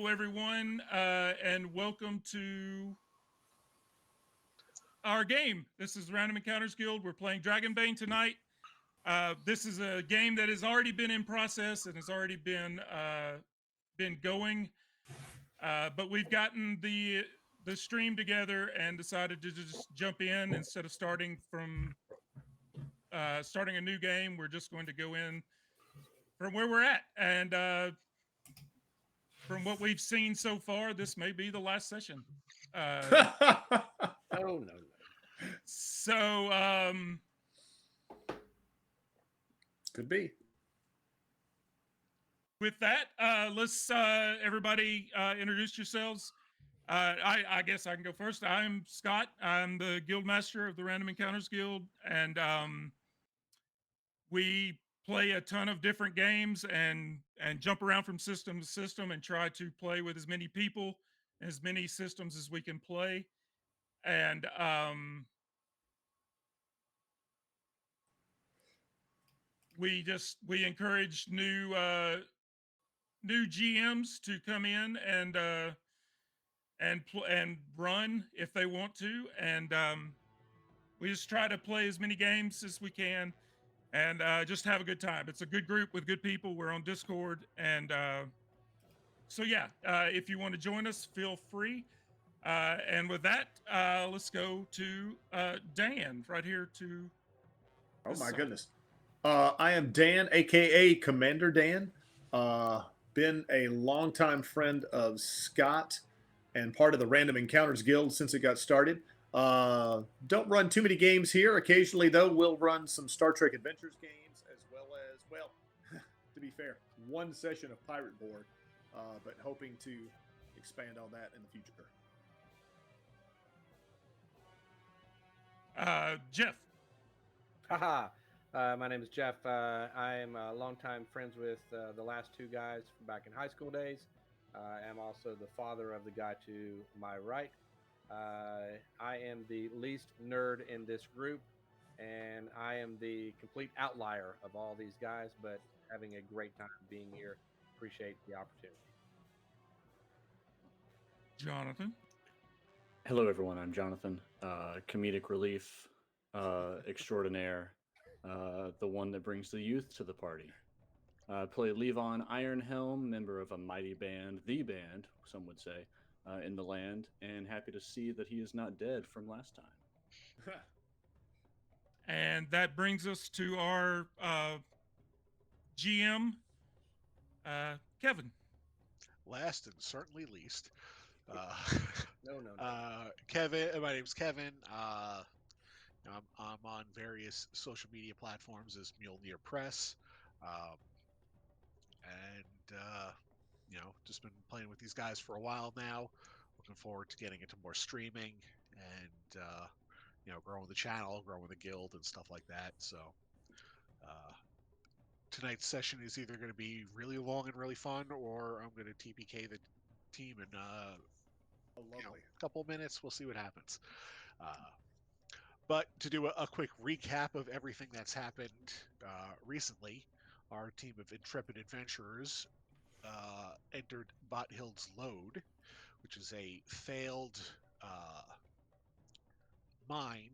Hello, everyone, and welcome to our game. This is Random Encounters Guild. We're playing Dragonbane tonight. This is a game that has already been in process and has already been going, but we've gotten the stream together and decided to just jump in instead of starting a new game. We're just going to go in from where we're at, and from what we've seen so far, this may be the last session. Oh no. So, Could be. with that, let's everybody introduce yourselves. I guess I can go first. I'm Scott. I'm the guild master of the Random Encounters Guild, and we play a ton of different games and jump around from system to system and try to play with as many people, as many systems as we can play. And we encourage new GMs to come in and run if they want to, and we just try to play as many games as we can and just have a good time. It's a good group with good people. We're on Discord, and so yeah, if you want to join us, feel free. And with that, let's go to Dan right here to. Oh this my side. goodness. I am Dan, aka Commander Dan. Been a longtime friend of Scott and part of the Random Encounters Guild since it got started. Don't run too many games here. Occasionally, though, we'll run some Star Trek Adventures games as well, to be fair, one session of Pirate Board, but hoping to expand on that in the future. Jeff. Haha. My name is Jeff. I'm longtime friends with the last two guys from back in high school days. I'm also the father of the guy to my right. I am the least nerd in this group, and I am the complete outlier of all these guys, but having a great time being here. Appreciate the opportunity. Jonathan. Hello, everyone. I'm Jonathan, comedic relief extraordinaire, the one that brings the youth to the party. Play Levon Ironhelm, member of a mighty band, the band, some would say, in the land, and happy to see that he is not dead from last time. And that brings us to our GM, Kevin. Last and certainly least, uh, No. Kevin. My name's Kevin. I'm on various social media platforms as Mjolnir Press, um, and just been playing with these guys for a while now. Looking forward to getting into more streaming and growing the channel, growing the guild, and stuff like that. So. Tonight's session is either going to be really long and really fun, or I'm going to TPK the team in a couple of minutes. We'll see what happens. But to do a quick recap of everything that's happened recently, our team of intrepid adventurers entered Bothild's Lode, which is a failed mine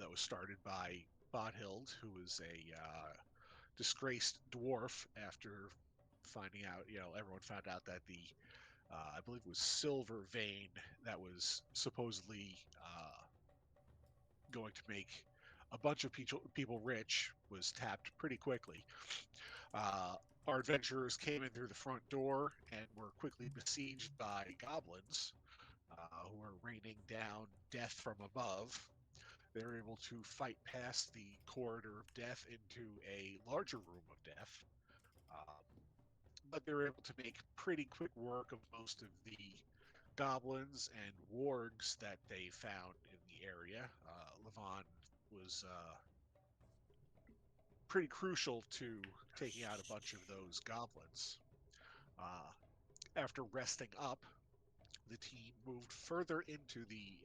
that was started by Bothild, who was a disgraced dwarf after finding out, everyone found out that I believe it was silver vein that was supposedly going to make a bunch of people rich was tapped pretty quickly. Our adventurers came in through the front door and were quickly besieged by goblins who were raining down death from above. They were able to fight past the corridor of death into a larger room of death. But they were able to make pretty quick work of most of the goblins and wargs that they found in the area. Levon was pretty crucial to taking out a bunch of those goblins. After resting up, the team moved further into the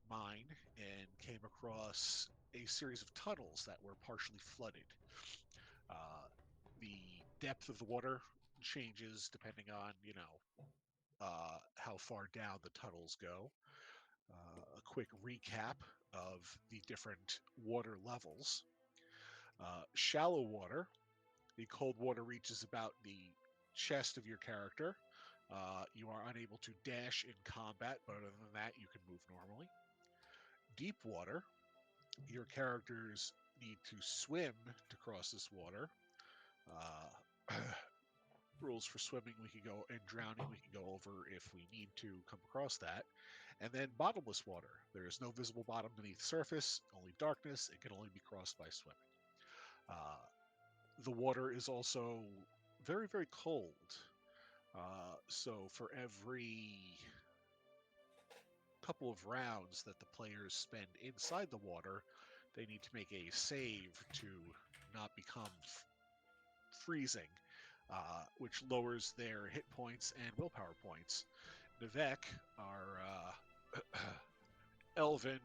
mine and came across a series of tunnels that were partially flooded. The depth of the water changes depending on, how far down the tunnels go. A quick recap of the different water levels. Shallow water, the cold water reaches about the chest of your character. You are unable to dash in combat, but other than that, you can move normally. Deep water, your characters need to swim to cross this water. Uh, rules for swimming we could go and drowning we can go over if we need to come across that. And then bottomless water. There is no visible bottom beneath the surface, only darkness. It can only be crossed by swimming. The water is also very, very cold. So for every couple of rounds that the players spend inside the water, they need to make a save to not become freezing, which lowers their hit points and willpower points. Nivek, our elven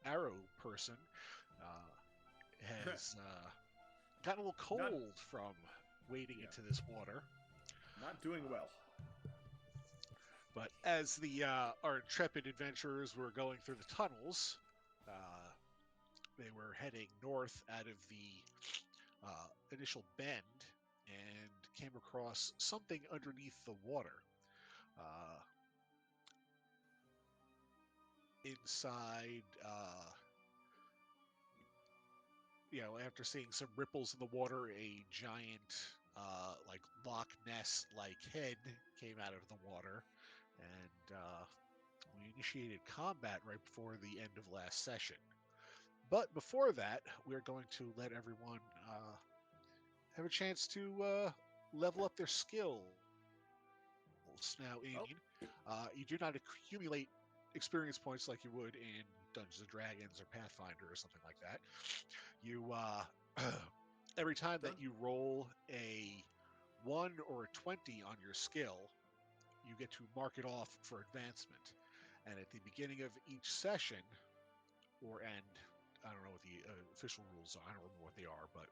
arrow person, has gotten a little cold from wading into this water. Not doing well. But as our intrepid adventurers were going through the tunnels, they were heading north out of the initial bend and came across something underneath the water. Inside, after seeing some ripples in the water, a giant, like Loch Ness-like head came out of the water, and we initiated combat right before the end of last session. But before that, we're going to let everyone have a chance to level up their skills. Now, you do not accumulate experience points like you would in Dungeons and Dragons or Pathfinder or something like that. You every time that you roll a 1 or a 20 on your skill, you get to mark it off for advancement. And at the beginning of each session, I don't know what the official rules are. I don't remember what they are, but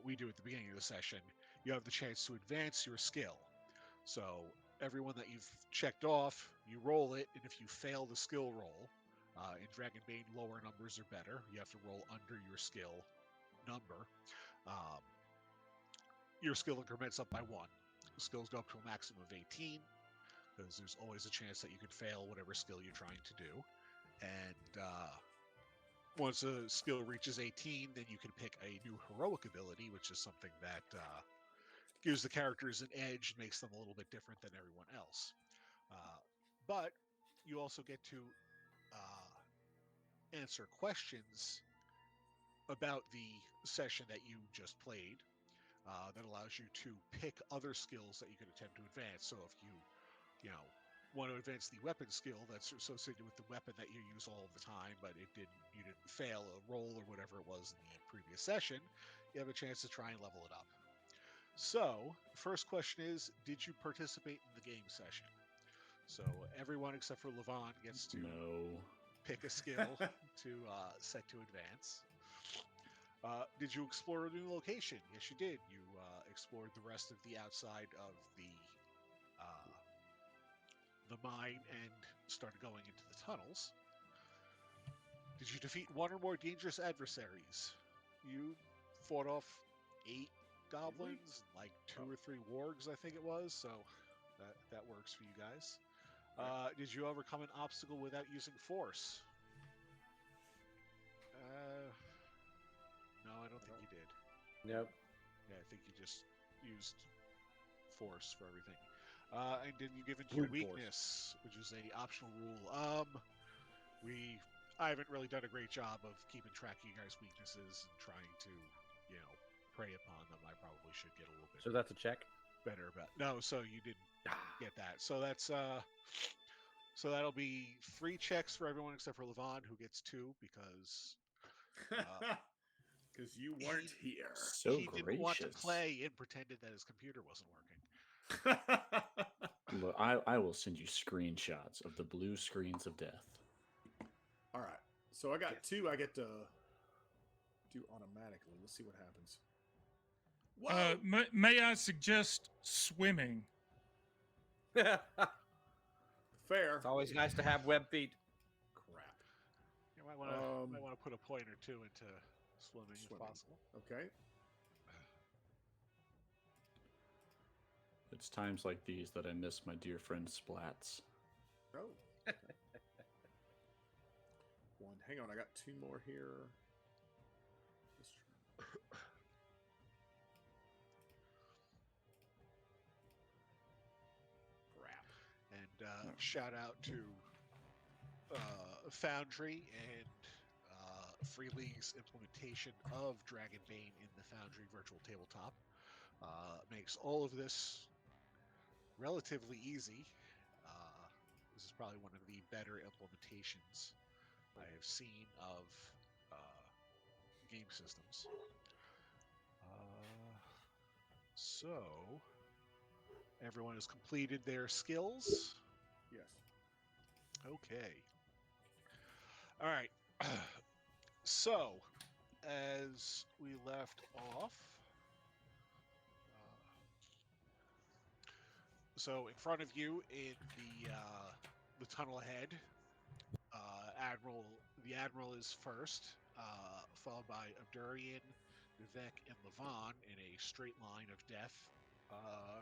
we do at the beginning of the session, you have the chance to advance your skill. So everyone that you've checked off, you roll it, and if you fail the skill roll, in Dragonbane, lower numbers are better. You have to roll under your skill number. Your skill increments up by 1. The skills go up to a maximum of 18, because there's always a chance that you could fail whatever skill you're trying to do. And once a skill reaches 18, then you can pick a new heroic ability, which is something that gives the characters an edge and makes them a little bit different than everyone else. But you also get to answer questions about the session that you just played. That allows you to pick other skills that you can attempt to advance. So if you want to advance the weapon skill that's associated with the weapon that you use all the time, but you didn't fail a roll or whatever it was in the previous session, you have a chance to try and level it up. So, the first question is, did you participate in the game session? So everyone except for Levon gets to pick a skill to set to advance. Did you explore a new location? Yes, you did. You explored the rest of the outside of the mine and started going into the tunnels. Did you defeat 1 or more dangerous adversaries? You fought off 8 goblins, like 2 or 3 wargs, I think it was. So that works for you guys. Did you overcome an obstacle without using force? No, I don't think you did. Nope. Yeah, I think you just used force for everything. And then you give into your weakness, which is a optional rule. I haven't really done a great job of keeping track of you guys' weaknesses and trying to, prey upon them. I probably should get a little bit. So that's a check. Better about. No, so you didn't get that. So that's so that'll be 3 checks for everyone except for Levon, who gets 2 because you weren't here. So he didn't want to play and pretended that his computer wasn't working. Look, I will send you screenshots of the blue screens of death. All right. So I got 2 I get to do automatically. Let's see what happens. Whoa! May I suggest swimming? It's Fair. always nice to have web feet. Crap. You might want to put a point or two into swimming if possible. Okay. It's times like these that I miss my dear friend Splats. Oh. One. Hang on, I got two more here. Let's try. Crap. And shout out to Foundry and Free League's implementation of Dragonbane in the Foundry virtual tabletop. Makes all of this relatively easy. This is probably one of the better implementations I have seen of game systems. So, everyone has completed their skills. Yes. Okay. All right. So, as we left off, so in front of you in the tunnel ahead, the admiral is first, followed by Abdurian, Vivek, and Levon in a straight line of death,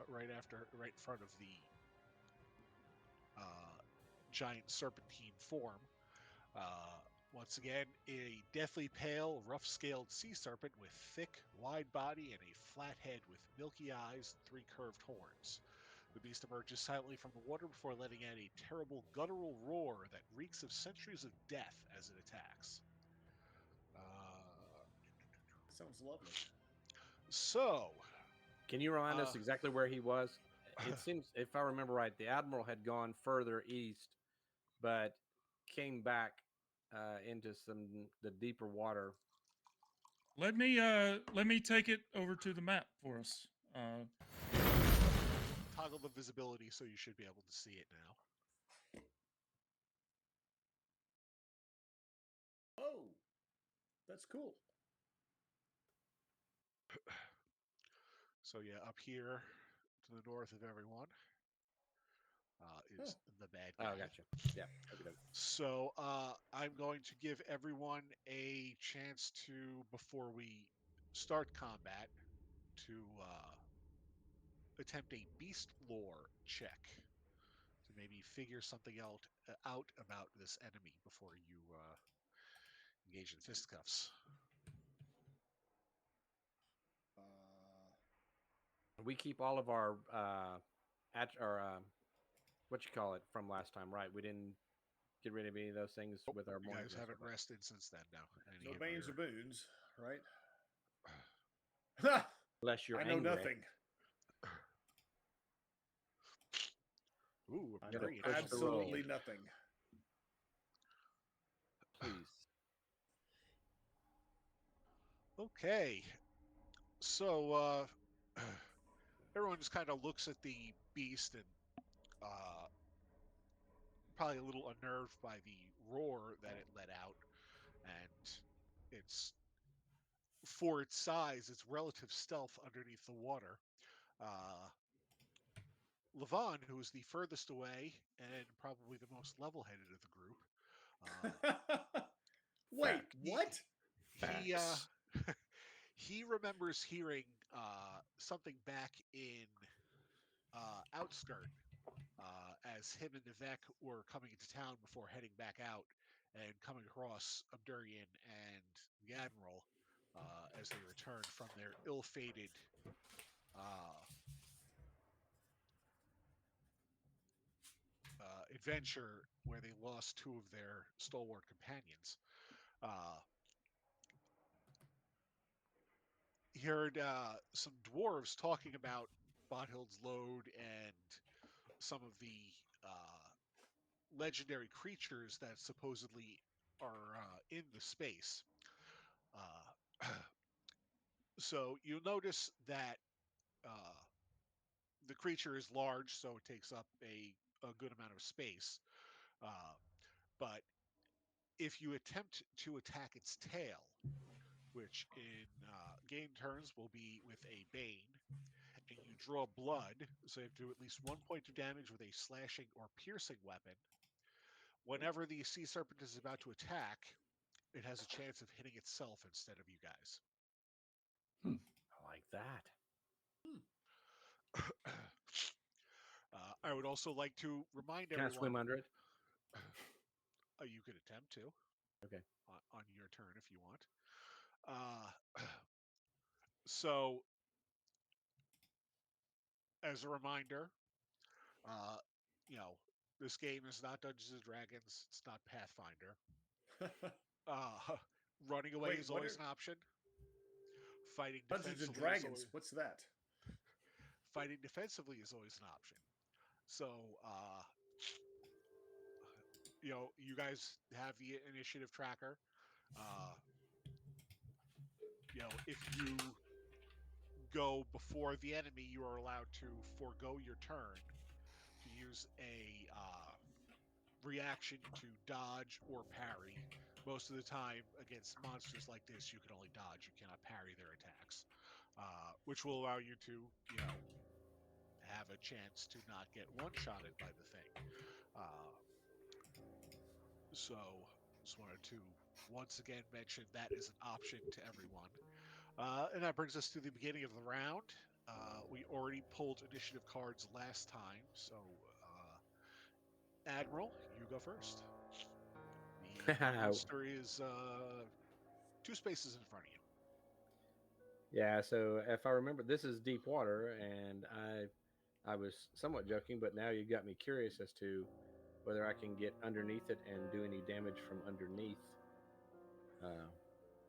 right in front of the giant serpentine form. Once again, a deathly pale, rough-scaled sea serpent with thick, wide body and a flat head with milky eyes and 3 curved horns. The beast emerges silently from the water before letting out a terrible guttural roar that reeks of centuries of death as it attacks. Sounds lovely. So, Can you remind us exactly where he was? It seems, if I remember right, the admiral had gone further east, but came back into the deeper water. Let me take it over to the map for us. toggle the visibility so you should be able to see it now. Oh, that's cool. So yeah, up here to the north of everyone is the bad guy. Oh, gotcha. Yeah. Okay. So I'm going to give everyone a chance to, before we start combat, to attempt a beast lore check to maybe figure something out about this enemy before you engage in fisticuffs. We keep all of our what you call it from last time, right? We didn't get rid of any of those things with our You morning guys rest, haven't right? rested since then, no. No Any of banes your- or boons, right? Unless you're I know angry. nothing. Ooh, I Get know a brilliant. push to absolutely roll. nothing. Please. Okay. So everyone just kind of looks at the beast and probably a little unnerved by the roar that it let out, and it's, for its size, its relative stealth underneath the water. Levon, who is the furthest away and probably the most level-headed of the group, Wait, what? he Facts. he remembers hearing something back in Outskirt as him and Nivek were coming into town before heading back out and coming across Abdurian and the Admiral as they returned from their ill-fated adventure where they lost 2 of their stalwart companions. He heard some dwarves talking about Bothild's Load and some of the legendary creatures that supposedly are in the space. So you notice that the creature is large, so it takes up a good amount of space. But if you attempt to attack its tail, which in game turns will be with a Bane, and you draw blood, so you have to do at least 1 point of damage with a slashing or piercing weapon. Whenever the sea serpent is about to attack, it has a chance of hitting itself instead of you guys. I like that. I would also like to remind Can I everyone swim under it? you could attempt to Okay. on your turn if you want. So, as a reminder, uh, you know, this game is not Dungeons and Dragons. It's not Pathfinder. Uh, running away Wait, is what always are- an option. Fighting Dungeons and defensively is Dragons. always, What's that? fighting defensively is always an option. So, you guys have the initiative tracker. Uh, if you go before the enemy, you are allowed to forego your turn to use a reaction to dodge or parry. Most of the time, against monsters like this, you can only dodge. You cannot parry their attacks, which will allow you to, have a chance to not get one-shotted by the thing. So, just wanted to once again mention that is an option to everyone. And that brings us to the beginning of the round. We already pulled initiative cards last time, so Admiral, you go first. The monster is 2 spaces in front of you. Yeah, so if I remember, this is deep water, and I was somewhat joking, but now you got me curious as to whether I can get underneath it and do any damage from underneath uh,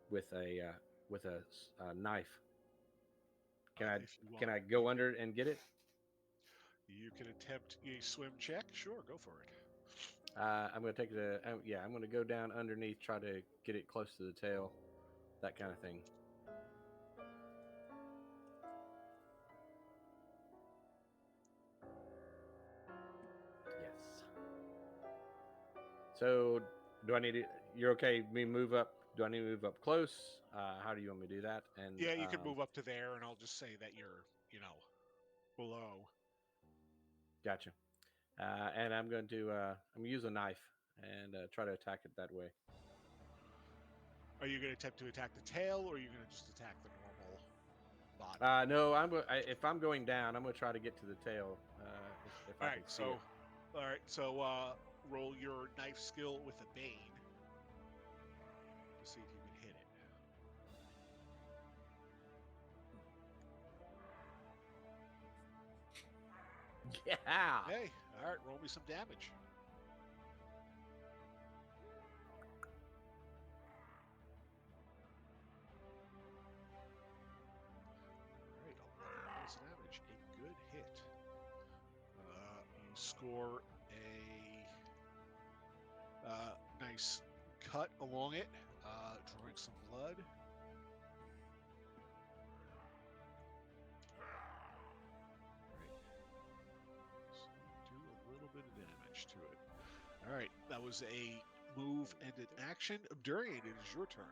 with a knife. Can I If you want, can I go under it and get it? you can attempt a swim check. Sure, go for it. I'm going to take the I'm going to go down underneath, try to get it close to the tail, that kind of thing. Yes. So, do I need to? You're okay? Me move up? Do I need to move up close? How do you want me to do that? And Yeah, you can move up to there, and I'll just say that you're, below. Gotcha. And I'm going to use a knife and try to attack it that way. Are you going to attempt to attack the tail, or are you going to just attack the normal body? No, if I'm going down, I'm going to try to get to the tail. If I All can right, see it. Roll your knife skill with a Bane to see if you can hit it. Yeah. Hey, all right, roll me some damage. All right, 11 points of damage. A good hit. You score a nice cut along it, drawing some blood. So do a little bit of damage to it. All right, that was a move and an action. Durian, it is your turn.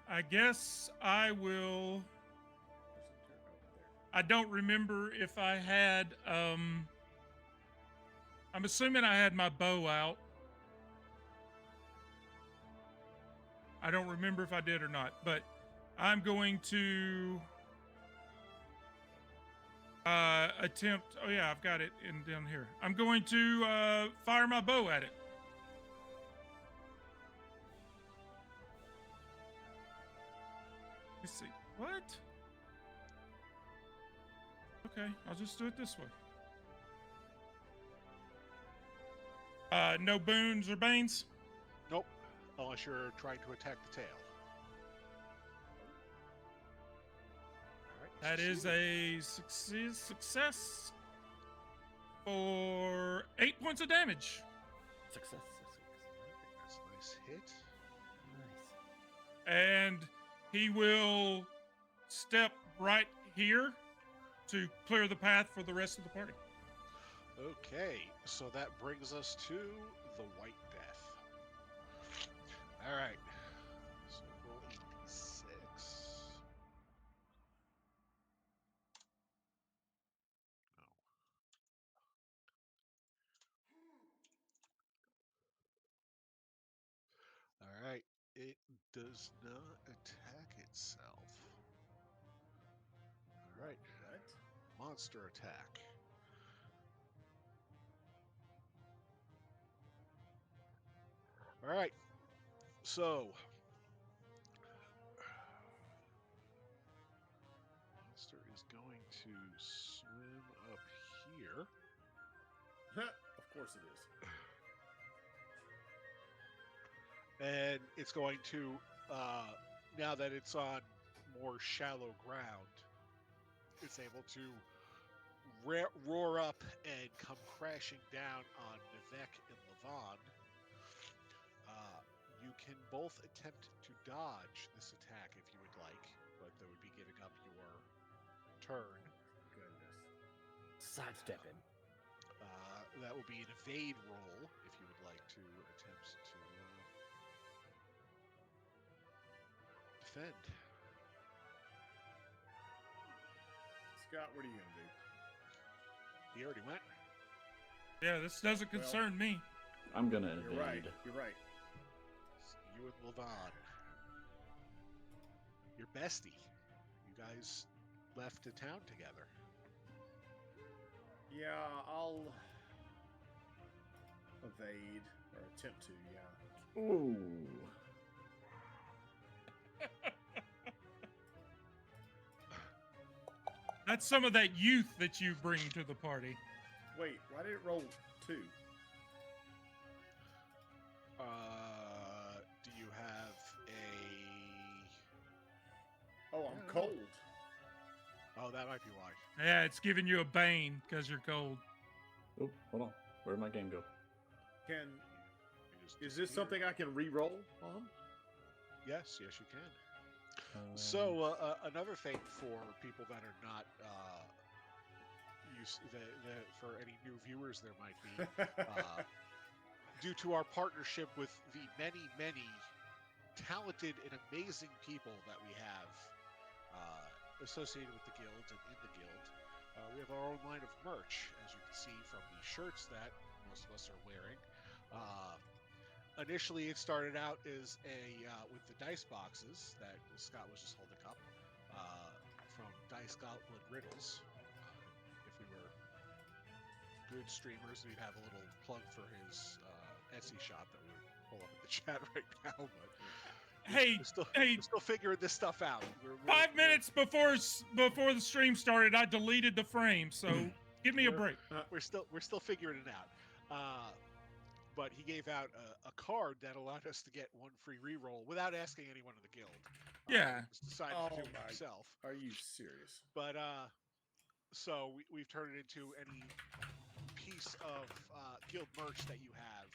I guess I will. I don't remember if I had. I'm assuming I had my bow out. I don't remember if I did or not, but I'm going to attempt. Oh yeah, I've got it down here. I'm going to fire my bow at it. Let's see. What? Okay, I'll just do it this way. No boons or banes? Nope, unless you're trying to attack the tail. All right, That is a success for 8 points of damage. Success. That's a nice hit. Nice. And he will step right here to clear the path for the rest of the party. Okay, so that brings us to the White Death. All right. So roll 86. No. All right. It does not attack itself. All right. What? Monster attack. All right. So, monster is going to swim up here. Of course it is. And it's going to, now that it's on more shallow ground, it's able to roar up and come crashing down on Nivek and Levon. You can both attempt to dodge this attack if you would like, but that would be giving up your turn. Goodness. Sidestepping. That will be an evade roll if you would like to attempt to defend. Scott, what are you gonna do? He already went. Yeah, this doesn't Well, concern me. I'm gonna You're evade. right. You're right. You and Levon. Your bestie. You guys left the town together. Yeah, I'll evade or attempt to. Yeah. Ooh. That's some of that youth that you bring to the party. Wait, why did it roll 2? Do you have a... Oh, I'm Yeah. cold. Oh, that might be why. Yeah, it's giving you a bane because you're cold. Oh, hold on. Where'd my game go? Can You just is this disappeared. something I can re-roll on? Yes, you can. So another thing for people that are not used, for any new viewers there might be, due to our partnership with the many, many talented and amazing people that we have associated with the guild and in the guild, we have our own line of merch, as you can see from the shirts that most of us are wearing. Initially, it started out as with the dice boxes that Scott was just holding up from Dice Gauntlet Riddles. If we were good streamers, we'd have a little plug for his Etsy shop that we would pull up in the chat right now. But Hey, we're still figuring this stuff out. 5 minutes before the stream started, I deleted the frame, so give me a break. We're still figuring it out. But he gave out a card that allowed us to get one free reroll without asking anyone in the guild. Yeah. He just decided to do it my- himself. Are you serious? But so we've turned it into any piece of guild merch that you have,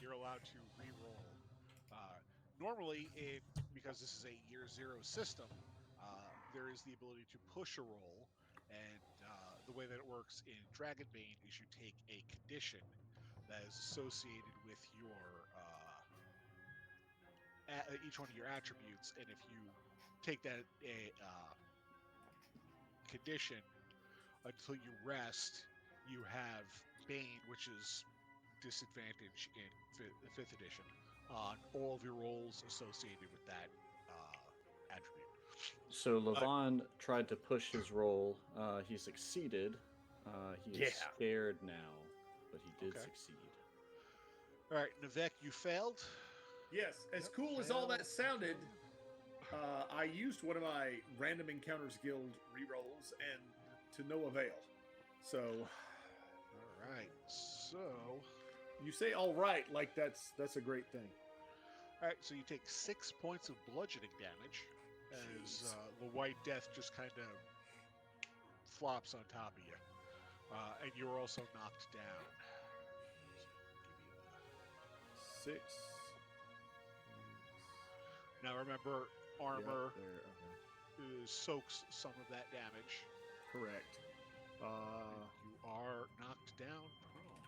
you're allowed to re-roll. Normally, because this is a year 0 system, there is the ability to push a roll, and the way that it works in Dragonbane is you take a condition that is associated with your each one of your attributes, and if you take that condition until you rest, you have Bane, which is disadvantage in 5th edition on all of your rolls associated with that attribute. So Levon tried to push his roll. He succeeded. He is Yeah. scared now, but he did Okay. succeed. All right, Nivek, you failed. Yes. As Yep, cool as all that failed. sounded, I used one of my Random Encounters Guild rerolls and to no avail. So All right, so you say all right, like that's a great thing. all right, so you take 6 points of bludgeoning damage as Jeez. the White Death just kind of flops on top of you, and you're also knocked down. So give you 6. Now remember, armor Yep, there, okay. soaks some of that damage. Correct. You are knocked down prone.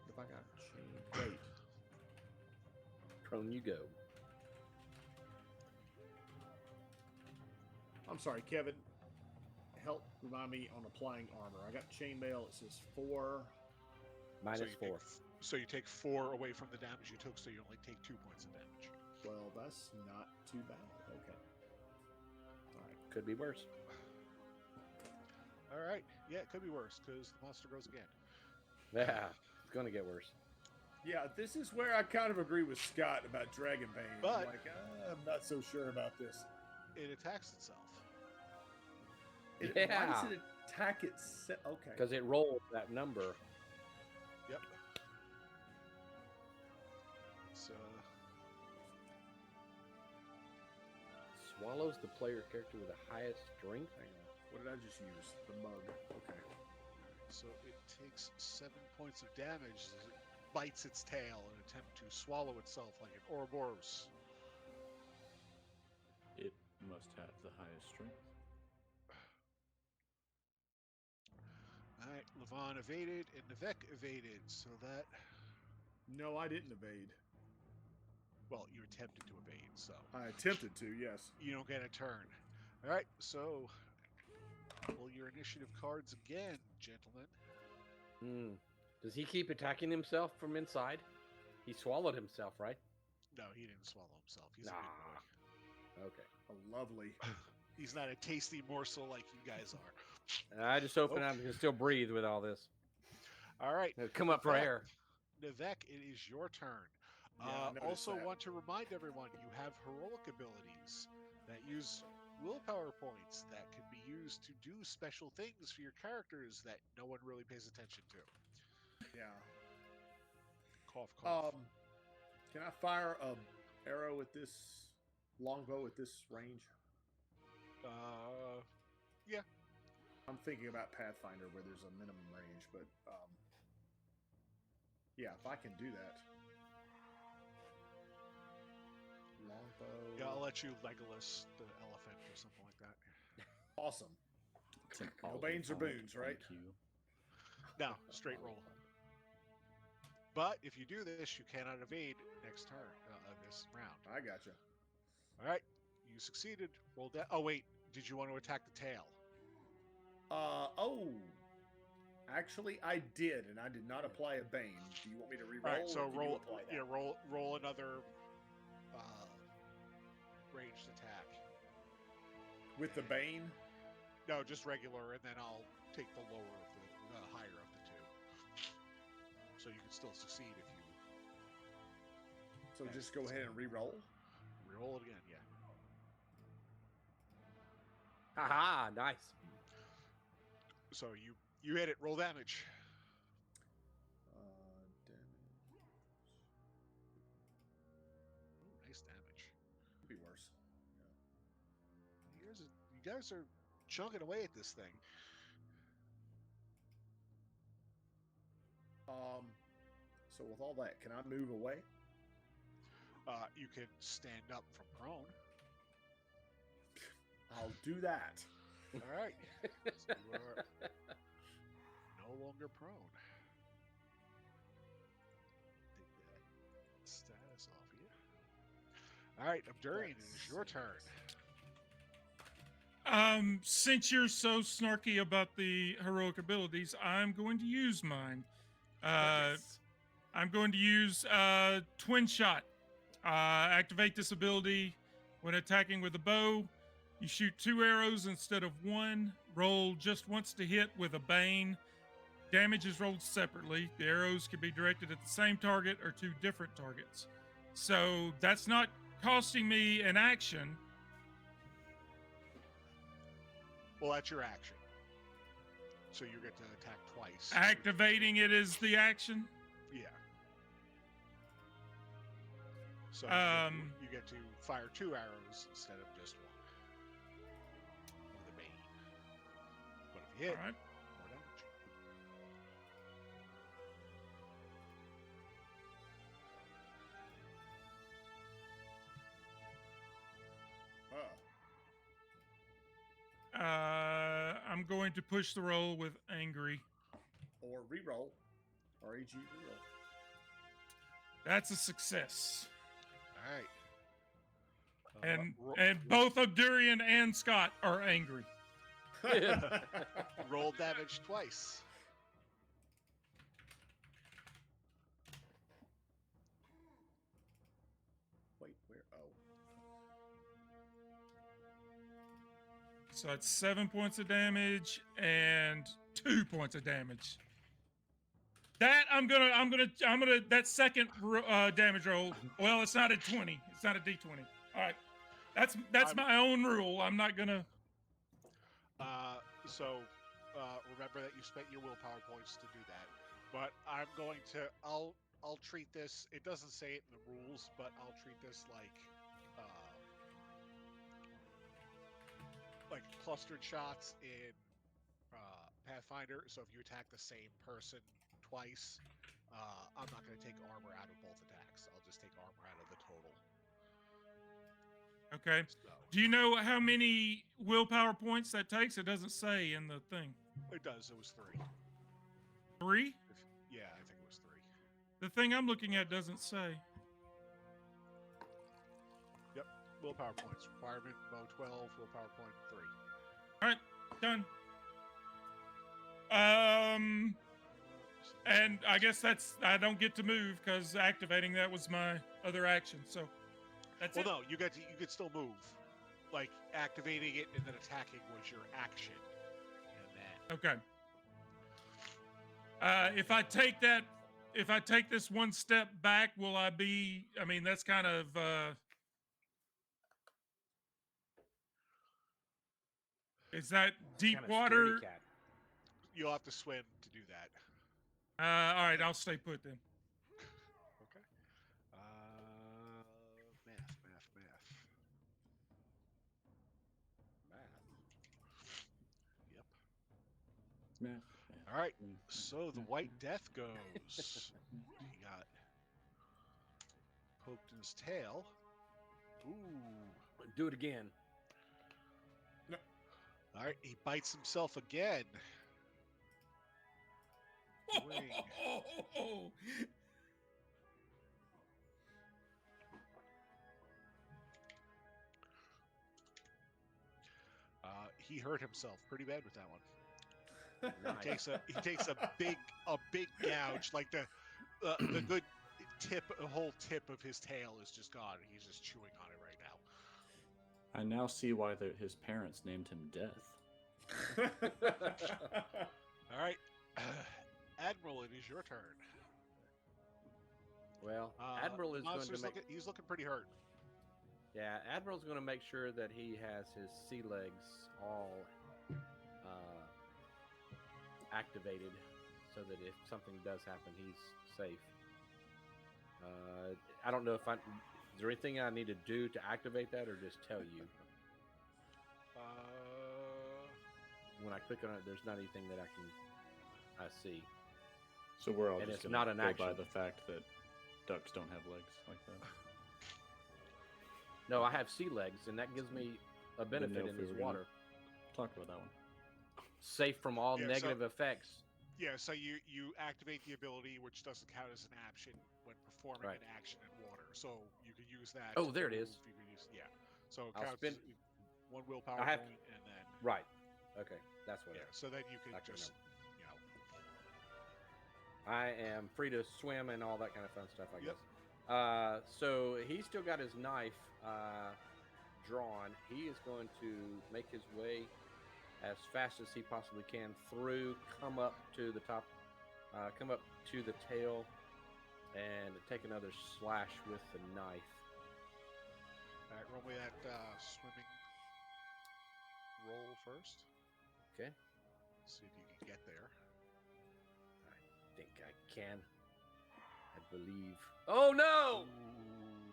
If I got change. Wait. Prone you go. I'm sorry, Kevin. Help remind me on applying armor. I got chainmail. It says 4. Minus you 4. So you take 4 away from the damage you took, so you only take 2 points of damage. Well, that's not too bad. Okay. All right. Could be worse. All right. Yeah, it could be worse because the monster goes again. Yeah, it's going to get worse. Yeah, this is where I kind of agree with Scott about Dragonbane. But- I'm like, I'm not so sure about this. It attacks itself. Why Yeah. does it attack itself? Okay. Because it rolled that number. Yep. So Swallows the player character with the highest strength. Hang on. What did I just use? The mug. Okay. So it takes 7 points of damage as it bites its tail in an attempt to swallow itself like an Ouroboros. It must have the highest strength. Alright, Levon evaded and Nivek evaded, so that, No, I didn't evade. well, you attempted to evade, so I attempted to, yes. you don't get a turn. Alright, so pull your initiative cards again, gentlemen. Hmm. Does he keep attacking himself from inside? He swallowed himself, right? No, he didn't swallow himself. He's a Nah. good boy. Okay. Oh, lovely. He's not a tasty morsel like you guys are. I just hope Okay. I can still breathe with all this. Alright, Come up for Nivek. air. Nivek, it is your turn. Yeah, I noticed Also, that. want to remind everyone you have heroic abilities that use willpower points that can be used to do special things for your characters that no one really pays attention to. Yeah. Cough, cough. Can I fire a arrow at this longbow at this range? Yeah. I'm thinking about Pathfinder where there's a minimum range, but yeah, if I can do that. Longbow. Yeah, I'll let you Legolas the elephant or something like that. Awesome. It's an No all banes or default boons, right? IQ. No, straight roll. But if you do this, you cannot evade next turn, this round. I gotcha. All right, you succeeded. Roll that. Oh wait, did you want to attack the tail? Oh. Actually, I did, and I did not apply a bane. Do you want me to re-roll? All right, so or can you roll. apply that? Yeah, roll another ranged attack. With the bane? No, just regular, and then I'll take the lower of the higher of the two. So you can still succeed if you So just go ahead and re-roll. re-roll it again. Yeah. Haha, nice. So you hit it. Roll damage. Damage. Ooh, nice damage. Could be worse. You guys are chunking away at this thing. So with all that, can I move away? You can stand up from prone. I'll do that. All right. So you are no longer prone. Take that status off you. All right, Abdurian, it is your turn. Since you're so snarky about the heroic abilities, I'm going to use mine. Yes. I'm going to use Twin Shot. Activate this ability when attacking with a bow. You shoot 2 arrows instead of 1. Roll just once to hit with a bane. Damage is rolled separately. The arrows can be directed at the same target or 2 different targets. So that's not costing me an action. Well, that's your action. So you get to attack twice. Activating it is the action. Yeah. So you get to fire 2 arrows instead of just 1. With a bane. But if you hit, All right. more damage. I'm going to push the roll with angry. Or re-roll. RAG re-roll. That's a success. All right. And ro- both Obdurian and Scott are angry. roll damage twice. Wait, where? Oh. So it's 7 points of damage and 2 points of damage. That I'm gonna that second damage roll. Well, it's not a 20. It's not a D20. All right, that's my own rule. I'm not gonna. So remember that you spent your willpower points to do that. But I'm going to I'll treat this. It doesn't say it in the rules, but I'll treat this like clustered shots in Pathfinder. So if you attack the same person twice, I'm not going to take armor out of both attacks. I'll just take armor out of the total. Okay. So Do you know how many willpower points that takes? It doesn't say in the thing. it does. It was 3. 3? Yeah, I think it was 3. The thing I'm looking at doesn't say. Yep. Willpower points. Requirement, bow 12, willpower point 3. All right, done. And I guess I don't get to move because activating that was my other action. So that's Well, it. no, you could still move. Like activating it and then attacking was your action. And then Okay. If I take this one step back, will I be? I mean, that's kind of. Is that deep Kinda water? scaredy cat. you'll have to swim to do that. All right, I'll stay put then. Okay. Math. Yep. Math. All right. So the White Death goes. He got poked in his tail. Ooh. Do it again. All right. He bites himself again. Wing. He hurt himself pretty bad with that one. Nice. He takes a big gouge, like the good tip, the whole tip of his tail is just gone. He's just chewing on it right now. I now see why his parents named him Death. All right, Admiral, it is your turn. Well, Admiral is going to make. He's looking pretty hurt. Yeah, Admiral's going to make sure that he has his sea legs all activated, so that if something does happen, he's safe. I don't know if is there anything I need to do to activate that, or just tell you? When I click on it, there's not anything that I see. So we're all And just it's gonna not an go by action. the fact that ducks don't have legs like that. No, I have sea legs, and that gives me a benefit know in if we this were gonna- water. Talk about that one. Safe from all Yeah, negative effects. Yeah, so you activate the ability, which doesn't count as an action when performing Right. an action in water. So you could use that. Oh, to there it move, is. You could use, yeah. So it I'll counts spend- one willpower I have- point, and then Right. Okay, that's what yeah. it is. So then you could I can just I am free to swim and all that kind of fun stuff, I Yep. guess. So he's still got his knife drawn. He is going to make his way as fast as he possibly can through, come up to the top, come up to the tail, and take another slash with the knife. All right, roll me that swimming roll first. Okay. See if you can get there. I think I can. I believe. Oh no! Ooh,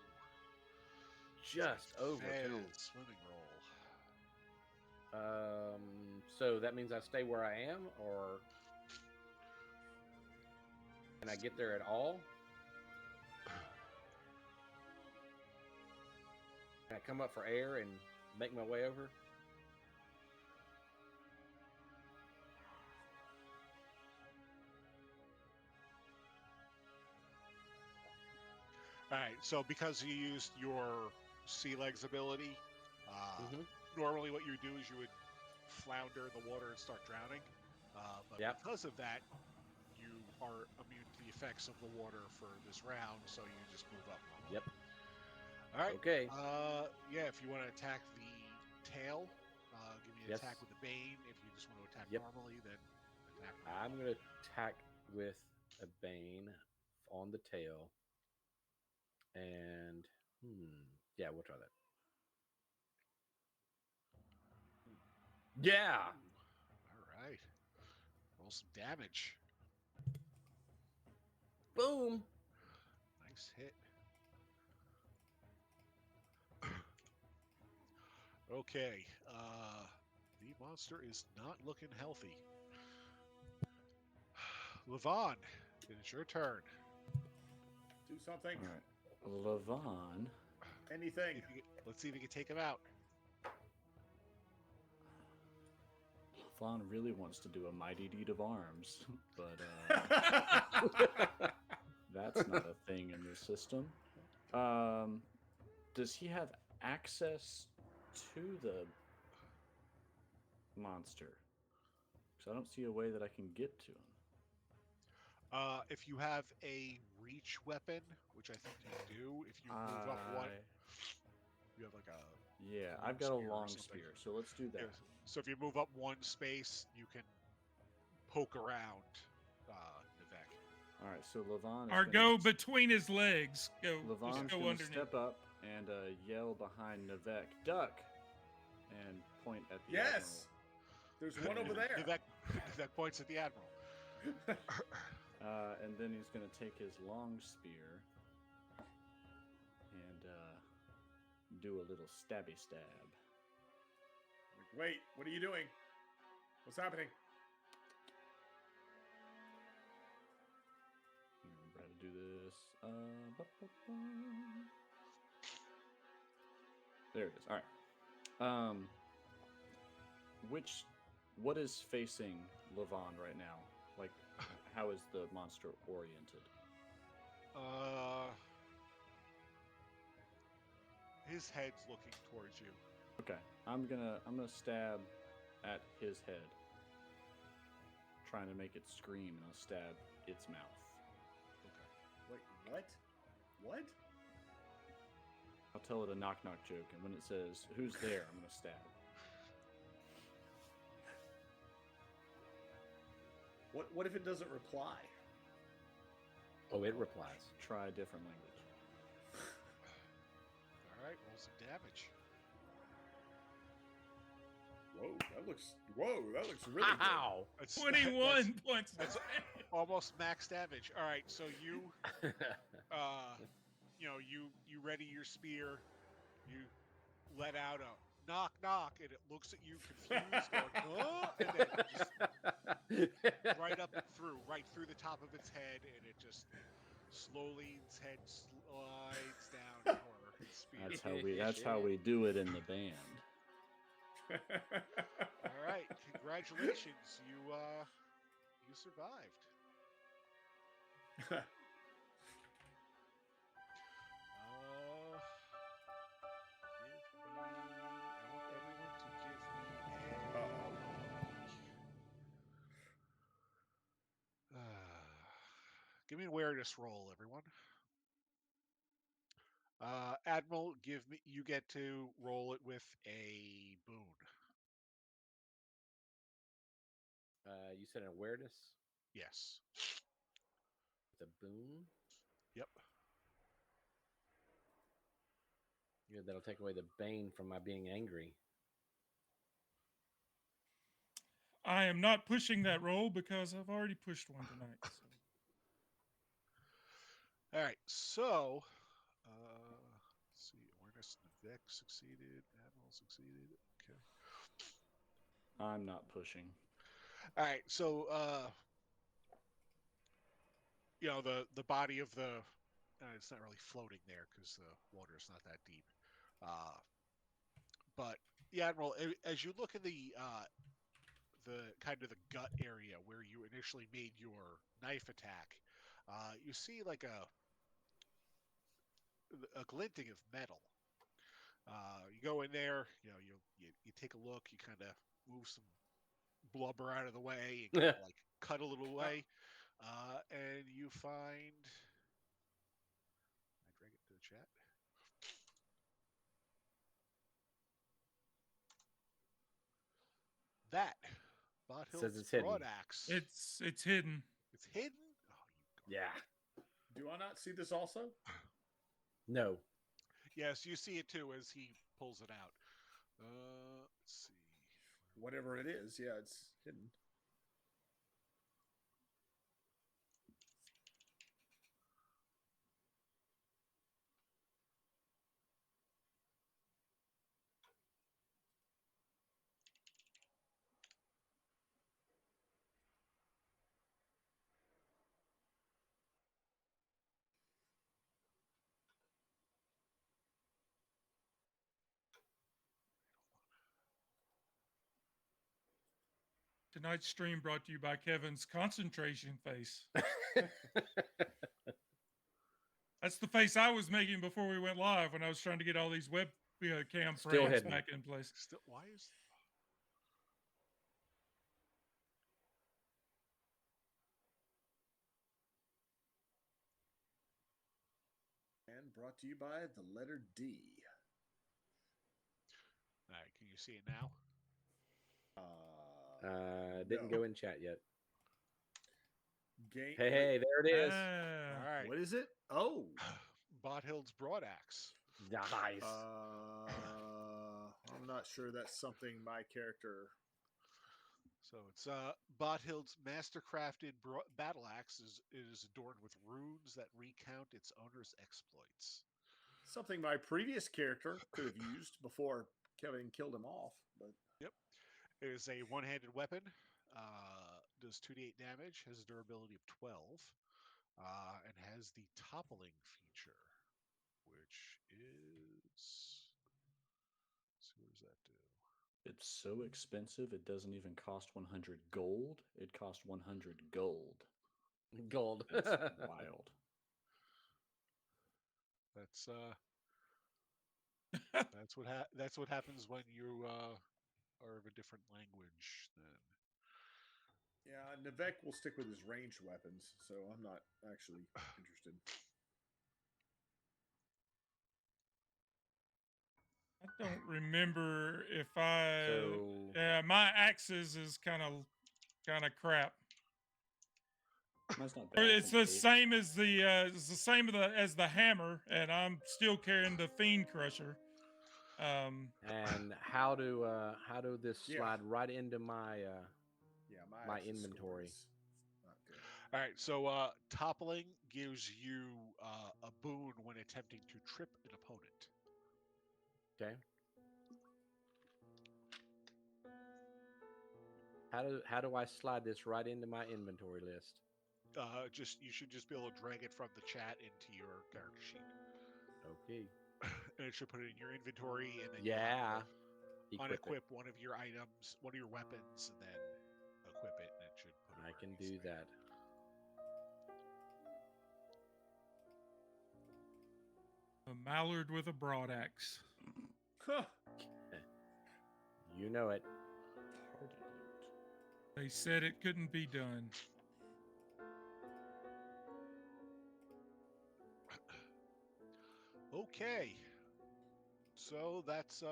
Just over failed too. swimming roll. So that means I stay where I am, or can I get there at all? Can I come up for air and make my way over? All right, so because you used your sea legs ability. Mhm. Normally, what you would do is you would flounder in the water and start drowning. But Yep. because of that, you are immune to the effects of the water for this round, so you just move up. Yep. All right. Okay. Yeah, if you want to attack the tail, give me an Yes. attack with the bane. If you just want to attack Yep. normally, then attack. I'm gonna attack with a bane on the tail, and yeah, we'll try that. Yeah. All right. Roll some damage. Boom. Nice hit. Okay. The monster is not looking healthy. Levon, it is your turn. Do something. All right. Levon. Anything. Let's see if you can take him out. Levon really wants to do a mighty deed of arms, but that's not a thing in the system. Does he have access to the monster? Because I don't see a way that I can get to him. If you have a reach weapon, which I think you do, if you move up one, you have like a Yeah, long I've got a spear or long something. spear, so let's do that. yeah, so if you move up one space, you can poke around Nivek. All right, so Levon is Or gonna go between his legs. Go. Just Levon's go gonna underneath. step up and yell behind Nivek, "Duck!" and point at the Yes. There's one over there. Nivek points at the admiral. And then he's going to take his long spear and do a little stabby stab. Wait, what are you doing? What's happening? Remember how to do this. There it is. All right. What is facing Levon right now? Like, how is the monster oriented? His head's looking towards you. Okay, I'm gonna stab at his head, trying to make it scream, and I'll stab its mouth. Wait, what? What? I'll tell it a knock-knock joke, and when it says, "Who's there?" I'm gonna stab. What if it doesn't reply? Oh, it replies. Try a different language. All right, roll some damage. Whoa, that looks really good. Wow. 21 points. That's almost max damage. All right, so you you ready your spear, you let out a knock knock, and it looks at you confused, going, "Huh?" And then just right through the top of its head, and it just slowly, its head slides down for its spear. That's how we do it in the band. All right, congratulations, you survived. I want everyone to give me an awareness roll, everyone. Admiral, you get to roll it with a boon. You said an awareness Yes. with a boon. Yep. Yeah, that'll take away the bane from my being angry. I am not pushing that roll because I've already pushed one tonight. So. All right. So, let's see. Awareness, Vec succeeded. Admiral succeeded. Okay. I'm not pushing. All right. So, the body of the it's not really floating there because the water is not that deep. But the admiral, as you look in the kind of the gut area where you initially made your knife attack, you see like a glinting of metal. You go in there, you take a look, you kind of move some blubber out of the way and kind of like cut a little way, and you find. I drag it to the chat. That Says Bothild's it's hidden. broadaxe. It's hidden. It's hidden. Oh, you Yeah. Do I not see this also? No. Yes, you see it too as he pulls it out. Let's see. Whatever it is, yeah, it's hidden. Tonight's stream brought to you by Kevin's concentration face. That's the face I was making before we went live when I was trying to get all these web cam Still frames hidden. back in place. Still, why is? And brought to you by the letter D. All right, can you see it now? Didn't No. go in chat yet. Game. Hey, there it is. All right. What is it? Oh. Bothild's broadaxe. Nice. I'm not sure that's something my character. So it's Bothild's mastercrafted battle axe is adorned with runes that recount its owner's exploits. Something my previous character could have used before Kevin killed him off. But Yep. It is a one-handed weapon. Does 2d8 damage. Has a durability of 12. And has the toppling feature, which is. Let's see, what does that do? It's so expensive, it doesn't even cost 100 gold. It costs 100 gold. Gold. That's wild. That's that's what happens when you are of a different language. Then yeah, Nivek will stick with his ranged weapons, so I'm not actually interested. I don't remember if I. So Yeah, my axes is kind of crap. Mine's not Or bad. it's the same as as the hammer, and I'm still carrying the fiend crusher. and how do this Yeah. slide right into my Yeah, my access score inventory? is not good. all right. So toppling gives you a boon when attempting to trip an opponent. Okay. How do I slide this right into my inventory list? You should just be able to drag it from the chat into your character sheet, Okay. and it should put it in your inventory, and then Yeah. you have to unequip one of your items, one of your weapons, and then equip it, and it should put it. I where can it needs do to be. that. A mallard with a broadaxe. Huh. You know it. Party loot. They said it couldn't be done. Okay, so that's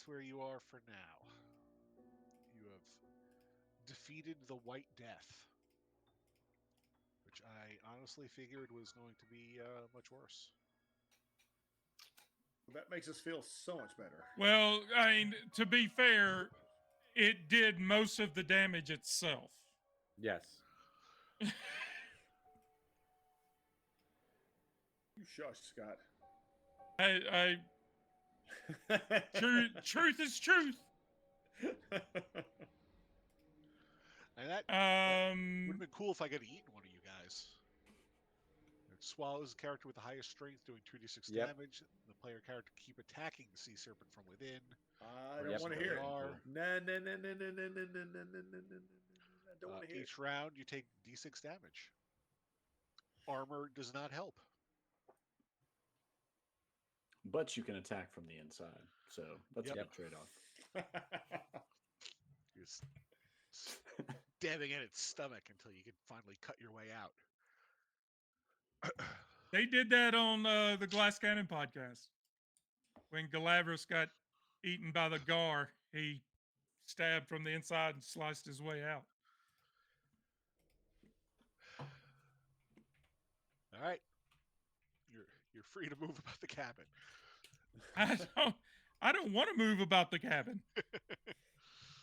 where you are for now. You have defeated the White Death, which I honestly figured was going to be much worse. That makes us feel so much better. Well, I mean, to be fair, it did most of the damage itself. Yes. You shush, Scott. Truth is truth. And that would have been cool if I could have eaten one of you guys. It swallows the character with the highest strength, doing 2d6 Yep. damage. The player character keep attacking the sea serpent from within. I don't want to hear it. No. I don't want to hear it. Each round, you take d6 damage. Armor does not help. but you can attack from the inside. So that's Yep. a good trade-off. You're stabbing at its stomach until you can finally cut your way out. They did that on the Glass Cannon podcast. When Galabras got eaten by the Gar, he stabbed from the inside and sliced his way out. All right. You're free to move about the cabin. I don't want to move about the cabin.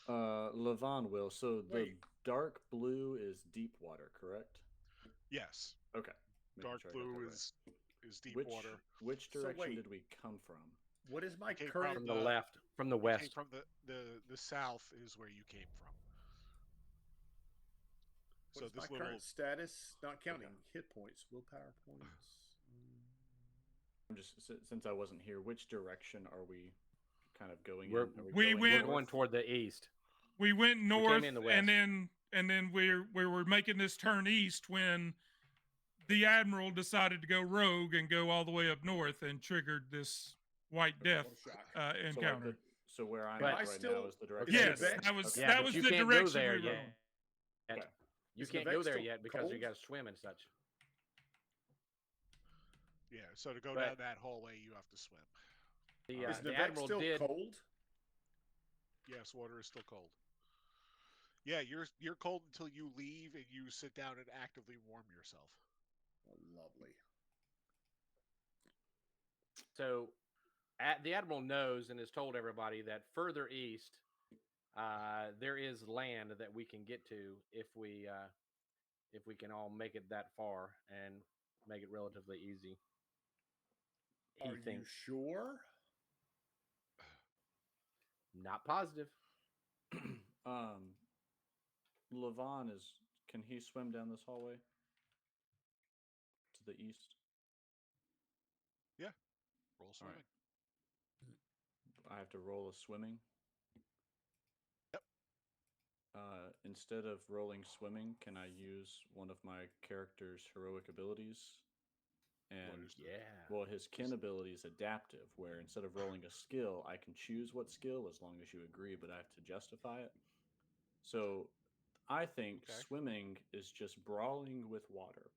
Levon will. So the Wait. dark blue is deep water, correct? Yes. Okay. Making Dark sure I got blue that right. is deep which, water. Which So direction wait. did we come from? What is my Came current? From the left, from the You came west. from the south is where you came from. What So is my this little current status? Not counting hit points, willpower points. I'm just since I wasn't here. Which direction are we kind of going? We're- in? Are we going went- We're going toward the east. We went north, in the and west. then we were making this turn east when the admiral decided to go rogue and go all the way up north and triggered this white death encounter. So where I'm But- at I right still- now is the direction. Yes, Okay. that was Yeah, that but was you the can't go direction there we were yet. on. Okay. You Is can't Nevek go there still yet because you cold? got to swim and such. Yeah, so to go But- down that hallway you have to swim. The, Is the Nevek admiral still did. cold? Yes, water is still cold. Yeah, you're cold until you leave and you sit down and actively warm yourself. Oh, lovely. So, the admiral knows and has told everybody that further east, there is land that we can get to if we can all make it that far and make it relatively easy. He Are you thinks. sure? Not positive. Levon is. Can he swim down this hallway to the east? Roll All swimming. right. I have to roll a swimming. Yep. Instead of rolling swimming, can I use one of my character's heroic abilities? And is Yeah. well, his kin ability is adaptive, where instead of rolling a skill, I can choose what skill as long as you agree, but I have to justify it. So I think Okay. swimming is just brawling with water.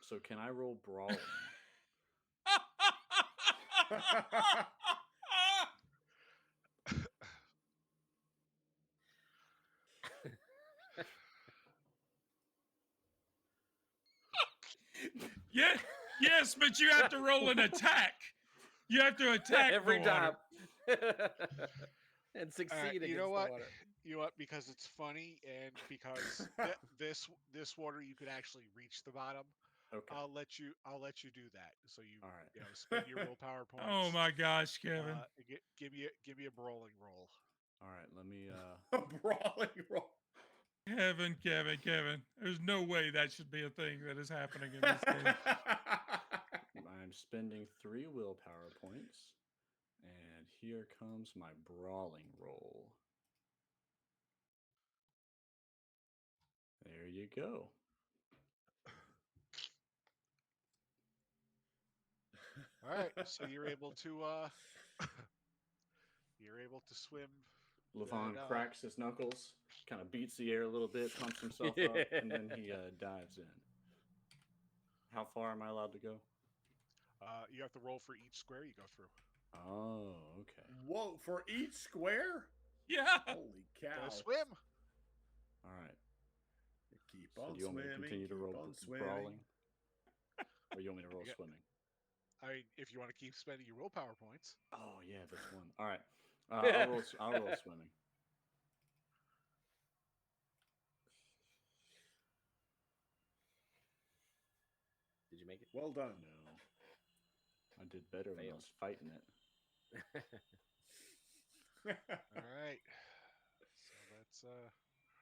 So can I roll brawling? Yeah, yes, but you have to roll an attack. You have to attack Every the water. time. And succeed All right, against you know the what? water. You know what? Because it's funny and because this water you could actually reach the bottom. Okay. I'll let you do that. So you All right. spend your willpower points. Oh my gosh, Kevin. Give me a brawling roll. All right. Let me. A brawling roll. Kevin. There's no way that should be a thing that is happening in this game. I'm spending 3 willpower points, and here comes my brawling roll. There you go. All right, so you're able to swim. Levon And, cracks his knuckles, kind of beats the air a little bit, pumps himself up, and then he dives in. How far am I allowed to go? You have to roll for each square you go through. Oh, okay. Whoa, for each square? Yeah. Holy cow. Gotta swim. All right. Keep So on do you want me to swimming, continue to keep roll on swimming. brawling? Or you want me to roll Yeah. swimming? I mean, if you want to keep spending your willpower points. Oh yeah, that's one. All right. I'll roll swimming. Did you make it? Well done. No. I did better when I Failed. was fighting it. All right. So that's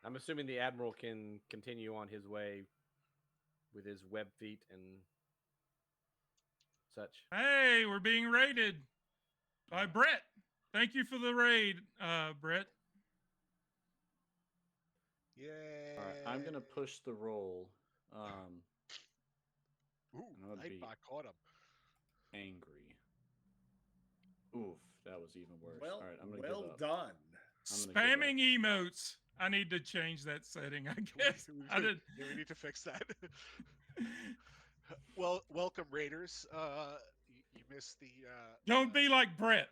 I'm assuming the admiral can continue on his way with his web feet and such. Hey, we're being raided by Brett. Thank you for the raid, Brett. yeah. All right, I'm gonna push the roll. Ooh, I'm gonna be- Nightbot caught him. Angry. Oof, that was even worse. Well, All right, I'm gonna well give up. done. I'm gonna give up. Spamming emotes. I need to change that setting. I guess I did. Yeah, we need to fix that. Well, welcome Raiders. You missed the. Don't be like Brett.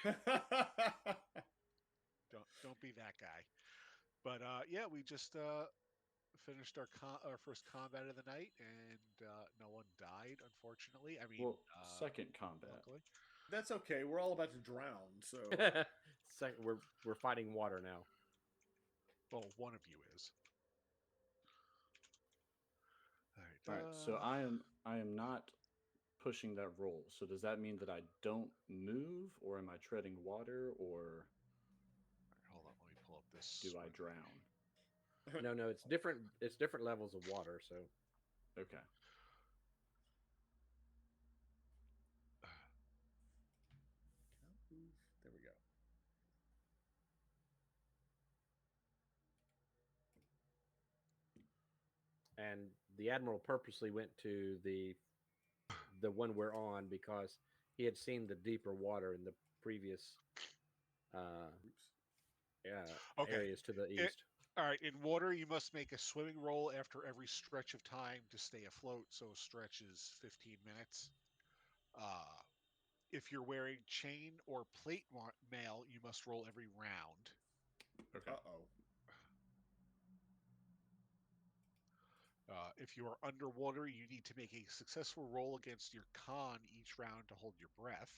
Yeah, don't be that guy. But yeah, we just finished our first combat of the night, and no one died, unfortunately. I mean, Well, second combat. luckily. That's okay. We're all about to drown, so We're fighting water now. Well, one of you is. All All right. right, so I am not pushing that roll. So does that mean that I don't move, or am I treading water, or Hold on, let me pull up this. do I drown? No, it's different. It's different levels of water. So Okay. there we go. and the admiral purposely went to the one we're on because he had seen the deeper water in the previous Okay. areas to the east. All right. In water, you must make a swimming roll after every stretch of time to stay afloat. So a stretch is 15 minutes. If you're wearing chain or plate mail, you must roll every round. Okay. Uh-oh. If you are underwater, you need to make a successful roll against your con each round to hold your breath.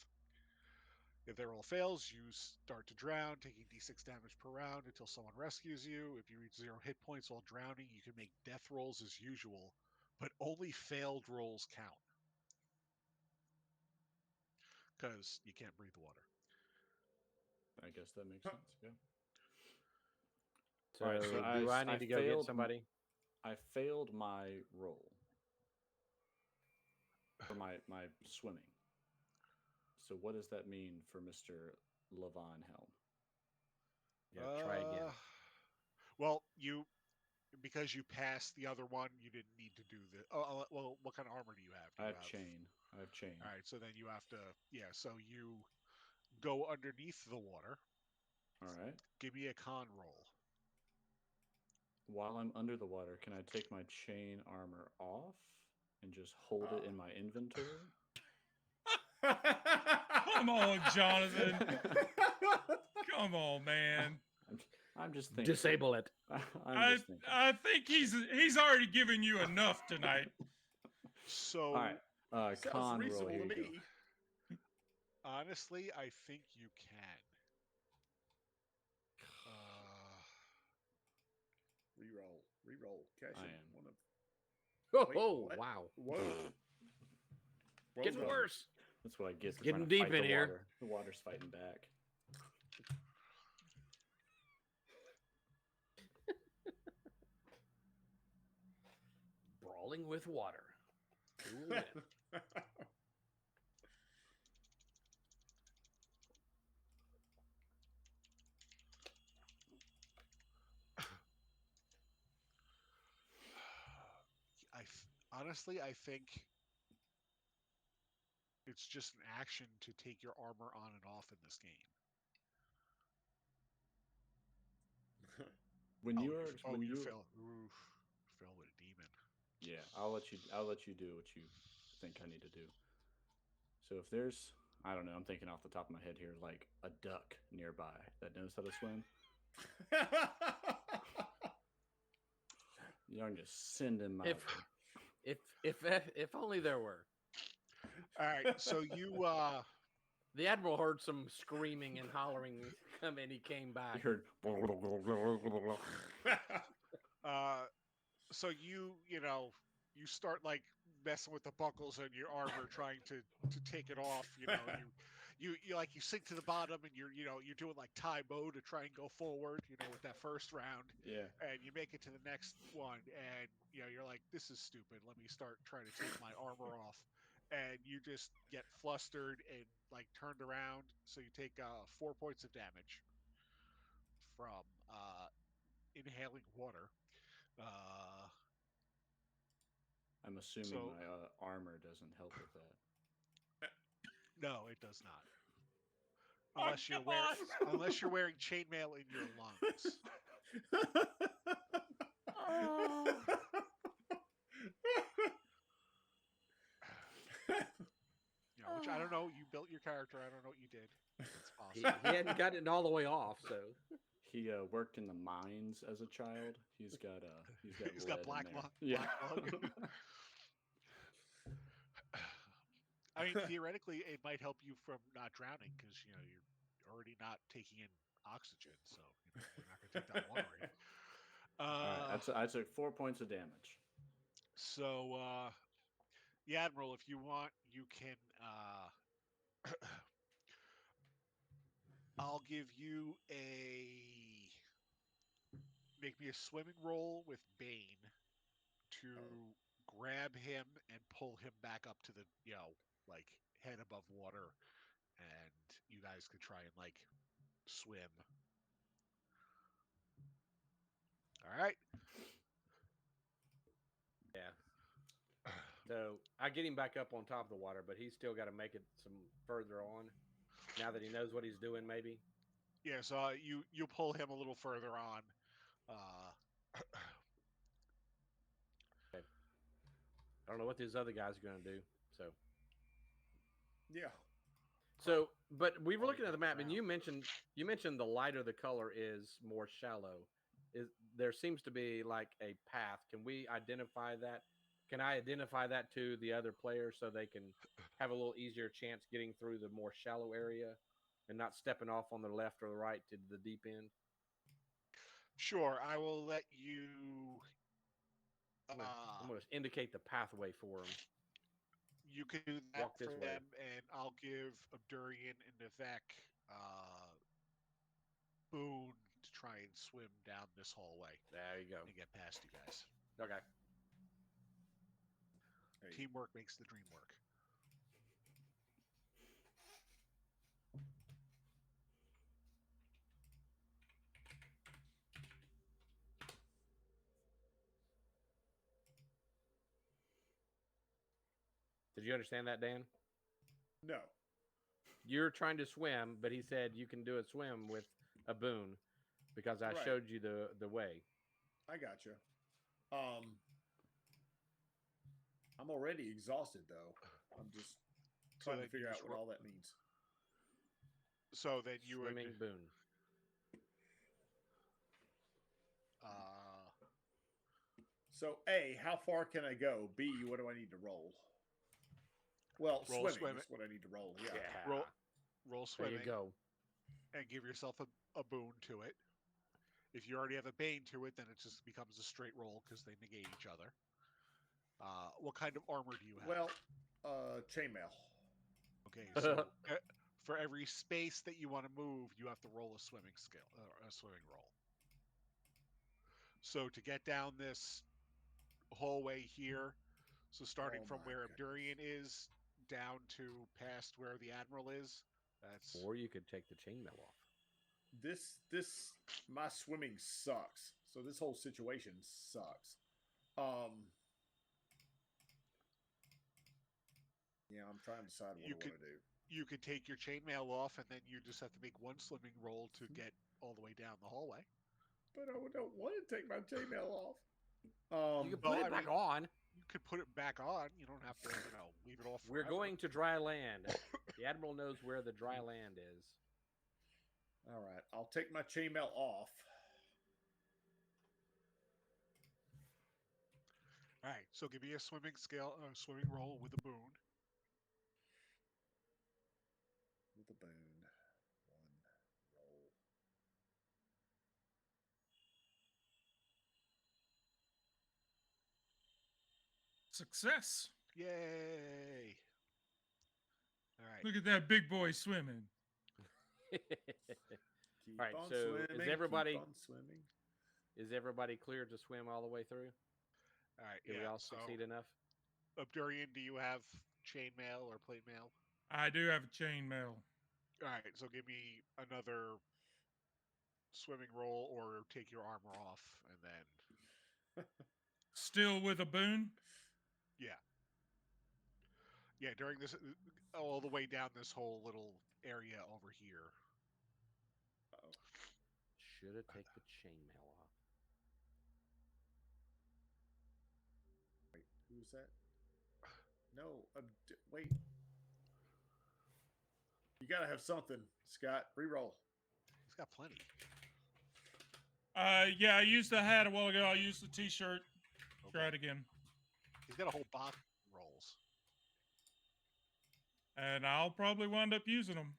If that roll fails, you start to drown, taking d6 damage per round until someone rescues you. If you reach 0 hit points while drowning, you can make death rolls as usual, but only failed rolls count. Because you can't breathe water. I guess that makes sense. Yeah. So, All right, so do I need I to go get failed somebody? I failed my roll for my swimming. So what does that mean for Mr. Levon Helm? Yeah, try again. Well, because you passed the other one, you didn't need to do the. Oh, well, what kind of armor do you have? Do I you have chain. I have chain. All right, so then you have to. Yeah, so you go underneath the water. All right. Give me a con roll. While I'm under the water, can I take my chain armor off and just hold it in my inventory? Come on, Jonathan. Come on, man. I'm just thinking. Disable it. I'm just thinking. I think he's already given you enough tonight. So, all right. Sounds Con roll. reasonable Here to you go. me. honestly, I think you can. Reroll. Cash I in am. one of. Oh, Wait, oh, what? wow. Whoa. Well Getting done. worse. That's what I get. It's for trying getting to deep fight in the here. water. The water's fighting back. Brawling with water. Who will win? Honestly, I think it's just an action to take your armor on and off in this game. When you fell with a demon. Yeah, I'll let you do what you think I need to do. So if there's, I don't know, I'm thinking off the top of my head here, like a duck nearby that knows how to swim, you know, just send him out. If only there were. All right, so you The admiral heard some screaming and hollering come and he came You back. heard. so you start like messing with the buckles on your armor trying to take it off, you sink to the bottom and you're doing like tie bow to try and go forward, with that first round, Yeah. and you make it to the next one, and you're like, this is stupid, let me start trying to take my armor off, and you just get flustered and like turned around, so you take 4 points of damage from inhaling water. I'm assuming So- my armor doesn't help with that. No, it does not. Oh, come on! Unless you're wearing chainmail in your lungs. Oh. Which I don't know. You built your character. I don't know what you did. It's He possible. hadn't gotten it all the way off, so He worked in the mines as a child. He's got He's got lead black in there. lung. Yeah. Black lung. I mean, theoretically, it might help you from not drowning because you're already not taking in oxygen, so we're not going to take that one away. All right, I took 4 points of damage. So, the Admiral, if you want, you can. I'll give you make me a swimming roll with Bane to grab him and pull him back up to the like head above water, and you guys could try and like swim. All right. yeah. So I get him back up on top of the water, but he's still got to make it some further on. Now that he knows what he's doing, maybe. Yeah. So you pull him a little further on. I don't know what these other guys are going to do. Yeah. So, but we were Oh, looking at the map, and drown. you mentioned the lighter the color is, more shallow. There seems to be like a path? Can we identify that? Can I identify that to the other players so they can have a little easier chance getting through the more shallow area and not stepping off on the left or the right to the deep end? Sure. I will let you. I'm going to indicate the pathway for them. You can do that Walk this for way. them, and I'll give Abdurian and Nivek Boone to try and swim down this hallway There you go. and get past you guys. Okay. Hey, Teamwork makes the dream work. Did you understand that, Dan? no. You're trying to swim, but he said you can do a swim with a boon because I Right. showed you the way. I got you. I'm already exhausted though. I'm just trying to then figure you out just what all that means. So then you Swimming would. boon. So A, how far can I go? B, what do I need to roll? Well, Roll swimming swimming. is what I need to roll. Yeah. Roll There swimming you go. and give yourself a boon to it. If you already have a bane to it, then it just becomes a straight roll because they negate each other. What kind of armor do you have? Well, chainmail. Okay, so for every space that you want to move, you have to roll a swimming skill, a swimming roll. So to get down this hallway here, so starting Oh from my where goodness. Abdurian is down to past where the Admiral is, that's Or you could take the chainmail off. My swimming sucks. So this whole situation sucks. Yeah, I'm trying to decide what I want to do. you could take your chainmail off, and then you just have to make one swimming roll to get all the way down the hallway. But I don't want to take my chainmail off. You can put it back on. You could put it back on. You don't have to, leave it off. We're Forever. going to dry land. The Admiral knows where the dry land is. All right, I'll take my chainmail off. All right, so give me a swimming roll with a boon. With a boon. One roll. Success. Yay! All right. Look at that big boy swimming. Keep All right, on so swimming, is everybody keep on swimming. Is everybody clear to swim all the way through? All right. Did we all succeed enough? Abdurian, do you have chainmail or plate mail? I do have a chainmail. All right, so give me another swimming roll or take your armor off, and then Still with a boon? yeah, Yeah, during this, all the way down this whole little area over here. Uh-oh. Should have taken the chainmail off. Wait, who's that? No, wait. You gotta have something, Scott. Reroll. He's got plenty. Yeah, I used the hat a while ago. I'll use the T-shirt. Try Okay. it again, He's got a whole box of rolls. and I'll probably wind up using them.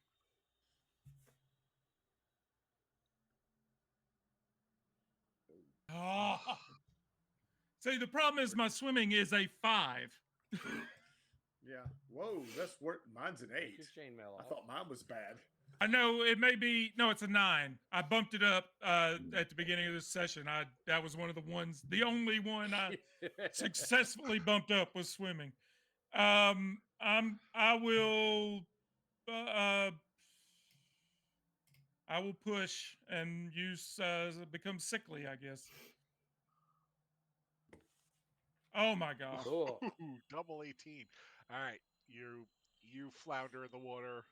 Oh. See, the problem is my swimming is a 5. Yeah. Whoa, that's work. Mine's an Take 8. your chainmail I off. thought mine was bad. I know it may be. No, it's a 9. I bumped it up at the beginning of this session. That was one of the ones. The only one I successfully bumped up was swimming. I will push and use become sickly, I guess. Oh my gosh. Cool. Ooh, double 18. All right, you flounder in the water.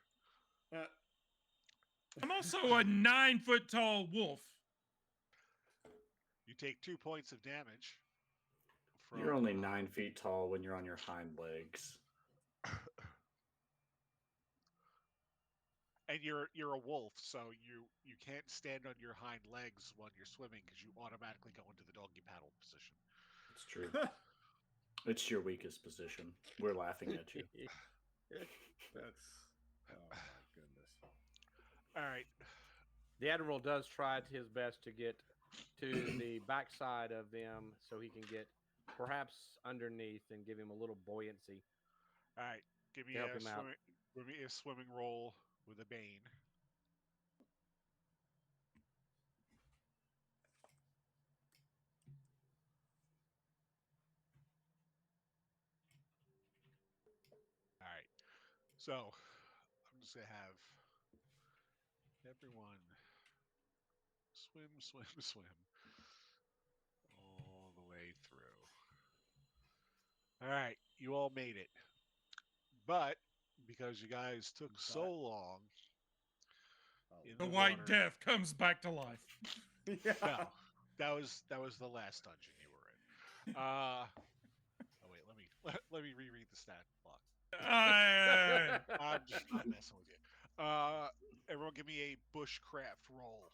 Uh, I'm also a 9-foot tall wolf. You take 2 points of damage. From, You're only 9 feet tall when you're on your hind legs. and you're a wolf, so you can't stand on your hind legs when you're swimming because you automatically go into the doggy paddle position. It's true. It's your weakest position. We're laughing at you. That's. Oh my goodness. All right. The Admiral does try his best to get to the backside of them so he can get perhaps underneath and give him a little buoyancy. All right. Give me To help him out. a swimming roll with a Bane. All right. So I'm just gonna have everyone swim, swim, swim all the way through. All right, you all made it, but because you guys took so long Oh. in The the White water, Death comes back to life. Yeah. no, that was the last dungeon you were in. Oh wait, let me reread the stat block. I'm messing with you. Everyone, give me a bushcraft roll.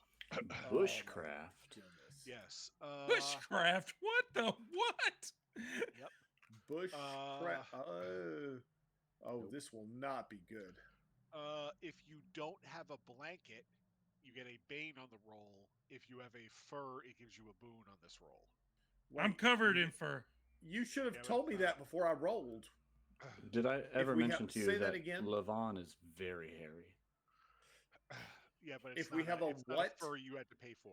Bushcraft. Goodness. Yes. Bushcraft? What the what? Yep. Bushcraft. Oh, Nope. this will not be good. If you don't have a blanket, you get a bane on the roll. If you have a fur, it gives you a boon on this roll. I'm Wait, covered in fur. You should have Yeah, but told me it's that before I rolled. Did I ever we mention have- to you say that that again? Levon is very hairy? Yeah, but it's If we have a it's not what? fur you had to pay for.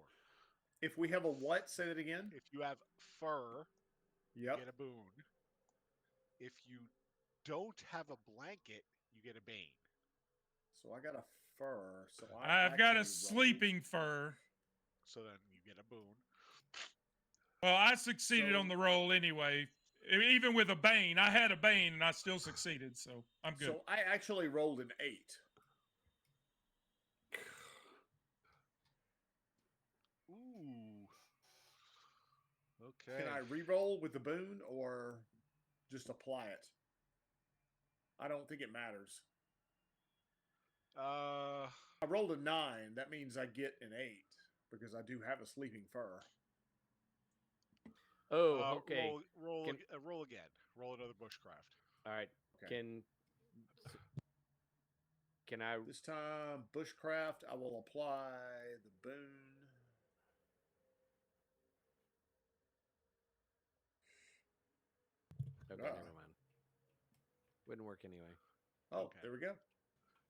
If we have a what? Say that again. If you have fur, you Yep. get a boon. If you don't have a blanket, you get a bane. So I got a fur. So I've got a actually sleeping fur. So then you get a boon. Well, I succeeded So- on the roll anyway. Even with a bane, I had a bane and I still succeeded, so I'm good. So I actually rolled an 8. Ooh. Okay. Can I re-roll with the boon or just apply it? I don't think it matters. Uh, I rolled a 9. That means I get an 8 because I do have a sleeping fur. Oh, okay. Roll again. Roll another bushcraft. All right. Okay. Can I? This time, bushcraft, I will apply the boon. Okay, Ah. never mind. Wouldn't work anyway. Oh, Okay. there we go.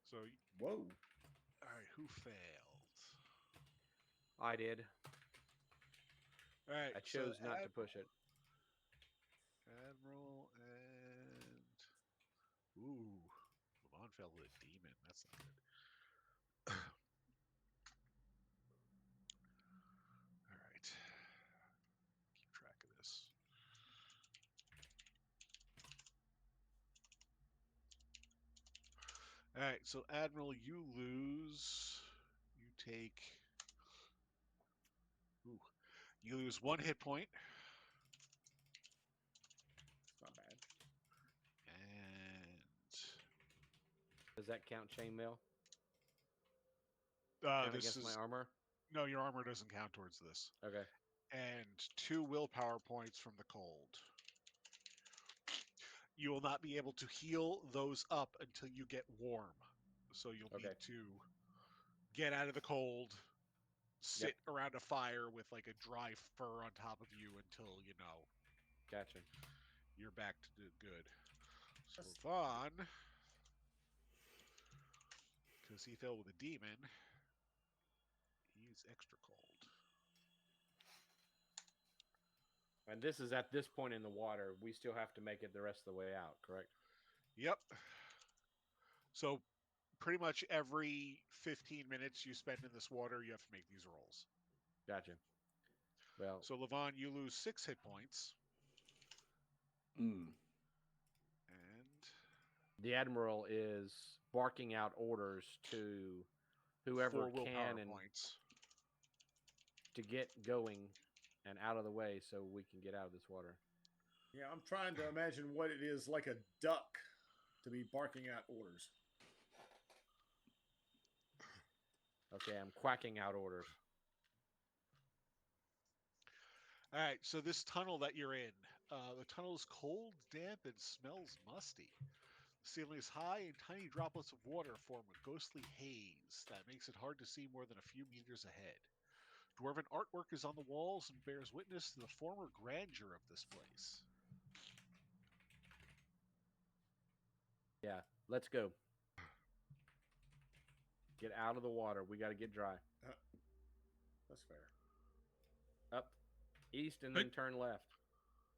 So, Whoa. all right, who failed? I did. All right, I chose not to push it. Admiral and ooh, Levon fell with a demon. That's not good. All right, keep track of this. All right, so Admiral, you lose. You take. Ooh, you lose 1 hit point, Not bad. and Does that count chainmail? Count this against my is armor? no. Your armor doesn't count towards this. Okay. And 2 willpower points from the cold. You will not be able to heal those up until you get warm. So you'll Okay. need to get out of the cold, sit around a fire with like a dry fur on top of you until Gotcha. you're back to do good. So That's- Vaughn, because he fell with a demon, he's extra cold. And this is at this point in the water. We still have to make it the rest of the way out, correct? Yep. So pretty much every 15 minutes you spend in this water, you have to make these rolls. Gotcha. Well, So Levon, you lose 6 hit points. Mm. And the Admiral is barking out orders to whoever 4 willpower can and points. to get going and out of the way so we can get out of this water. Yeah, I'm trying to imagine what it is like a duck to be barking out orders. Okay, I'm quacking out orders. All right, so this tunnel that you're in, the tunnel is cold, damp, and smells musty. The ceiling is high, and tiny droplets of water form a ghostly haze that makes it hard to see more than a few meters ahead. Dwarven artwork is on the walls and bears witness to the former grandeur of this place. Yeah, let's go. Get out of the water. We got to get dry. That's fair. Up east and then But- turn left.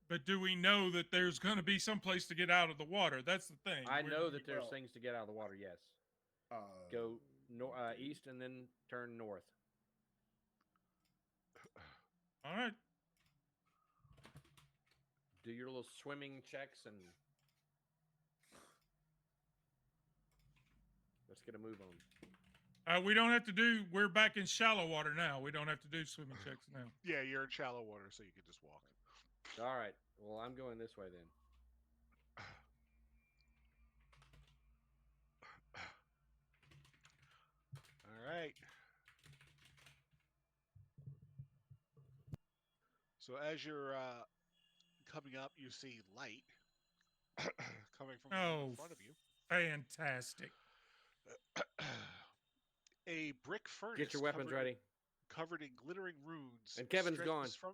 But do we know that there's going to be some place to get out of the water? That's the thing. I We're- know that there's well- things to get out of the water, yes. Go east and then turn north. All right. Do your little swimming checks and let's get a move on. We don't have to do. We're back in shallow water now. We don't have to do swimming checks now. Yeah, you're in shallow water, so you can just walk. All right. Well, I'm going this way then. All right. So as you're coming up, you see light coming from in front of you. Fantastic. A brick furnace. Get your weapons ready. Covered in glittering runes. And Kevin's stretches gone. From...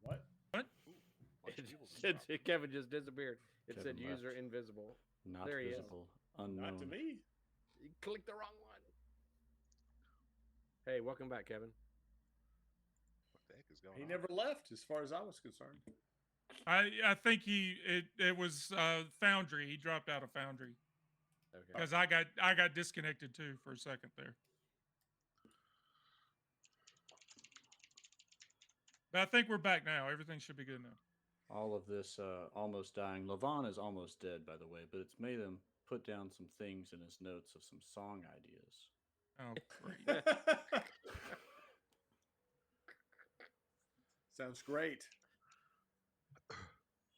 What? Bunch of people just dropped. Kevin just disappeared. It Kevin said user left. invisible. Not There he is. visible. Unknown. Not to me. You clicked the wrong one. Hey, welcome back, Kevin. What the heck is going He on? never left, as far as I was concerned. I think it was Foundry. He dropped out of Foundry Okay. because I got disconnected too for a second there. But I think we're back now. Everything should be good now. All of this almost dying. Levon is almost dead, by the way, but it's made him put down some things in his notes of some song ideas. Oh, great. Sounds great.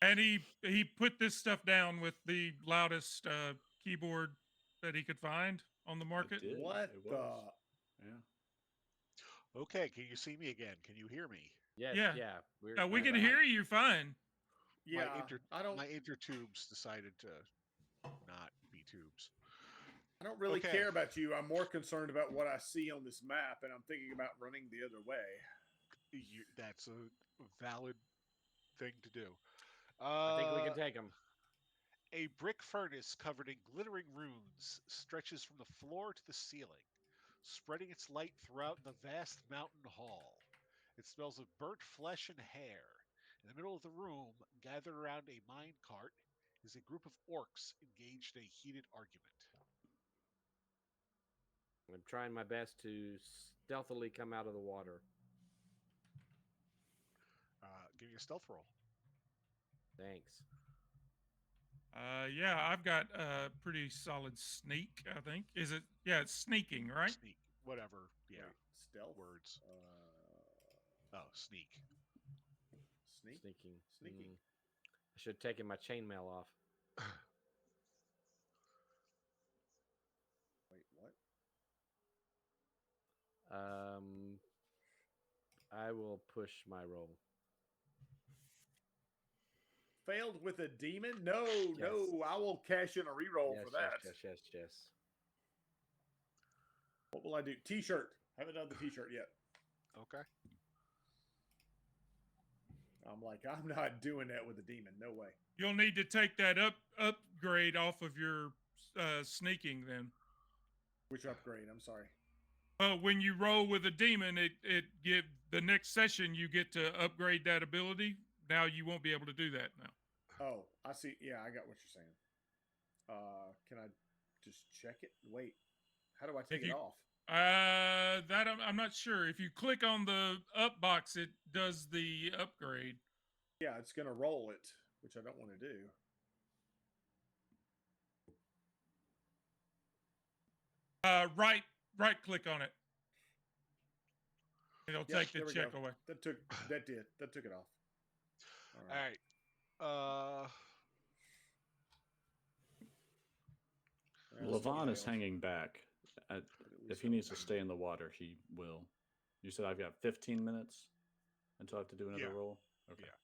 And he put this stuff down with the loudest keyboard that he could find on the market. did. What It the? was. Yeah. Okay, can you see me again? Can you hear me? Yes, Yeah. yeah. We're, No, we we're can back. hear you fine. Yeah, I don't. My intertubes decided to not be tubes. I don't really Okay. care about you. I'm more concerned about what I see on this map, and I'm thinking about running the other way. That's a valid thing to do. I think we can take them. A brick furnace covered in glittering runes stretches from the floor to the ceiling, spreading its light throughout the vast mountain hall. It smells of burnt flesh and hair. In the middle of the room, gathered around a mine cart, is a group of orcs engaged in a heated argument. I'm trying my best to stealthily come out of the water. Give me a stealth roll. Thanks. Yeah, I've got a pretty solid sneak. I think is it? Yeah, it's sneaking, right? Sneak, whatever. Yeah, Wait, stealth. words. Oh, sneak. Sneak. Sneaking. Sneaking. I should have taken my chainmail off. Wait, what? I will push my roll. Failed with a demon? No, Yes. no. I will cash in a reroll Yes, for that. yes. What will I do? T-shirt. Haven't done the T-shirt yet. Okay. I'm like, I'm not doing that with a demon. No way. You'll need to take that upgrade off of your sneaking then. Which upgrade? I'm sorry. Well, when you roll with a demon, it give the next session you get to upgrade that ability. Now you won't be able to do that now. Oh, I see. Yeah, I got what you're saying. Can I just check it? Wait, how do I take it off? That I'm not sure. If you click on the up box, it does the upgrade. Yeah, it's gonna roll it, which I don't want to do. Right click on it. It'll Yep, take the there we check go. away. That took it off. All right. Levon is hanging back. At If least he needs to stay in the water, he will. You said I've got 15 minutes until I have to do another Yeah. roll? Okay. Yeah.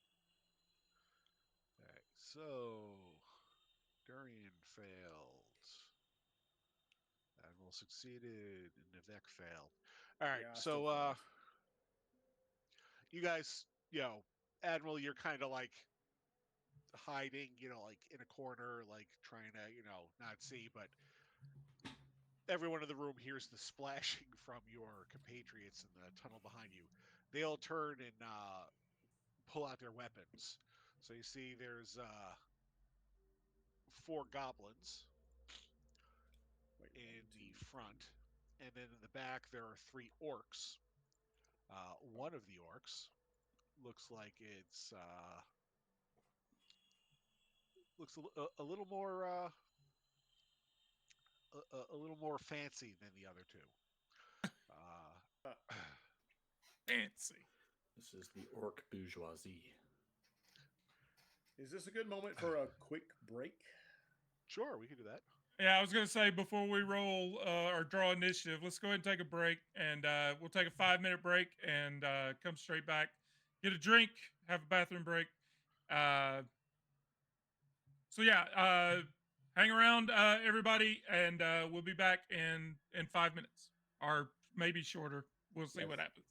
All right. So, Durian failed. Admiral succeeded, and Nivek failed. All right. Yeah, I still So, failed. you guys, Admiral, you're kind of like hiding, like in a corner, like trying to, not see, but everyone in the room hears the splashing from your compatriots in the tunnel behind you. They all turn and pull out their weapons. So you see there's 4 goblins Wait, in 1, 2. the front, and then in the back there are 3 orcs. One of the orcs looks like it's looks a little more a little more fancy than the other 2. Fancy. This is the orc bourgeoisie. Is this a good moment for a quick break? Sure, we can do that. Yeah, I was gonna say before we roll or draw initiative, let's go ahead and take a break, and we'll take a 5-minute break and come straight back, get a drink, have a bathroom break. So yeah, hang around, everybody, and we'll be back in 5 minutes, or maybe shorter. We'll see what happens.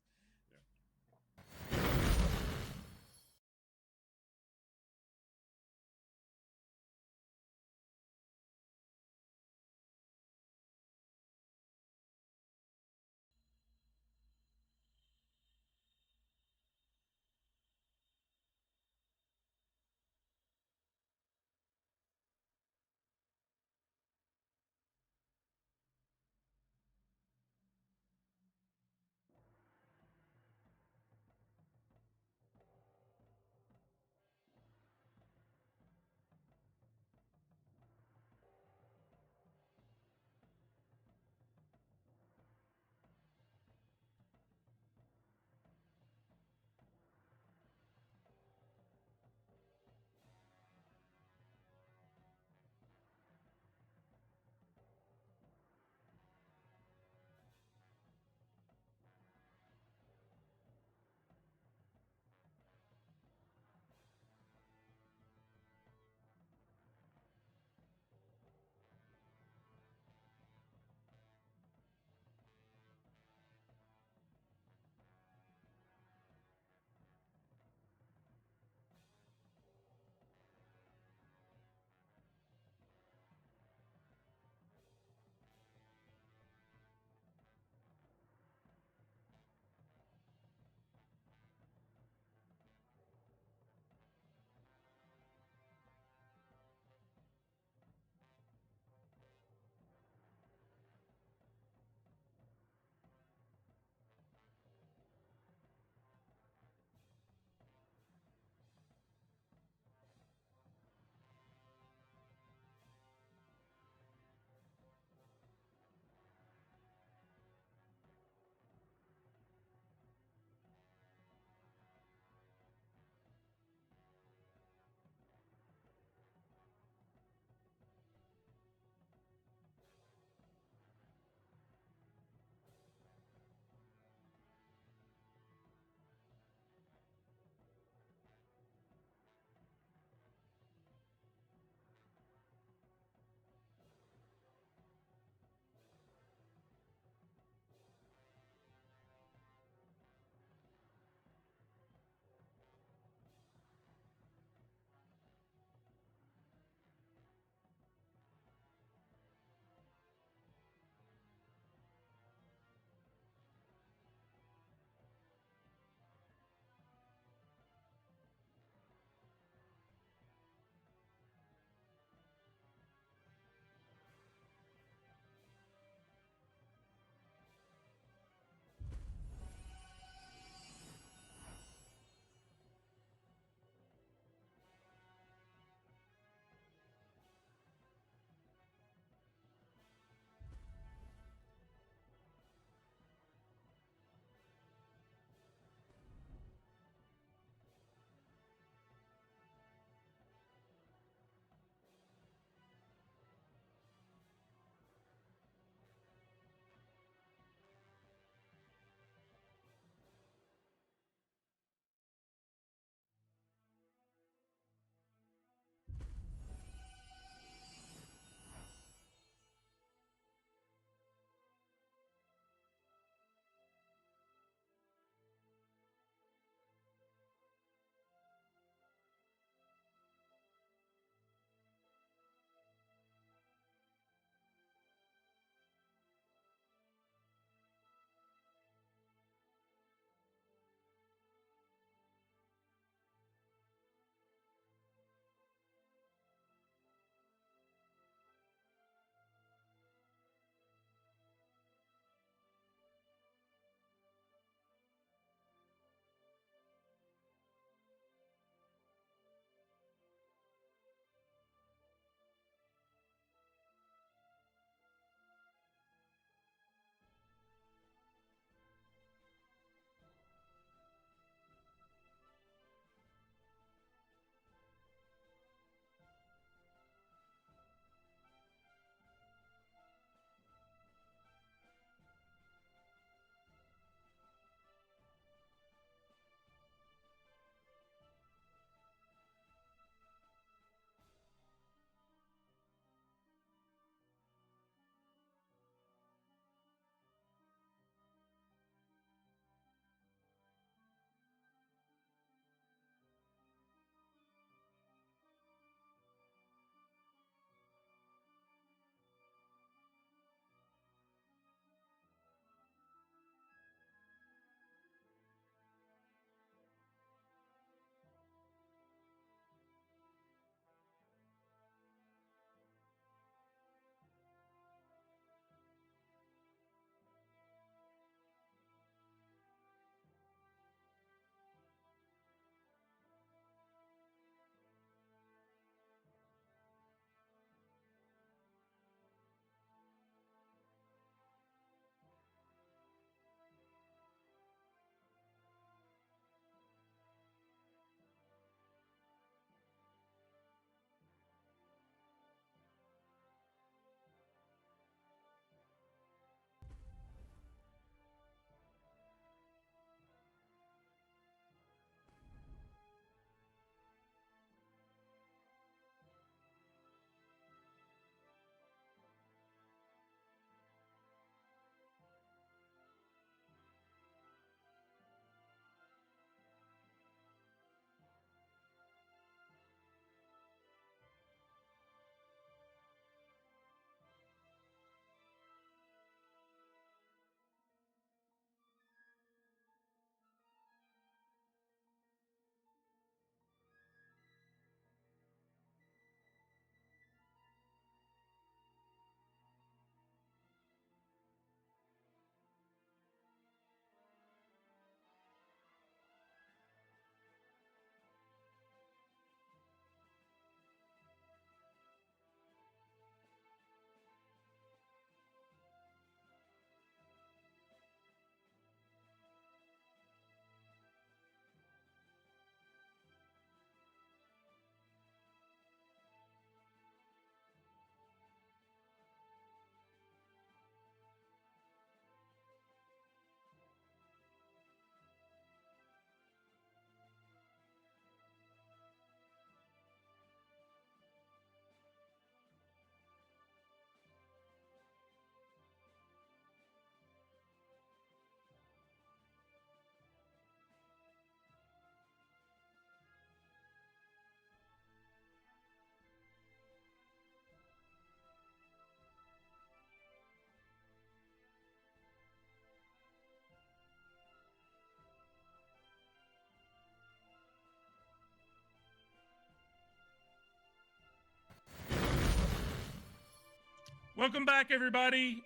Welcome back, everybody.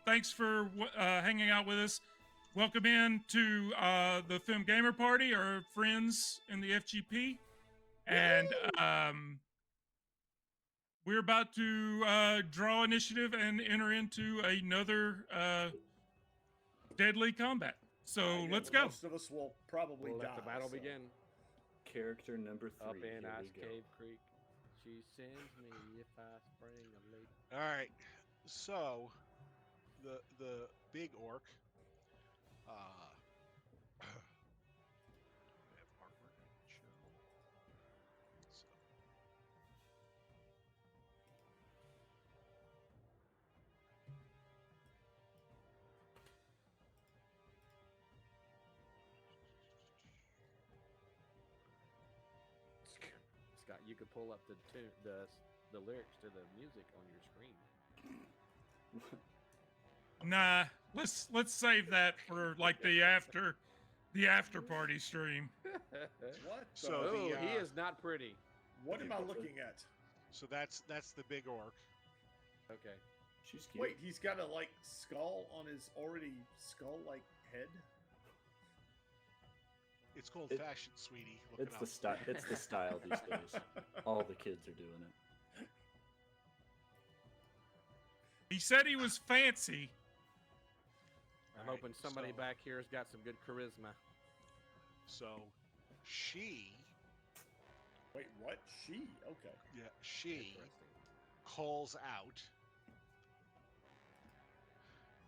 Thanks for hanging out with us. Welcome in to the Film Gamer Party, our friends in the FGP. And we're about to draw initiative and enter into another deadly combat. So let's go. Most of us will probably die. Let the battle so. begin. Character number 3. Up in Here Ice we go. Cave Creek, she sends me if I spring a leak. All right. So, the big orc. We have armor and show. So, Scott, you could pull up the lyrics to the music on your screen. Nah, let's save that for like the after party stream. What? So the- Oh, the, he is not pretty. what am I looking at? so that's the big orc. Okay. She's cute. Wait, he's got a like skull on his already skull-like head. It's called It- fashion, sweetie. Look It's it the up. style. It's the style these days. All the kids are doing it. He said he was fancy. I'm Alright, hoping somebody so- back here has got some good charisma. So, she Wait, what? She? Okay. she Interesting. calls out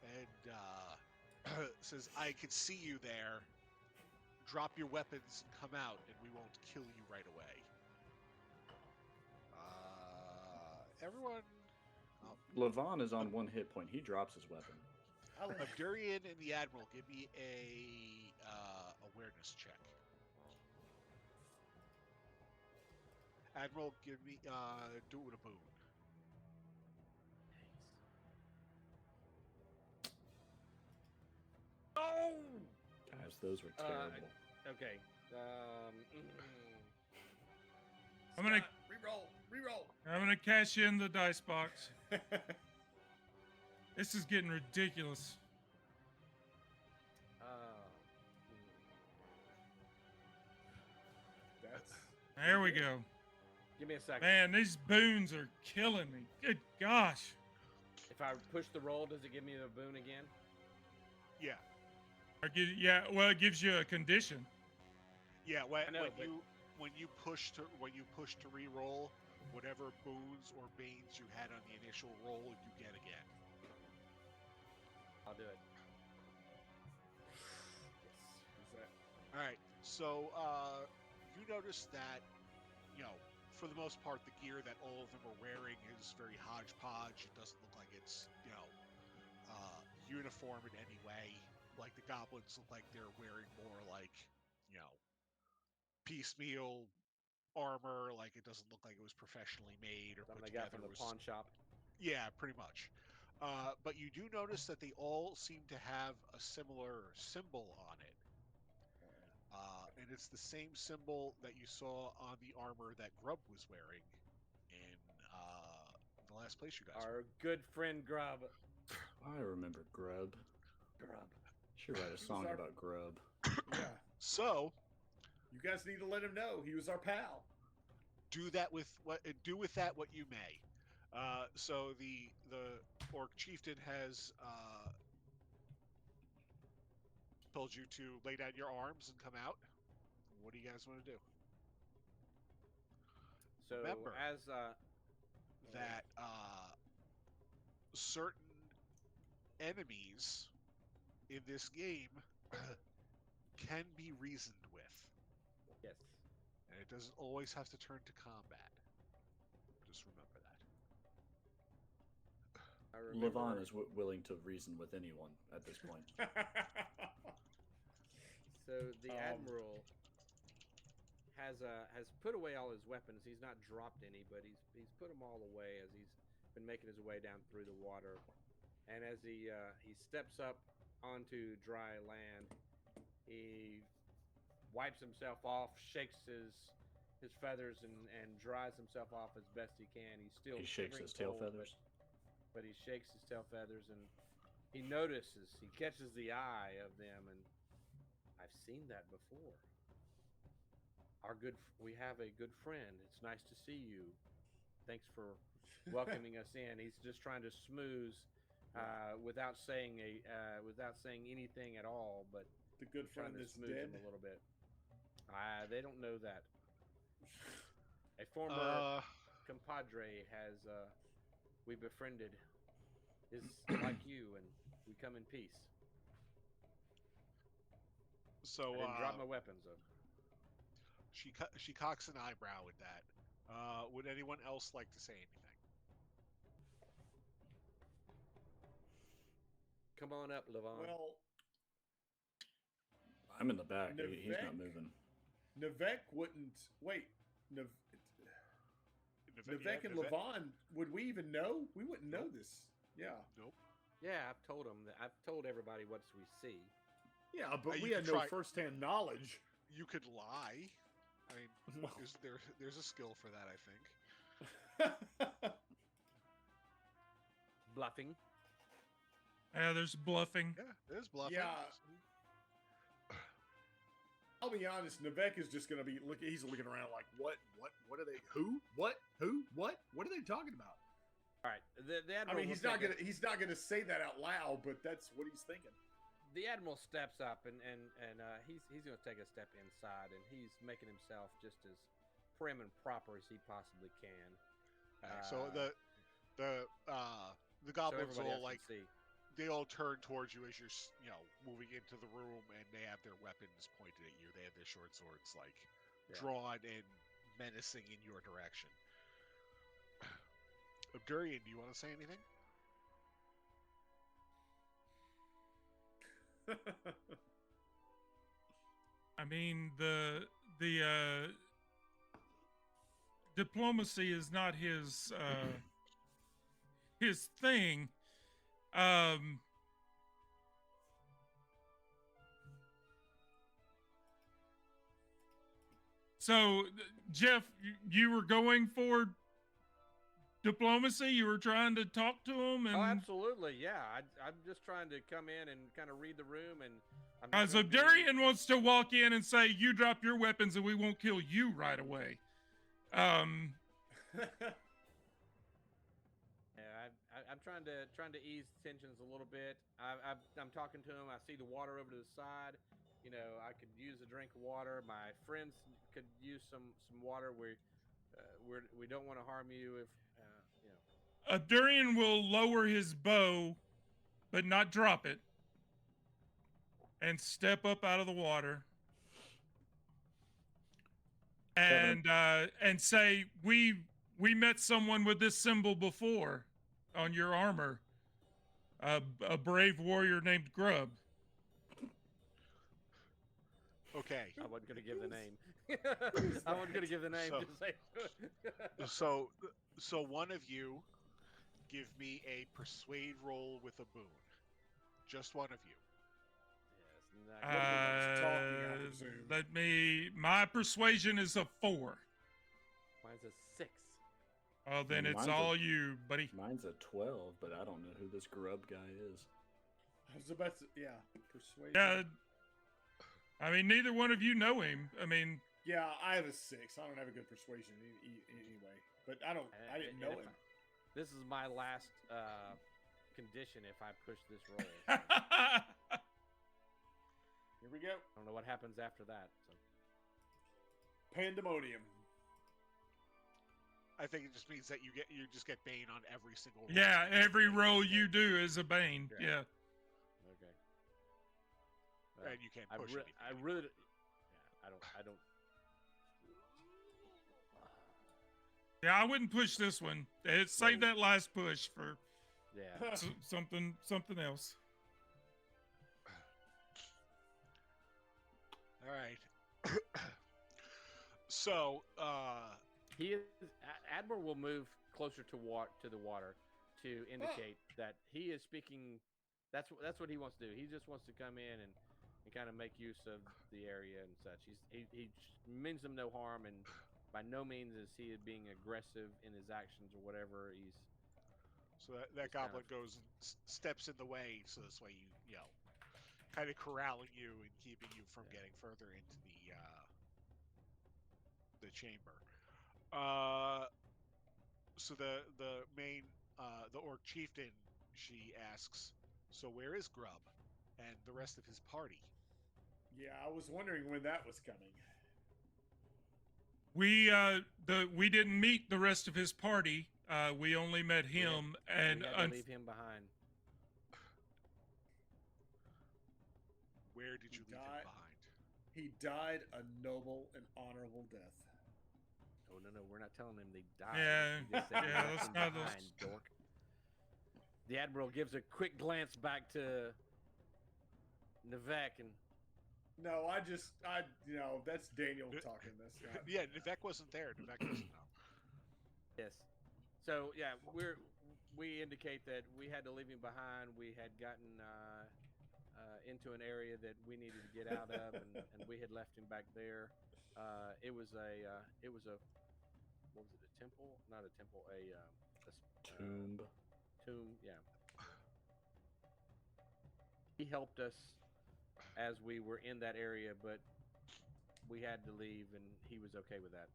and says, "I can see you there. Drop your weapons and come out, and we won't kill you right away." Everyone, Levon is on 1 hit point. He drops his weapon. Durian and the Admiral, give me a awareness check. Admiral, give me do it with a boon. Oh! Guys, those were terrible. Okay. I'm gonna Reroll. I'm gonna cash in the dice box. This is getting ridiculous. That's There we go. Give me a second. Man, these boons are killing me. Good gosh. If I push the roll, does it give me the boon again? Yeah, Yeah, well, it gives you a condition. yeah. When, I know, when but- you push to re-roll, whatever boons or banes you had on the initial roll, you get again. I'll do it. All right. So you notice that, for the most part, the gear that all of them are wearing is very hodgepodge. It doesn't look like it's, uniform in any way. Like the goblins look like they're wearing more like, piecemeal armor. Like it doesn't look like it was professionally made or Something put I got together. from the pawn shop. Yeah, pretty much. But you do notice that they all seem to have a similar symbol on it. And it's the same symbol that you saw on the armor that Grub was wearing in the last place you guys were. Our good friend Grub. I remember Grub. Should write a song our- about Grub. Yeah. So You guys need to let him know he was our pal. do with that what you may. So the orc chieftain has told you to lay down your arms and come out. What do you guys want to do? So Remember as That certain enemies in this game can be reasoned with, yes, and it doesn't always have to turn to combat. Just remember that. I remember. Levon is willing to reason with anyone at this point. So the admiral has put away all his weapons. He's not dropped any, but he's put them all away as he's been making his way down through the water. And as he steps up onto dry land, he wipes himself off, shakes his feathers, and dries himself off as best he can. He's still He shakes shivering his tail cold, feathers. but he shakes his tail feathers and he notices, he catches the eye of them, and I've seen that before. We have a good friend. It's nice to see you. Thanks for welcoming us in. He's just trying to smooth without saying anything at all, but The good trying friend to that's smooth dead. him a little bit. They don't know that. A former compadre has we befriended is like you, and we come in peace. So I didn't drop my weapons though. she cocks an eyebrow with that. Would anyone else like to say anything? Come on up, Levon. Well, I'm in the back. He's Nivek? not moving. Nivek wouldn't wait. Nivek and Levon, would we even know? We wouldn't know this. Yeah. Nope. Yeah, I've told them that. I've told everybody what we see. Yeah, but You we could had no try- firsthand knowledge. You could lie. I mean, Well, there's a skill for that, I think. Bluffing. Yeah, there's bluffing. Yeah, there's bluffing. Yeah. I'll be honest, Nivek is just going to be he's looking around like, what are they, who, what are they talking about? All right. The I admiral mean, will he's not gonna say that out loud, but that's what he's thinking. The admiral steps up and he's going to take a step inside, and he's making himself just as prim and proper as he possibly can. Okay, so the so goblins everybody all else can see. they all turn towards you as you're moving into the room, and they have their weapons pointed at you. They have their short swords drawn and menacing in your direction. Abdurian, do you want to say anything? I mean, the diplomacy is not his his thing. So, Jeff, you were going for diplomacy? You were trying to talk to him? And Oh, absolutely. Yeah. I'm just trying to come in and kind of read the room, and I'm As just gonna Durian wants to walk in and say, "You drop your weapons, and we won't kill you right away." Yeah, I'm trying to ease tensions a little bit. I'm talking to him. I see the water over to the side. You know, I could use a drink of water. My friends could use some water. We don't want to harm you if you know. Durian will lower his bow, but not drop it, and step up out of the water, and say, "We met someone with this symbol before on your armor. A brave warrior named Grub." Okay. I wasn't going to give the name. I wasn't going to give the name. So, so one of you give me a persuade roll with a boon. Just one of you. My persuasion is a 4. Mine's a 6. Oh, then it's all you, buddy. Mine's a 12, but I don't know who this Grub guy is. I was about to, persuasion. Yeah, I mean, neither one of you know him. I mean, yeah, I have a 6. I don't have a good persuasion anyway, but I didn't know him. This is my last condition if I push this roll. Here we go. I don't know what happens after that. So. Pandemonium. I think it just means that you just get Bane on every single roll. yeah, every roll you do is a Bane. Yeah. Okay. And you can't push anything. I really. Yeah, I don't. Yeah, I wouldn't push this one. Save that last push for something else. All right. So, Admiral will move closer to the water to indicate that he is speaking. That's what he wants to do. He just wants to come in and kind of make use of the area and such. He means them no harm, and by no means is he being aggressive in his actions or whatever. So that Just kind goblin of- goes and steps in the way, so this way you know, kind of corralling you and keeping you from Yeah. getting further into the chamber. So the main the orc chieftain, she asks, so where is Grub and the rest of his party? Yeah, I was wondering when that was coming. We didn't meet the rest of his party. We only met him, and we had to leave him behind. Where did you leave him behind? He died a noble and honorable death. Oh no, we're not telling him they died. Yeah, We just said we yeah, left let's him not behind, dork. The admiral gives a quick glance back to Nivek and No, that's Daniel talking. That's not. Yeah, Nivek wasn't there. Nivek doesn't know. yes. So yeah, we indicate that we had to leave him behind. We had gotten into an area that we needed to get out of, and we had left him back there. It was a what was it? A temple? Not a temple. Tomb. Tomb. Yeah. He helped us as we were in that area, but we had to leave, and he was okay with that.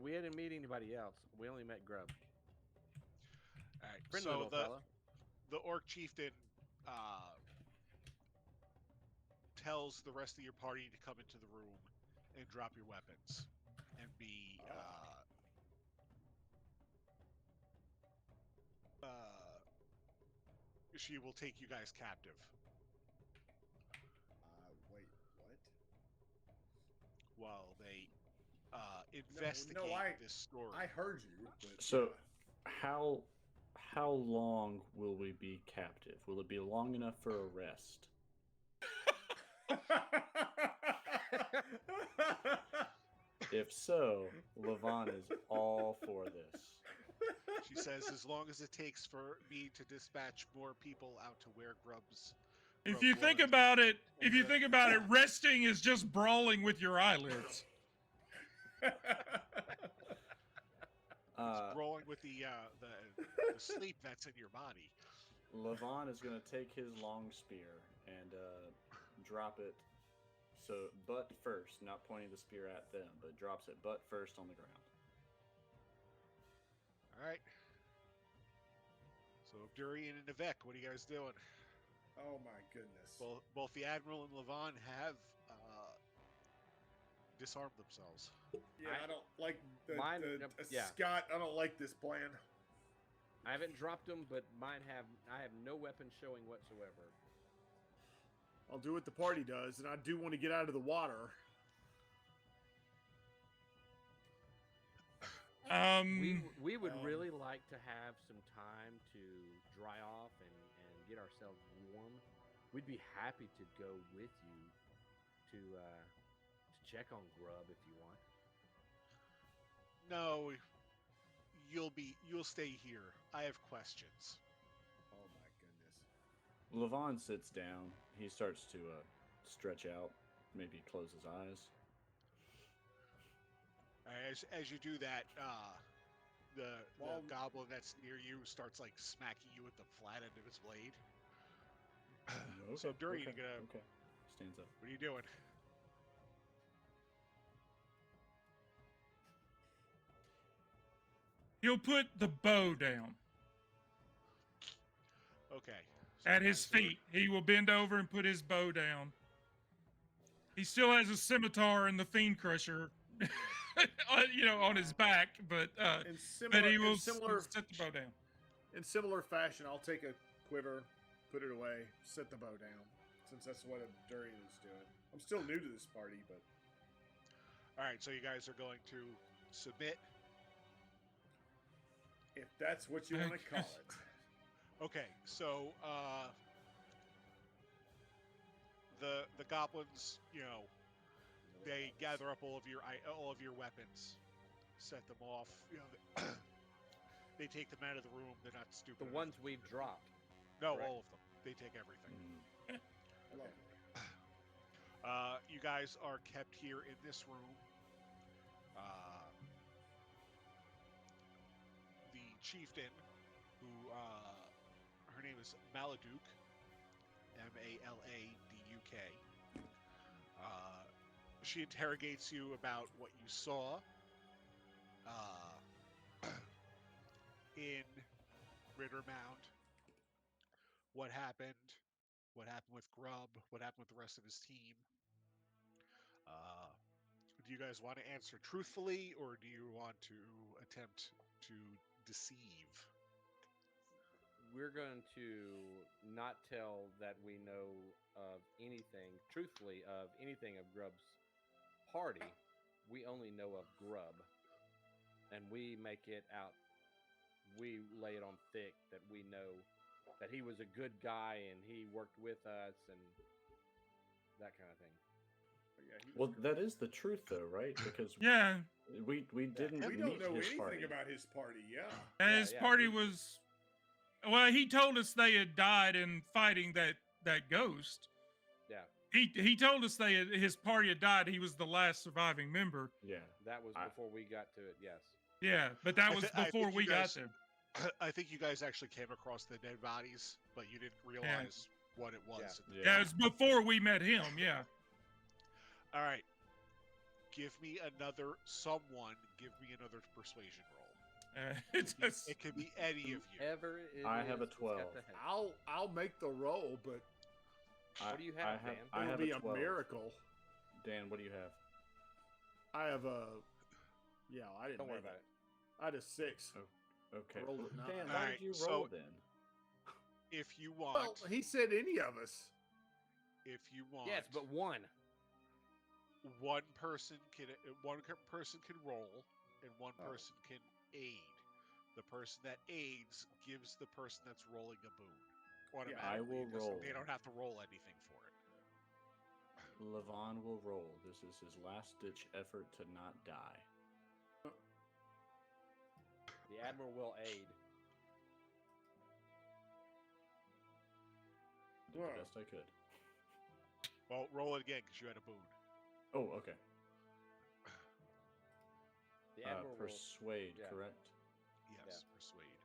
We didn't meet anybody else. We only met Grub. All right. Friendly So little fella. the orc chieftain tells the rest of your party to come into the room and drop your weapons and be she will take you guys captive. Wait, what? While they investigate this story. I heard you. But, So, how long will we be captive? Will it be long enough for a rest? If so, Levon is all for this. She says, as long as it takes for me to dispatch more people out to where Grub's. If Grub you think was. about it, resting is just brawling with your eyelids. It's rolling with the sleep that's in your body. Levon is going to take his long spear and drop it. So butt first, not pointing the spear at them, but drops it butt first on the ground. All right. So Durian and Nivek, what are you guys doing? Oh my goodness. Both the Admiral and Levon have disarmed themselves. Yeah, I don't like yeah. Scott. I don't like this plan. I haven't dropped them, but I have no weapon showing whatsoever. I'll do what the party does, and I do want to get out of the water. We would really like to have some time to dry off and get ourselves warm. We'd be happy to go with you to check on Grub if you want. No, you'll stay here. I have questions. Oh my goodness. Levon sits down. He starts to stretch out, maybe close his eyes. As you do that, the goblin that's near you starts like smacking you with the flat end of his blade. So Durian, Stands up. what are you doing? He'll put the bow down Okay. at his feet. He will bend over and put his bow down. He still has a scimitar and the Fiend Crusher, on his back, but he will set the bow down. In similar fashion, I'll take a quiver, put it away, set the bow down, since that's what Durian is doing. I'm still new to this party, but... All right, so you guys are going to submit. If that's what you want to call it. Okay, so the goblins, they gather up all of your weapons, set them off. They take them out of the room. They're not stupid. The ones we've dropped. No, correct? all of them. They take everything. Okay. You guys are kept here in this room. chieftain, who her name is Maladuk, Maladuk. She interrogates you about what you saw in Ritter Mound, what happened with Grubb, what happened with the rest of his team. Do you guys want to answer truthfully, or do you want to attempt to deceive? We're going to not tell that we know of anything, truthfully, of anything of Grubb's party. We only know of Grubb, and we make it out. We lay it on thick that we know that he was a good guy and he worked with us and that kind of thing. Yeah, he was Well, great. that is the truth, though, right? Because Yeah, we didn't We meet don't know his anything party. about his party. Yeah. and Yeah, his yeah, party we- was. Well, he told us they had died in fighting that ghost. Yeah, He told us his party had died. He was the last surviving member. Yeah. that was I- before we got to it. Yes. Yeah, but that was I before think we you got guys- there. I think you guys actually came across the dead bodies, but you didn't realize what it was. Yeah. at the Yeah. Yeah, it was before we met him. Yeah. All right. Give me another persuasion roll. It just, It could be any of you. Ever it I have a is that's got 12. the head. I'll make the roll, but What do you I have, have, Dan? I it'll have be a a 12. miracle. Dan, what do you have? I have a. Yeah, I didn't. Don't worry make about it. I had a 6. Okay. I rolled a 9. Dan, why Alright, did you so- roll then? If you want, Well, he said any of us. Yes, but one. one person can roll, and one Oh. person can aid. The person that aids gives the person that's rolling a boon. Automatically. I will It doesn't- roll. They don't have to roll anything for it. Levon will roll. This is his last-ditch effort to not die. The admiral will aid. Did Whoa. the best I could. Well, roll it again because you had a boon. Oh, okay. The admiral will. Persuade, yeah. correct? Yes, persuade.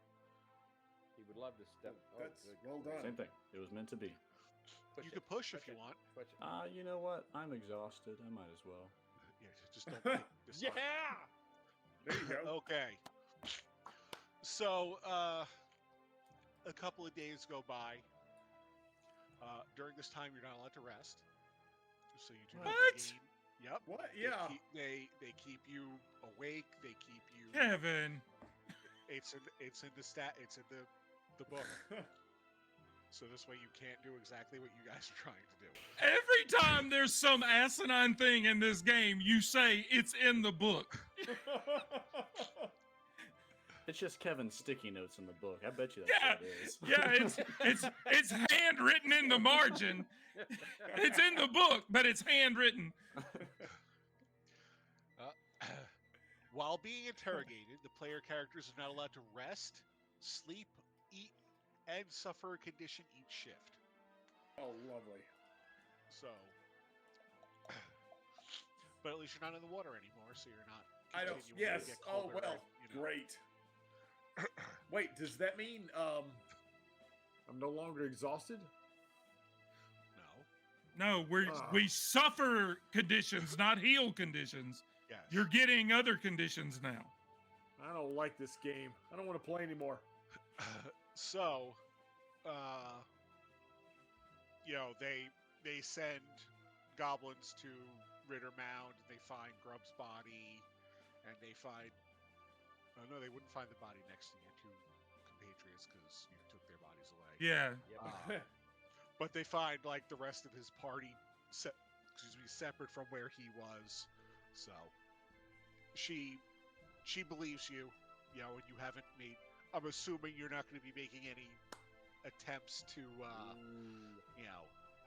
He would love to step. That's good. well done. Same thing. It was meant to be. Push You it, can push if push you it, want. push it. You know what? I'm exhausted. I might as well. Yeah, just don't. Take this Yeah. There you go. Okay. So, a couple of days go by. During this time, you're not allowed to rest. So you do not What? gain. Yep. What? They Yeah. They keep you awake. They keep you. Kevin. It's in the book. So this way you can't do exactly what you guys are trying to do. Every time there's some asinine thing in this game, you say it's in the book. It's just Kevin's sticky notes in the book. I bet you Yeah. that's what it is. Yeah, it's handwritten in the margin. It's in the book, but it's handwritten. While being interrogated, the player characters are not allowed to rest, sleep, eat, and suffer a condition each shift. Oh, lovely. So, but at least you're not in the water anymore, so you're not. I don't. continuing to Yes. get Oh colder, well. you know. Great. Wait, does that mean I'm no longer exhausted. No. No, Ah. we suffer conditions, not heal conditions. Yes. You're getting other conditions now. I don't like this game. I don't want to play anymore. So, they send goblins to Ritter Mound. They find Grubb's body, and they find. Oh no, they wouldn't find the body next to your two compatriots because you took their bodies away. Yeah. Yep. But they find like the rest of his party, separate from where he was. So she believes you, and you haven't made. I'm assuming you're not going to be making any attempts to,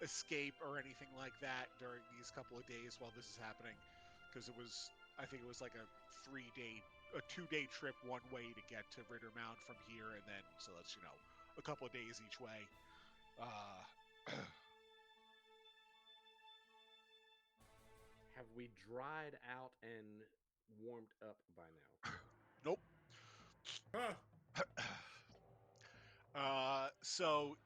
escape or anything like that during these couple of days while this is happening, because I think it was like a 2-day trip one way to get to Ritter Mound from here, and then so that's a couple of days each way. Have we dried out and warmed up by now? Nope. huh. So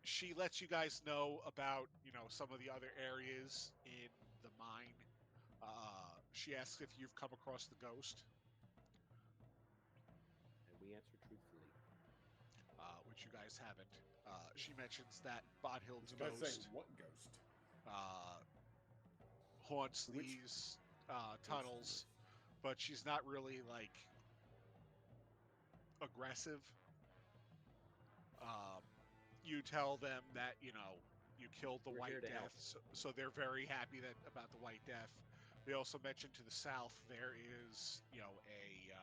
she lets you guys know about, some of the other areas in the mine. She asks if you've come across the ghost, And we answer truthfully. which you guys haven't. She mentions that Botthild's I was about to say, ghost what ghost? haunts Which these tunnels, but she's not really like aggressive. You tell them that you killed the We're here White to help. Death, so they're very happy about the White Death. They also mentioned to the south there is a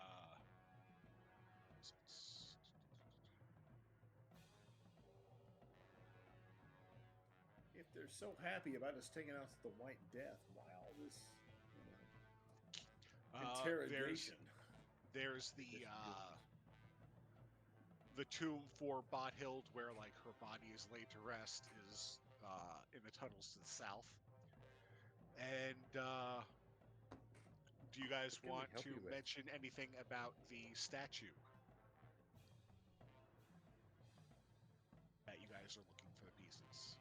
If they're so happy about us taking out the White Death, why all this interrogation? There's the tomb for Bothild, where like her body is laid to rest, is in the tunnels to the south. And do you guys What can we want help to you with? mention anything about the statue that you guys are looking for the pieces?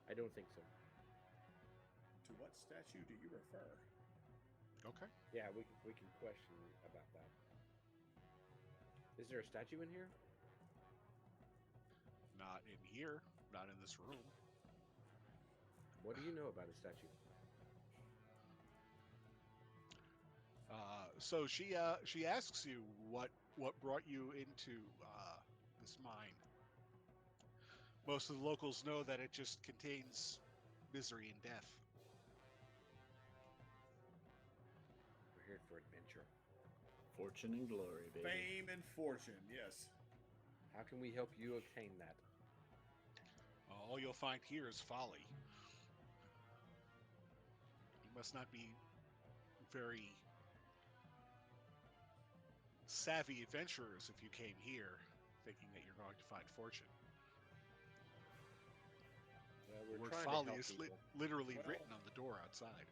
I don't think so. To what statue do you refer? Okay. Yeah, we can question about that. Is there a statue in here? Not in here, not in this room. What do you know about a statue? So she asks you what brought you into this mine. Most of the locals know that it just contains misery and death. We're here for adventure. Fortune and glory, baby. Fame and fortune, yes. How can we help you obtain that? All you'll find here is folly. You must not be very savvy adventurers if you came here thinking that you're going to find fortune. Well, The we're word trying folly to help is people. literally Well- written on the door outside.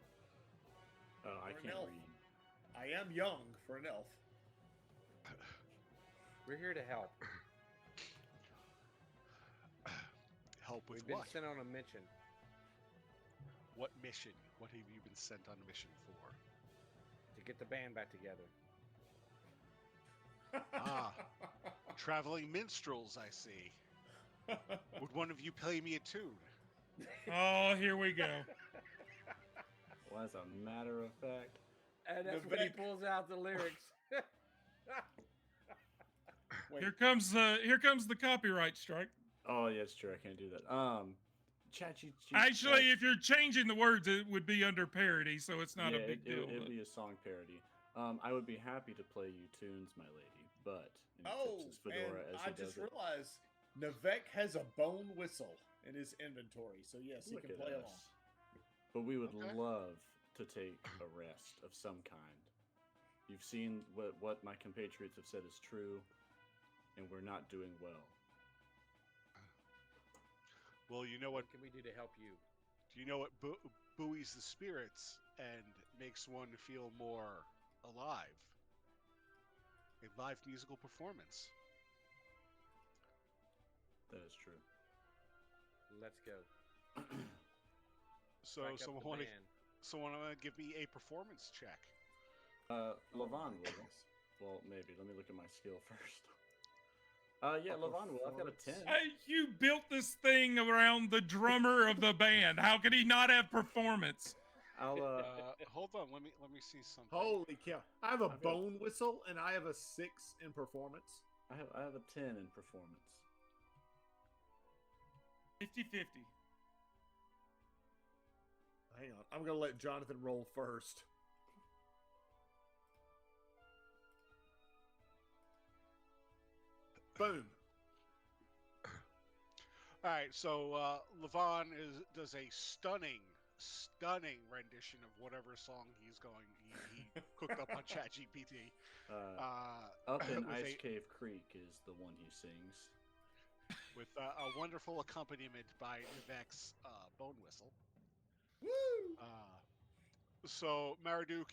I For an can't elf. read. I am young for an elf. We're here to help. Help with We've been what? sent on a mission What mission? What have you been sent on a mission for? to get the band back together. Ah. Traveling minstrels, I see. Would one of you play me a tune? Oh, here we go. Well, as a matter of fact, And that's when he Vivek. pulls out the lyrics. Wait, Here comes the copyright strike. oh yeah, it's true. I can't do that. Actually, if you're changing the words, it would be under parody, so it's not a big deal. It'd but- be a song parody. I would be happy to play you tunes, my lady, but and he oh, tips his fedora and as I he does just it. realized Navek has a bone whistle in his inventory, so yes, he Look can at play us. along. But we would Okay. love to take a rest of some kind. You've seen what my compatriots have said is true, and we're not doing well. Well, you know what? What can we do to help you? Do you know what buoys the spirits and makes one feel more alive? A live musical performance. That is true. Let's go. So Back up someone the want to band. give me a performance check. Levon will. Well, maybe. Let me look at my skill first. Yeah, A Levon will. I've got a 10. Hey, you built this thing around the drummer of the band. How could he not have performance? I'll Hold on, let me see something. Holy cow! I have a I've got- bone whistle and I have a 6 in performance. I have a 10 in performance. 50-50. Hang on, I'm gonna let Jonathan roll first. Boom. All right, so Levon does a stunning rendition of whatever song he cooked up on ChatGPT. Up in with Ice a- Cave Creek is the one he sings. with a wonderful accompaniment by Vivek's bone whistle. Woo! So Maraduke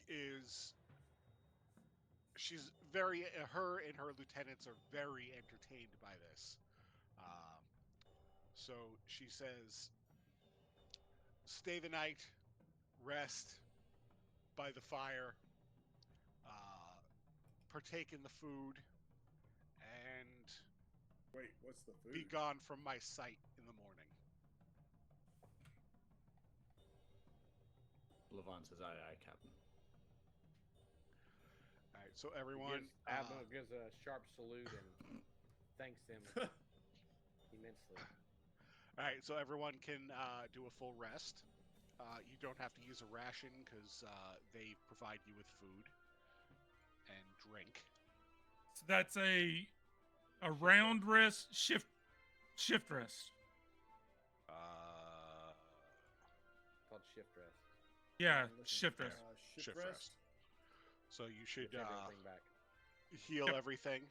she's her and her lieutenants are very entertained by this. Uh, so she says, "Stay the night, rest by the fire, uh, partake in the food, and Wait, what's the food? be gone from my sight in the morning." Levon says, "Aye, aye, Captain." All right, so everyone, Admiral gives a sharp salute and thanks them immensely. all right, so everyone can do a full rest. You don't have to use a ration because they provide you with food and drink. So that's a round rest, shift rest. Called shift rest. Yeah, Listen, shift rest. Shift Shift rest. rest. So you should Shift everything back. heal everything.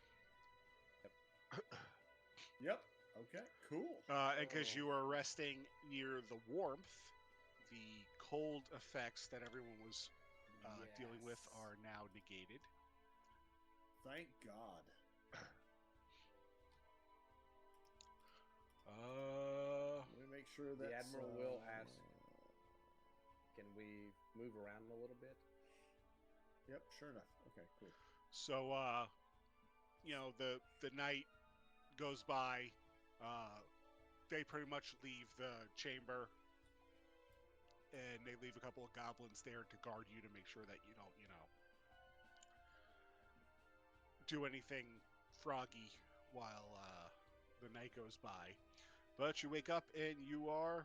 Yep. Okay. Cool. And because you are resting near the warmth, the cold effects that everyone was dealing with Yes. are now negated. Thank God. Let me make sure that The Admiral will ask, can we move around a little bit? Yep. Sure enough. Okay. Cool. So, the night goes by. They pretty much leave the chamber, and they leave a couple of goblins there to guard you to make sure that you don't, do anything froggy while the night goes by. But you wake up and you are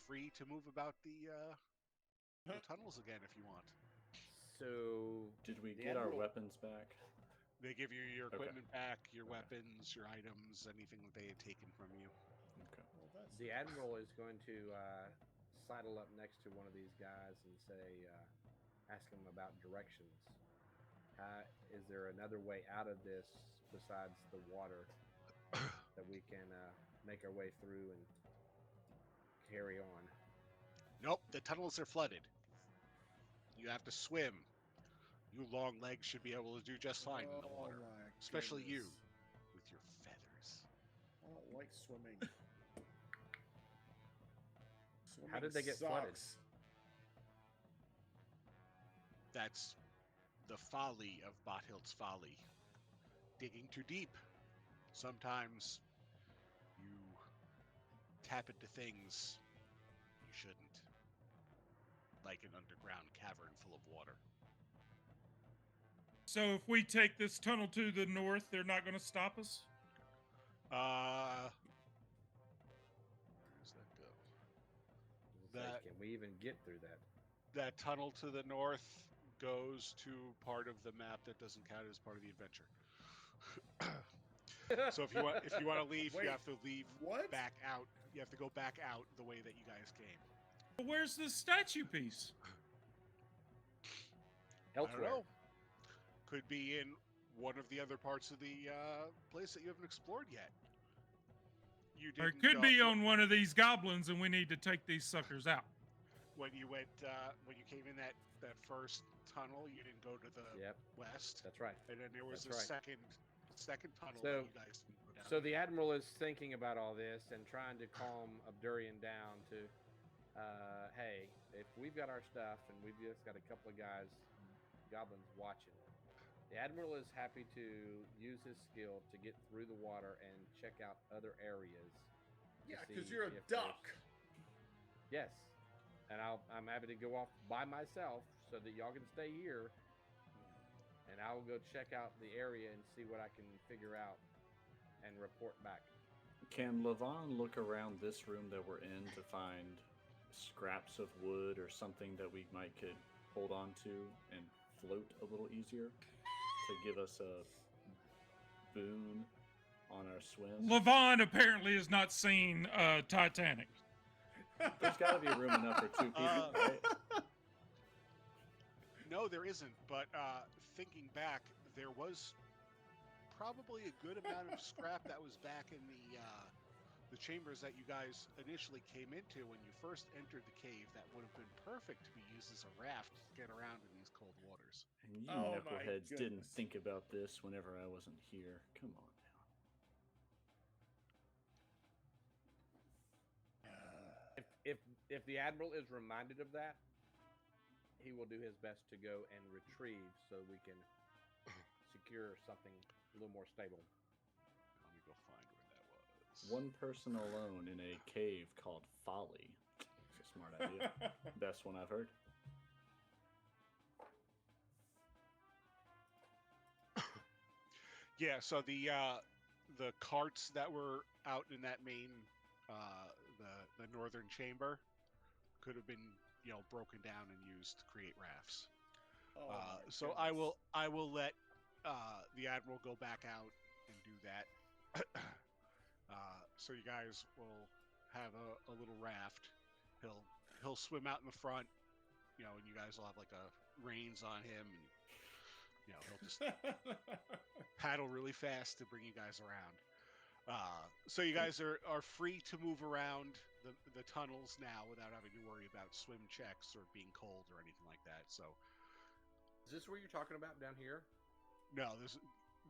free to move about the tunnels again if you want. So Did we the get our Admiral- weapons back? They give you your Okay. equipment back, your Okay. weapons, your items, anything that they had taken from you. Okay. Well, that's The Admiral is going to sidle up next to one of these guys and say, ask him about directions. Is there another way out of this besides the water that we can make our way through and carry on? Nope, the tunnels are flooded. You have to swim. You long legs should be able to do just fine in the water. my Especially you, goodness. with your feathers. I don't like swimming. How did they get flooded? sucks. That's the folly of Bothild's folly. Digging too deep. Sometimes you tap into things you shouldn't. Like an underground cavern full of water. So if we take this tunnel to the north, they're not going to stop us? Where does that go? It's like, can we even get through that? That tunnel to the north goes to part of the map that doesn't count as part of the adventure. So if you want to leave, Wait, you have to leave what? back out. You have to go back out the way that you guys came. But where's the statue piece? I don't Elsewhere. know. Could be in one of the other parts of the place that you haven't explored yet. You Or it didn't could be on one of these goblins, and we need to take these suckers out. when you went when you came in that first tunnel. You didn't go to the Yep, west, that's right. and then there was That's a right. second tunnel So- that you guys didn't go down. So the Admiral is thinking about all this and trying to calm Abdurian down to, hey, if we've got our stuff and we've just got a couple of guys, goblins watching, the Admiral is happy to use his skill to get through the water and check out other areas. to Yeah, see because you're a if there's- duck. Yes, and I'm happy to go off by myself so that y'all can stay here, and I will go check out the area and see what I can figure out and report back. Can Levon look around this room that we're in to find scraps of wood or something that we might could hold on to and float a little easier to give us a boon on our swim? Levon apparently has not seen Titanic. There's got to be room enough for two people, right? No, there isn't. But thinking back, there was probably a good amount of scrap that was back in the chambers that you guys initially came into when you first entered the cave that would have been perfect to be used as a raft to get around in these cold waters. And you Oh my knuckleheads didn't goodness. think about this whenever I wasn't here. Come on now. If the admiral is reminded of that, he will do his best to go and retrieve so we can secure something a little more stable. Let me go find where that was. One person alone in a cave called Folly. It's a smart idea. Best one I've heard. Yeah, so the carts that were out in that main the northern chamber could have been broken down and used to create rafts. Oh my So goodness. I will let the admiral go back out and do that. So you guys will have a little raft. He'll swim out in the front, and you guys will have like a reins on him, and he'll just paddle really fast to bring you guys around. So you guys are free to move around the tunnels now without having to worry about swim checks or being cold or anything like that. So Is this where you're talking about down here? no,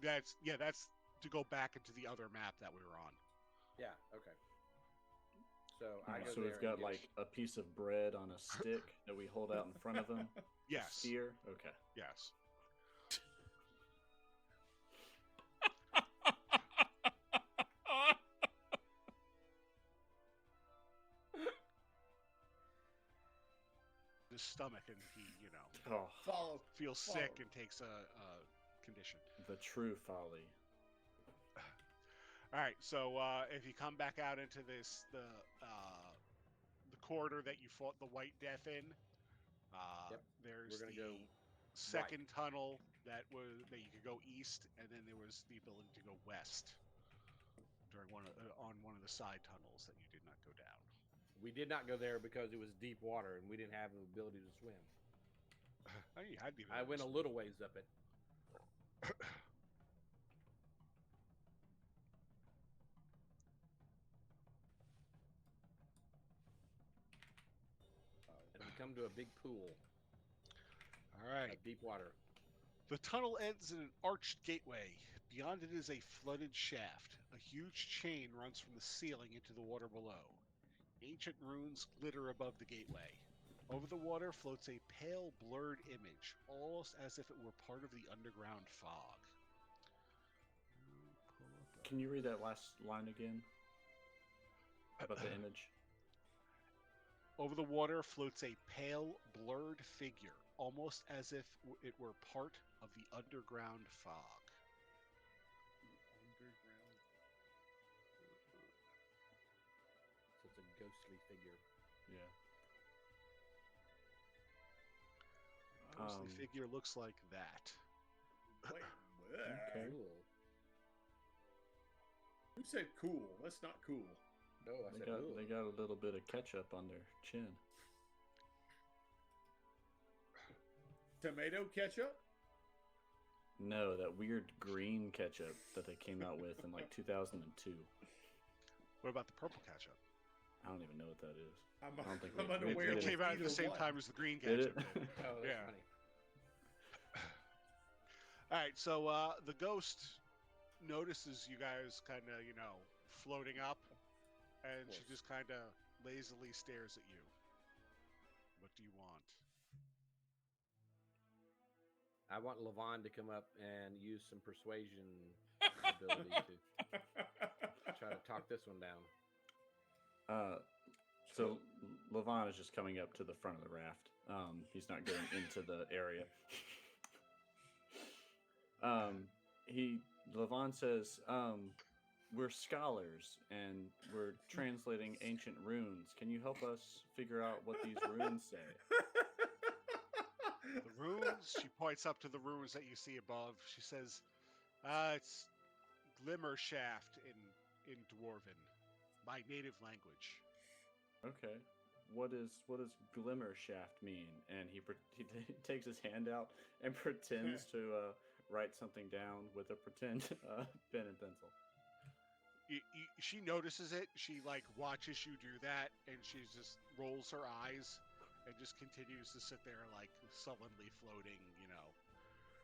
that's to go back into the other map that we were on. Yeah. Okay. So I Alright, go so there we've got and get- like a piece of bread on a stick that we hold out in front of him. Yes. Steer. Okay. Yes. His stomach, and he Oh, Follow. feels Follow. sick and takes a condition. the true Folly. All right, so if you come back out into the corridor that you fought the White Death in, Yep, there's we're gonna the go second tunnel that you could go east, and then there was the ability to go west during on one of the side tunnels that you did not go down. We did not go there because it was deep water and we didn't have the ability to swim. Oh, you had the I went a little ways up it. And we come to a big pool All right. of deep water. The tunnel ends in an arched gateway. Beyond it is a flooded shaft. A huge chain runs from the ceiling into the water below. Ancient runes glitter above the gateway. Over the water floats a pale, blurred image, almost as if it were part of the underground fog. Can you read that last line again? About the image? Over the water floats a pale, blurred figure, almost as if it were part of the underground fog. So it's a ghostly figure. Yeah. Ghostly figure looks like that. Wait, Okay. Cool. Who said cool? That's not cool. No, I They said got, cool. they got a little bit of ketchup on their chin. Tomato ketchup? No, that weird green ketchup that they came out with in like 2002. What about the purple ketchup? I don't even know what that is. I'm, I don't think I'm we- unaware we It of came out at either the same one. time as the green Did it? ketchup did. Oh, that's Yeah. funny. All right, so the ghost notices you guys kind of, floating up, and she course. just kind of lazily stares at you. What do you want? I want Levon to come up and use some persuasion ability to try to talk this one down. So Levon is just coming up to the front of the raft. He's not going into the area. Levon says, we're scholars and we're translating ancient runes. Can you help us figure out what these runes say? The runes? She points up to the runes that you see above. She says, it's Glimmer Shaft in Dwarven, my native language. Okay. What does glimmer shaft mean? And he takes his hand out and pretends to write something down with a pretend pen and pencil. she notices it. She like watches you do that, and she just rolls her eyes and just continues to sit there like sullenly floating.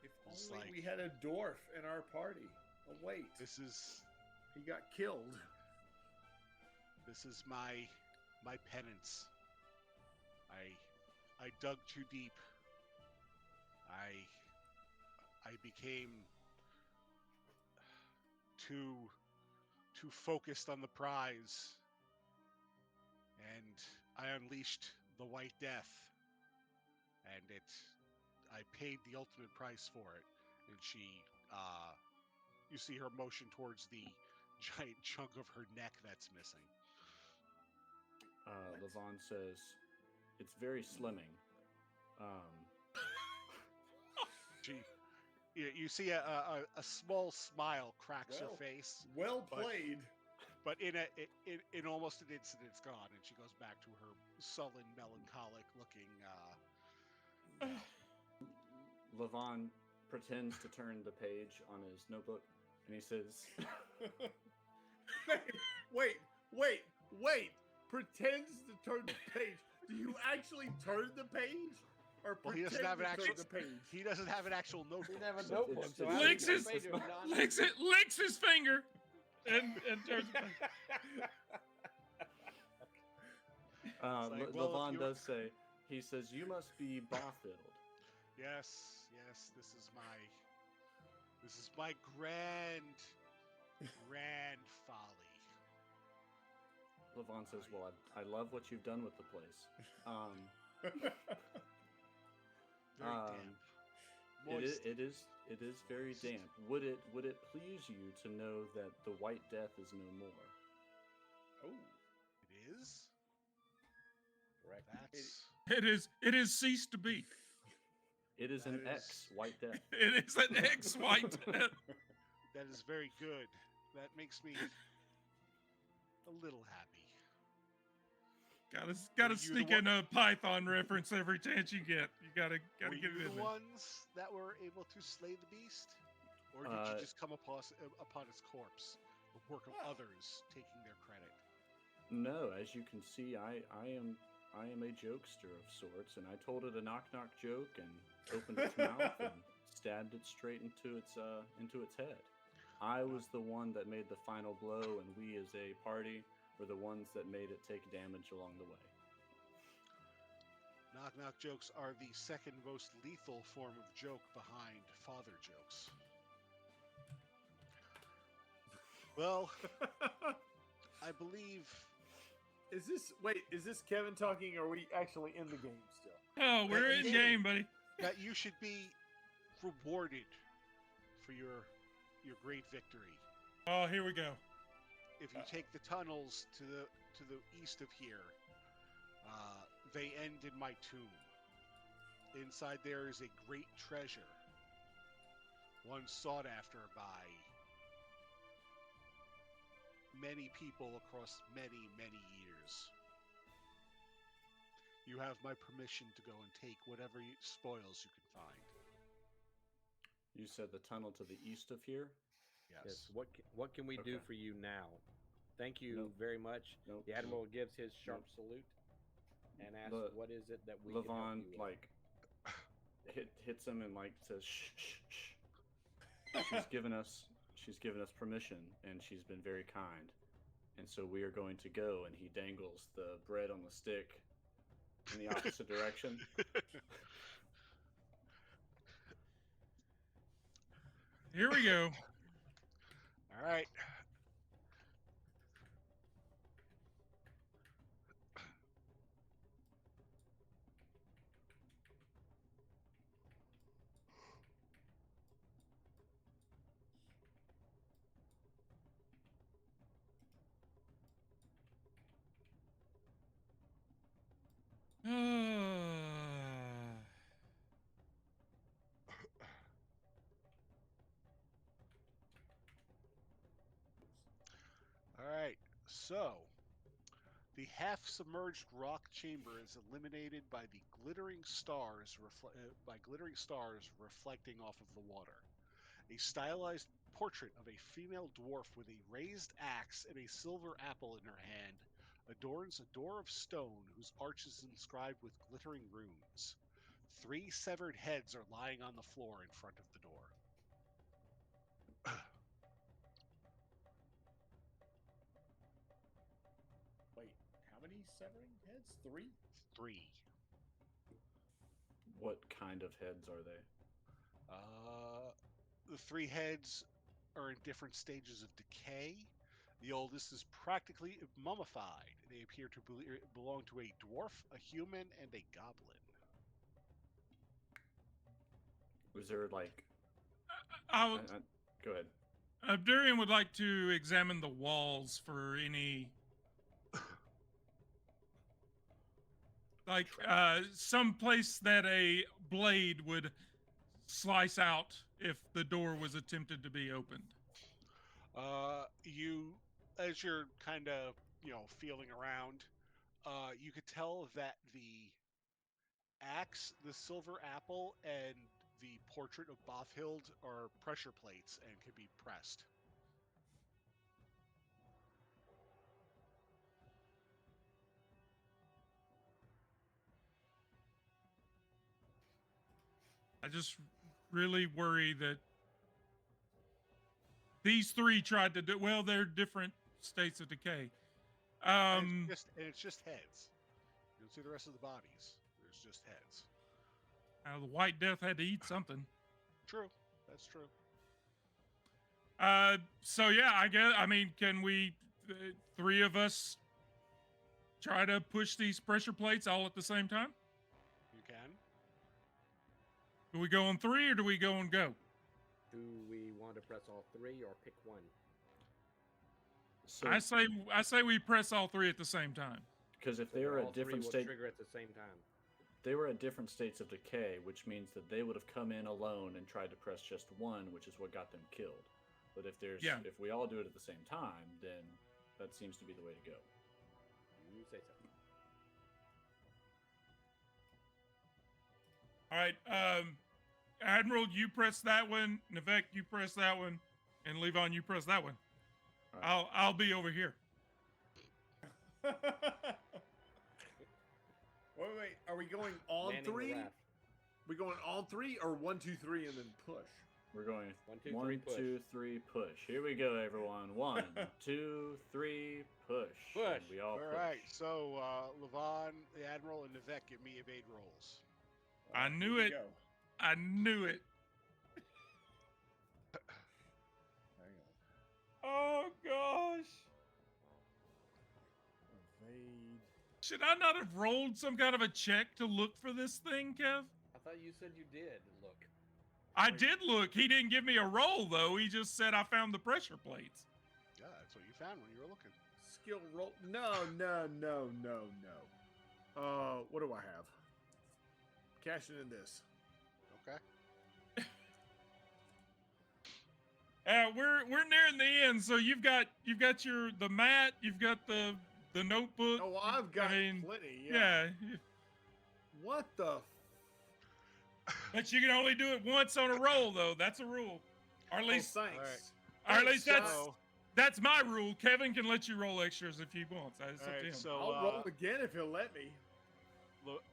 If It's only like- we had a dwarf in our party. Oh wait, This is he got killed. my penance. I dug too deep. I became too focused on the prize, and I unleashed the White Death, and I paid the ultimate price for it. And she, you see her motion towards the giant chunk of her neck that's missing. Levon says, "It's very slimming." She, you see a small smile cracks her Well. face, Well But- played. but in almost an instant, it's gone, and she goes back to her sullen, melancholic looking. Levon pretends to turn the page on his notebook, and he says, wait. Pretends to turn the page. Do you actually turn the page? Or Well, he pretend doesn't have an to turn actual. the page? He doesn't have an actual He notebook. didn't have a So notebook, it's- so it's- how Licks do you his- pay to a non- licks his finger, and turns. like, well, if Levon you- does say, he says, "You must be Bothfield." Yes, this is my grand folly. Levon says, "Well, I love what you've done with the place. Very Um, damp. It Moist. it is very damp. Would it please you to know that the White Death is no more?" Oh, It is? Correct. That's It is ceased to be. It is an That X is- White Death. It is an ex-white death. that is very good. That makes me a little happy. Gotta Were you the sneak one- in a Python reference every chance you get. You gotta Were get you it the in there. ones that were able to slay the beast? Or did you just come upon its corpse? The work of others taking their credit. No, as you can see, I am a jokester of sorts, and I told it a knock joke and opened its mouth and stabbed it straight into its head. I was the one that made the final blow, and we as a party were the ones that made it take damage along the way. Knock jokes are the second most lethal form of joke behind father jokes. Well, I believe Is this Kevin talking, or are we actually in the game still? Oh, we're in game, buddy. that you should be rewarded for your great victory. Oh, here we go. If you take the tunnels to the east of here, they end in my tomb. Inside there is a great treasure, one sought after by many people across many years. You have my permission to go and take whatever spoils you can find. You said the tunnel to the east of here? Yes. What can we do Okay. for you now? Thank you Nope. very much. Nope. The admiral gives his sharp Nope. salute and asks, Le- "What is it that we can help Levon you with?" like hits him and like says shh shh shh. She's given us permission, and she's been very kind, and so we are going to go. And he dangles the bread on the stick in the opposite direction. Here we go. All right. All right. So, the half-submerged rock chamber is illuminated by the glittering stars reflecting off of the water. A stylized portrait of a female dwarf with a raised axe and a silver apple in her hand adorns a door of stone whose arch is inscribed with glittering runes. 3 severed heads are lying on the floor in front of the door. Wait, how many severing heads? 3? 3. What kind of heads are they? The 3 heads are in different stages of decay. The oldest is practically mummified. They appear to belong to a dwarf, a human, and a goblin. Was there like? I'll, Go ahead. Durian would like to examine the walls for any, like, some place that a blade would slice out if the door was attempted to be opened. As you're kind of, feeling around, you could tell that the axe, the silver apple, and the portrait of Bothhild are pressure plates and can be pressed. I just really worry that these 3 tried to do well. They're different states of decay. And it's just heads. You don't see the rest of the bodies. There's just heads. The White Death had to eat something. True. That's true. So yeah, I mean, can we, 3 of us, try to push these pressure plates all at the same time? You can. Do we go on 3 or do we go on go? Do we want to press all 3 or pick one? So, I say we press all 3 at the same time. because if So they were all at three different will states, trigger at the same time. they were at different states of decay, which means that they would have come in alone and tried to press just one, which is what got them killed. But if if we all do it at the same time, then that seems to be the way to go. You say so. All right, Admiral, you press that one. Nivek, you press that one, and Levon, you press that one. All right. I'll be over here. Wait, are we going on Manning the 3? raft. We going on 3 or 1, 2, 3 and then push? We're going 1, 2, 3, push. 2, 3, push. Here we go, everyone. 1, 2, 3, push. Push. And we all All push. right. So, Levon, the Admiral, and Nivek, give me evade rolls. I knew here we it. go. I knew it. Hang on. Oh gosh. Evade. Should I not have rolled some kind of a check to look for this thing, Kev? I thought you said you did. Look. I did look. He didn't give me a roll though. He just said I found the pressure plates. Yeah, that's what you found when you were looking. Skill roll. No. What do I have? Cashing in this. Okay. We're nearing the end. So you've got the mat. You've got the notebook. Oh, I've got I mean, plenty. yeah. What the? But you can only do it once on a roll, though. That's a rule. Or at least, thanks. All right. or at least So- that's my rule. Kevin can let you roll extras if he wants. That's up to him. So, I'll roll again if he'll let me.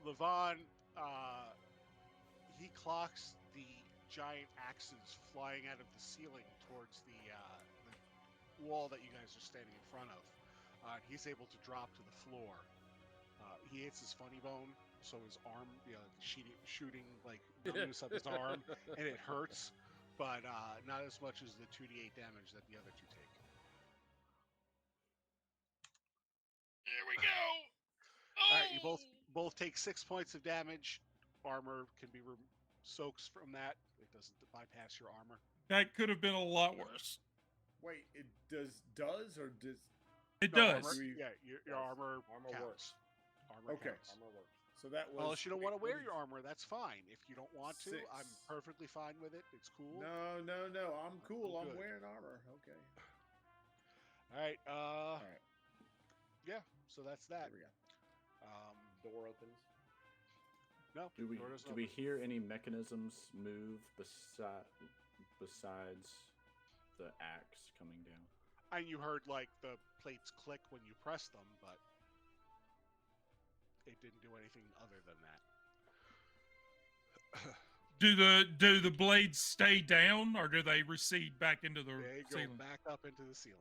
Levon, he clocks the giant axes flying out of the ceiling towards the wall that you guys are standing in front of. He's able to drop to the floor. He hits his funny bone, so his arm, shooting like numbness up his arm, and it hurts, but not as much as the 2d8 damage that the other 2 take. Here we go. All right, you both take 6 points of damage. Armor can be soaks from that. It doesn't bypass your armor. That could have been a lot worse. Wait, it does or does? It No, does. Armor, yeah, your armor Armor counts. works. Armor Okay. counts. Armor works. So that was. Unless you don't want to wait, wear what your is- armor, that's fine. If you don't want to, I'm 6. perfectly fine with it. It's cool. No. I'm cool. I'm Good. wearing armor. Okay. All right. All right. Yeah. So that's that. Here we go. Door opens. No. Do we door doesn't do we open. hear any mechanisms move besides? the axe coming down. And you heard like the plates click when you pressed them, but it didn't do anything other than that. Do the blades stay down or do they recede back into the They go ceiling? back up into the ceiling.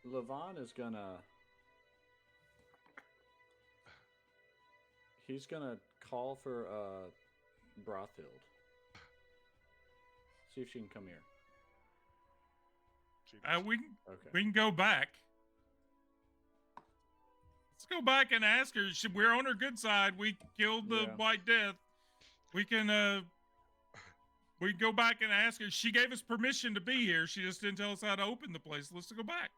Levon is gonna. He's gonna call for Brothild. See if she can come here. We Okay. can go back. Let's go back and ask her. We're on her good side. We killed the Yeah. White Death. We can we go back and ask her. She gave us permission to be here. She just didn't tell us how to open the place. Let's go back.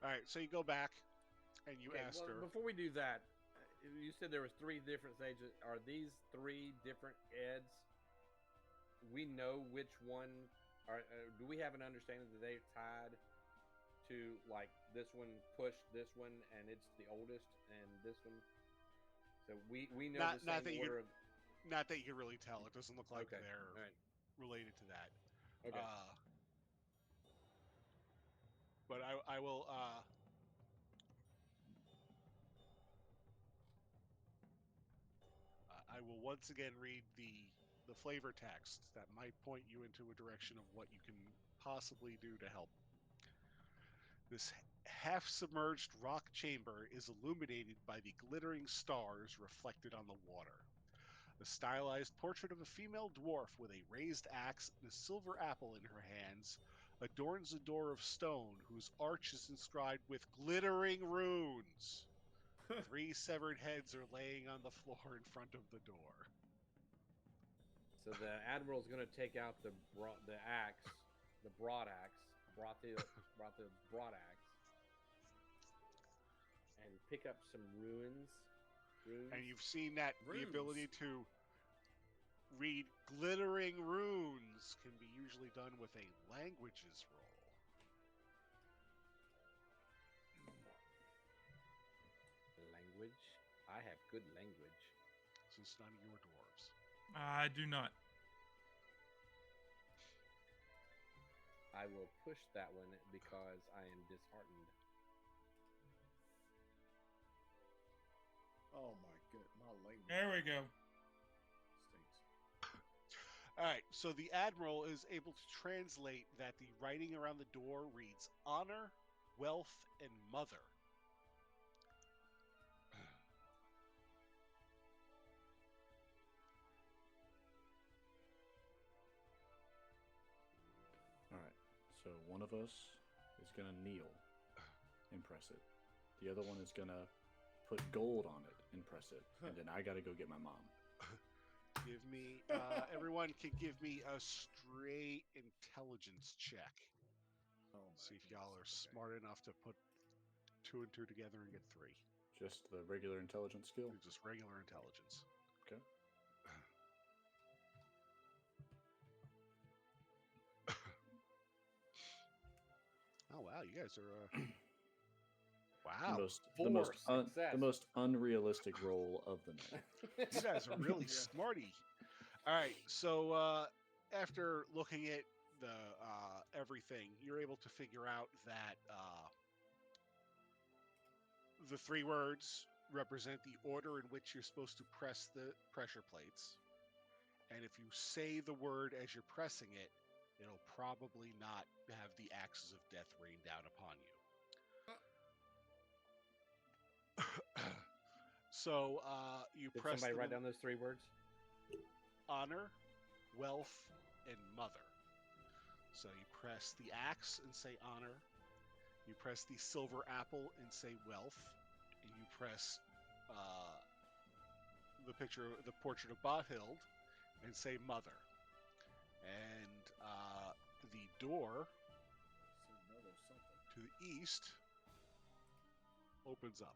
All right, so you go back and you Okay, asked her. Before we do that, you said there was 3 different stages. Are these 3 different Eds? We know which one. Do we have an understanding that they're tied to, like, this one pushed this one and it's the oldest, and this one? So we know Not the same that you order. Not that you can really tell. It doesn't look like Okay, they're all right. related to that. Okay. But I will. I will once again read the flavor text that might point you into a direction of what you can possibly do to help. This half-submerged rock chamber is illuminated by the glittering stars reflected on the water. A stylized portrait of a female dwarf with a raised axe and a silver apple in her hands adorns a door of stone whose arch is inscribed with glittering runes. 3 severed heads are laying on the floor in front of the door. So the admiral's going to take out the axe, the broad axe, Brothild's broad axe, and pick up some runes. And you've seen that the Runes. ability to read glittering runes can be usually done with a languages roll. Language. I have good language. Since none of your dwarves. I do not. I will push that one because I am disheartened. Oh my good, my language There we go. stinks. All right, so the admiral is able to translate that the writing around the door reads honor, wealth, and mother. All right. So one of us is gonna kneel and press it. The other one is gonna put gold on it and press it, and then I gotta go get my mom. Give me, everyone can give me a straight intelligence check. Oh, See if y'all are smart enough to put 2 and 2 together and get 3. Just the regular intelligence skill. Just regular intelligence. Okay. Oh wow, you guys are. The Wow, most, Success. the most unrealistic roll of the night. you guys are really smarty. All right, so after looking at the everything, you're able to figure out that the 3 words represent the order in which you're supposed to press the pressure plates. And if you say the word as you're pressing it, it'll probably not have the axes of death rain down upon you. So you Did press somebody the write down those 3 words? honor, wealth, and mother. So you press the axe and say honor. You press the silver apple and say wealth. And you press the portrait of Brothild and say mother. And the door to the east opens up.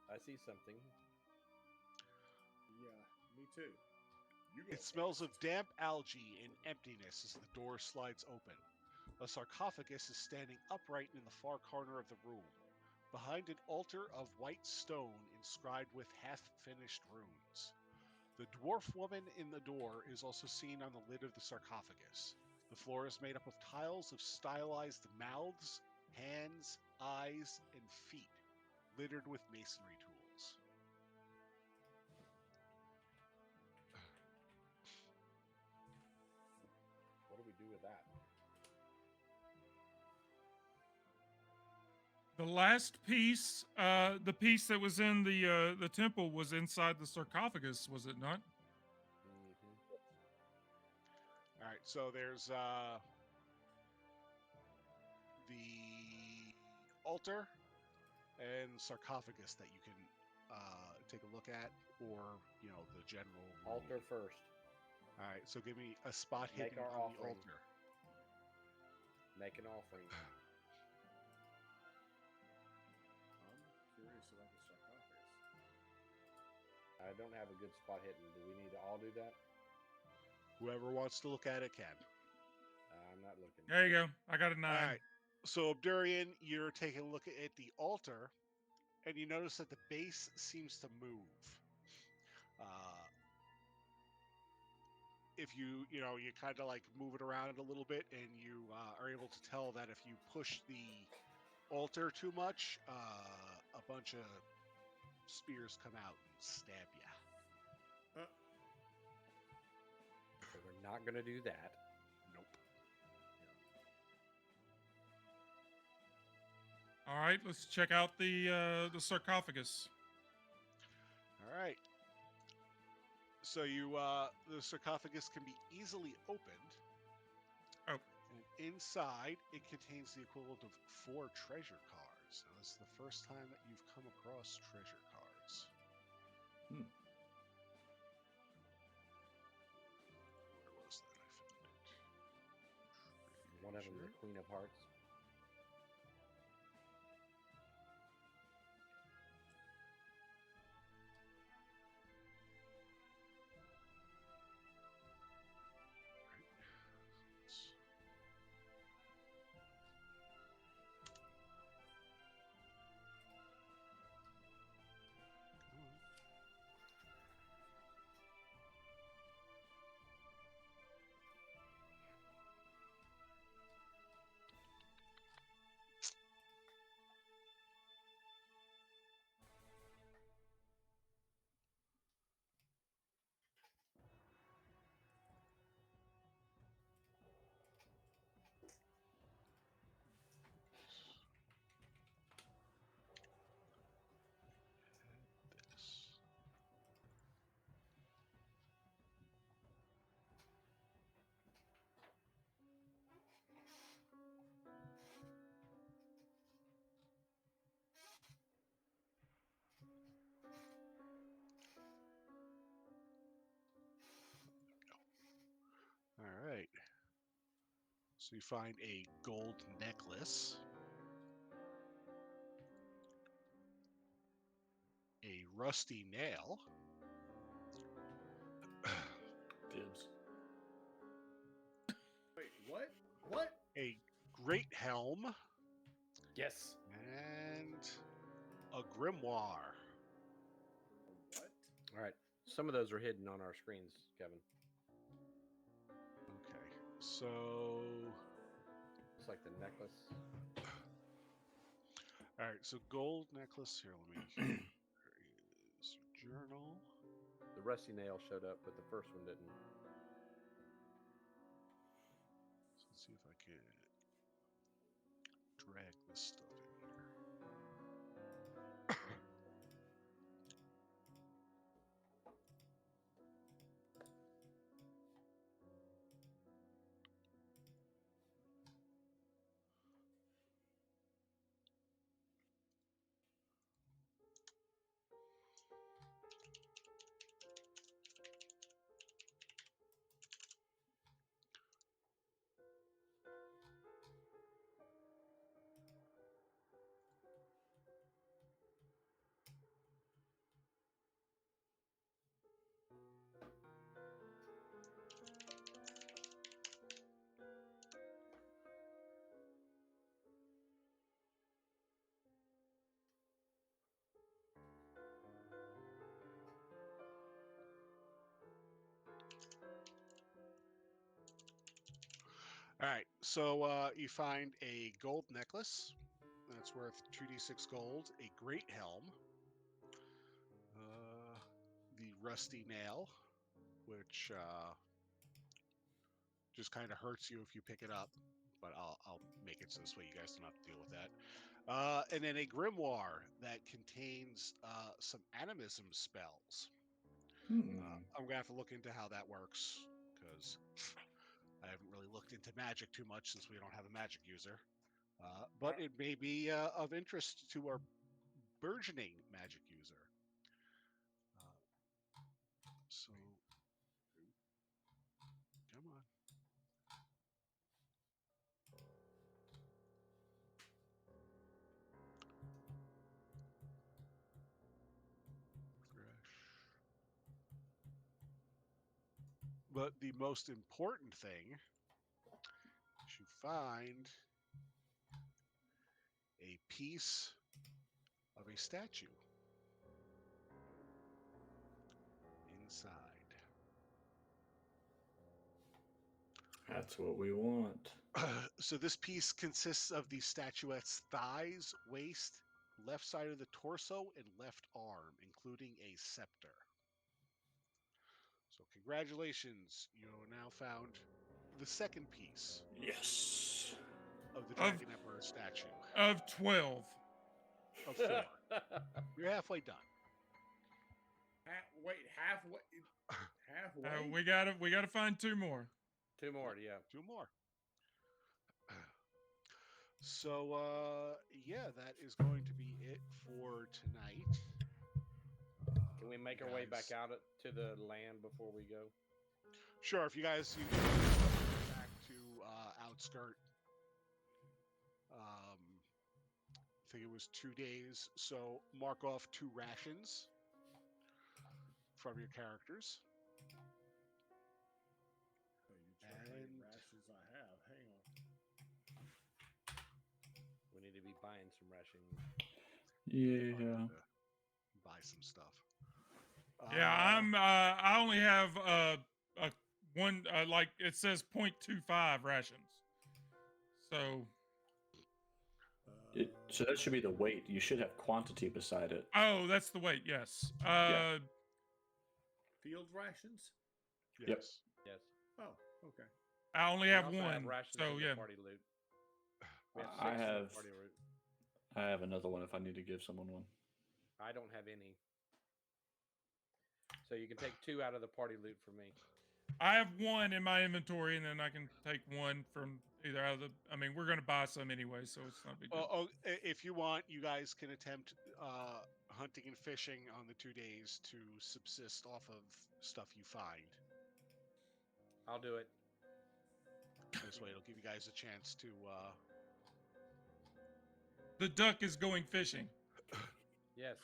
I see something. Yeah, me too. You go It smells of damp algae and emptiness as the door slides open. A sarcophagus is standing upright in the far corner of the room, behind an altar of white stone inscribed with half-finished runes. The dwarf woman in the door is also seen on the lid of the sarcophagus. The floor is made up of tiles of stylized mouths, hands, eyes, and feet, littered with masonry tools. What do we do with that? The last piece, the piece that was in the temple, was inside the sarcophagus, was it not? Mm-hmm. All right, so there's the altar and sarcophagus that you can take a look at, or the general room. Altar first. All right, so give me a spot Make hidden our on the offering. altar. Make an offering. I'm curious about the sarcophagus. I don't have a good spot hidden. Do we need to all do that? Whoever wants to look at it can. I'm not looking. There you go. I got a 9. All right. So, Obdurian, you're taking a look at the altar, and you notice that the base seems to move. If you kind of like move it around a little bit, and you are able to tell that if you push the altar too much, a bunch of spears come out and stab you. So we're not going to do that. Nope. All right, let's check out the sarcophagus. All right. So the sarcophagus can be easily opened. Oh. And inside, it contains the equivalent of 4 treasure cards. Now, this is the first time that you've come across treasure cards. Hmm. Where was that? I found it. One of them, the Treasure. Queen of Hearts. This. All right. So you find a gold necklace, a rusty nail, Dibs. Wait, what? What? a great helm, Yes. and a grimoire. What? All right. Some of those are hidden on our screens, Kevin. Okay. So, It's like the necklace. all right. So gold necklace here. Let me. There is your journal. The rusty nail showed up, but the first one didn't. So let's see if I can drag this stuff in here. All right, so you find a gold necklace that's worth 2d6 gold, a great helm, the rusty nail, which just kind of hurts you if you pick it up, but I'll make it so this way you guys don't have to deal with that. And then a grimoire that contains some animism spells. I'm gonna have to look into how that works because I haven't really looked into magic too much since we don't have a magic user. But it may be of interest to our burgeoning magic user. So, come on. But the most important thing is you find a piece of a statue inside. That's what we want. So this piece consists of the statuette's thighs, waist, left side of the torso, and left arm, including a scepter. So congratulations, you have now found the second piece Yes. of the Of Dragon Emperor statue of 12. of 4. You're halfway done. Wait, halfway. Halfway. We gotta find 2 more. 2 more, yeah. 2 more. So, yeah, that is going to be it for tonight. Can we make our way back out to the land before we go? Sure, if you guys back to outskirt, I think it was 2 days. So mark off 2 rations from your characters. And rations I have. Hang on. We need to be buying some rations. Yeah. Buy some stuff. Yeah, I only have a one like it says 0.25 rations. So So that should be the weight. You should have quantity beside it. oh, that's the weight. Yes. Yeah. Field rations? Yes. Yes. Oh, okay. I only We have also one. rations So in the yeah. party loot. We have 6 I in the have- party loot. I have another one if I need to give someone one. I don't have any. So you can take 2 out of the party loot for me. I have one in my inventory, and then I can take one from either out of the. I mean, we're gonna buy some anyway, so it's not a big deal. If you want, you guys can attempt hunting and fishing on the 2 days to subsist off of stuff you find. I'll do it. This way, it'll give you guys a chance to. The duck is going fishing. Yes.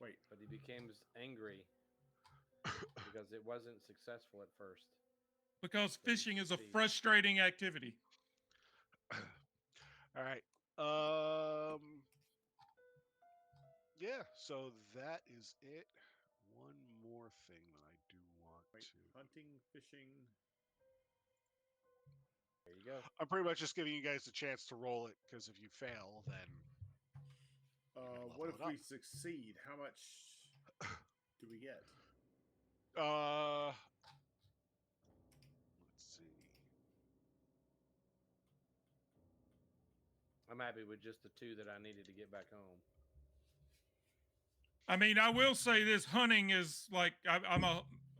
Wait. But he becomes angry because it wasn't successful at first. Because fishing is a See. frustrating activity. All right. Yeah. So that is it. One more thing that I do want Wait. to. Hunting, fishing. There you go. I'm pretty much just giving you guys a chance to roll it because if you fail, then. What level if it we up. succeed? How much do we get? Let's see. I'm happy with just the 2 that I needed to get back home. I mean, I will say this: hunting is like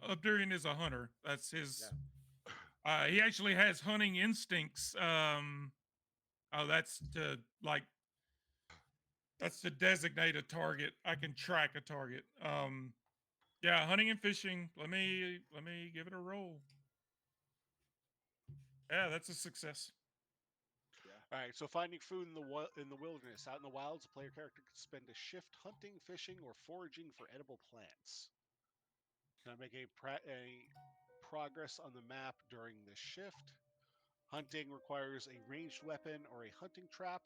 Abdurian is a hunter. That's his. Yeah. He actually has hunting instincts. That's to like. That's to designate a target. I can track a target. Yeah, hunting and fishing. Let me give it a roll. Yeah, that's a success. All right, so finding food in the wilderness, out in the wilds, a player character could spend a shift hunting, fishing, or foraging for edible plants. Can I make a progress on the map during this shift? Hunting requires a ranged weapon or a hunting trap.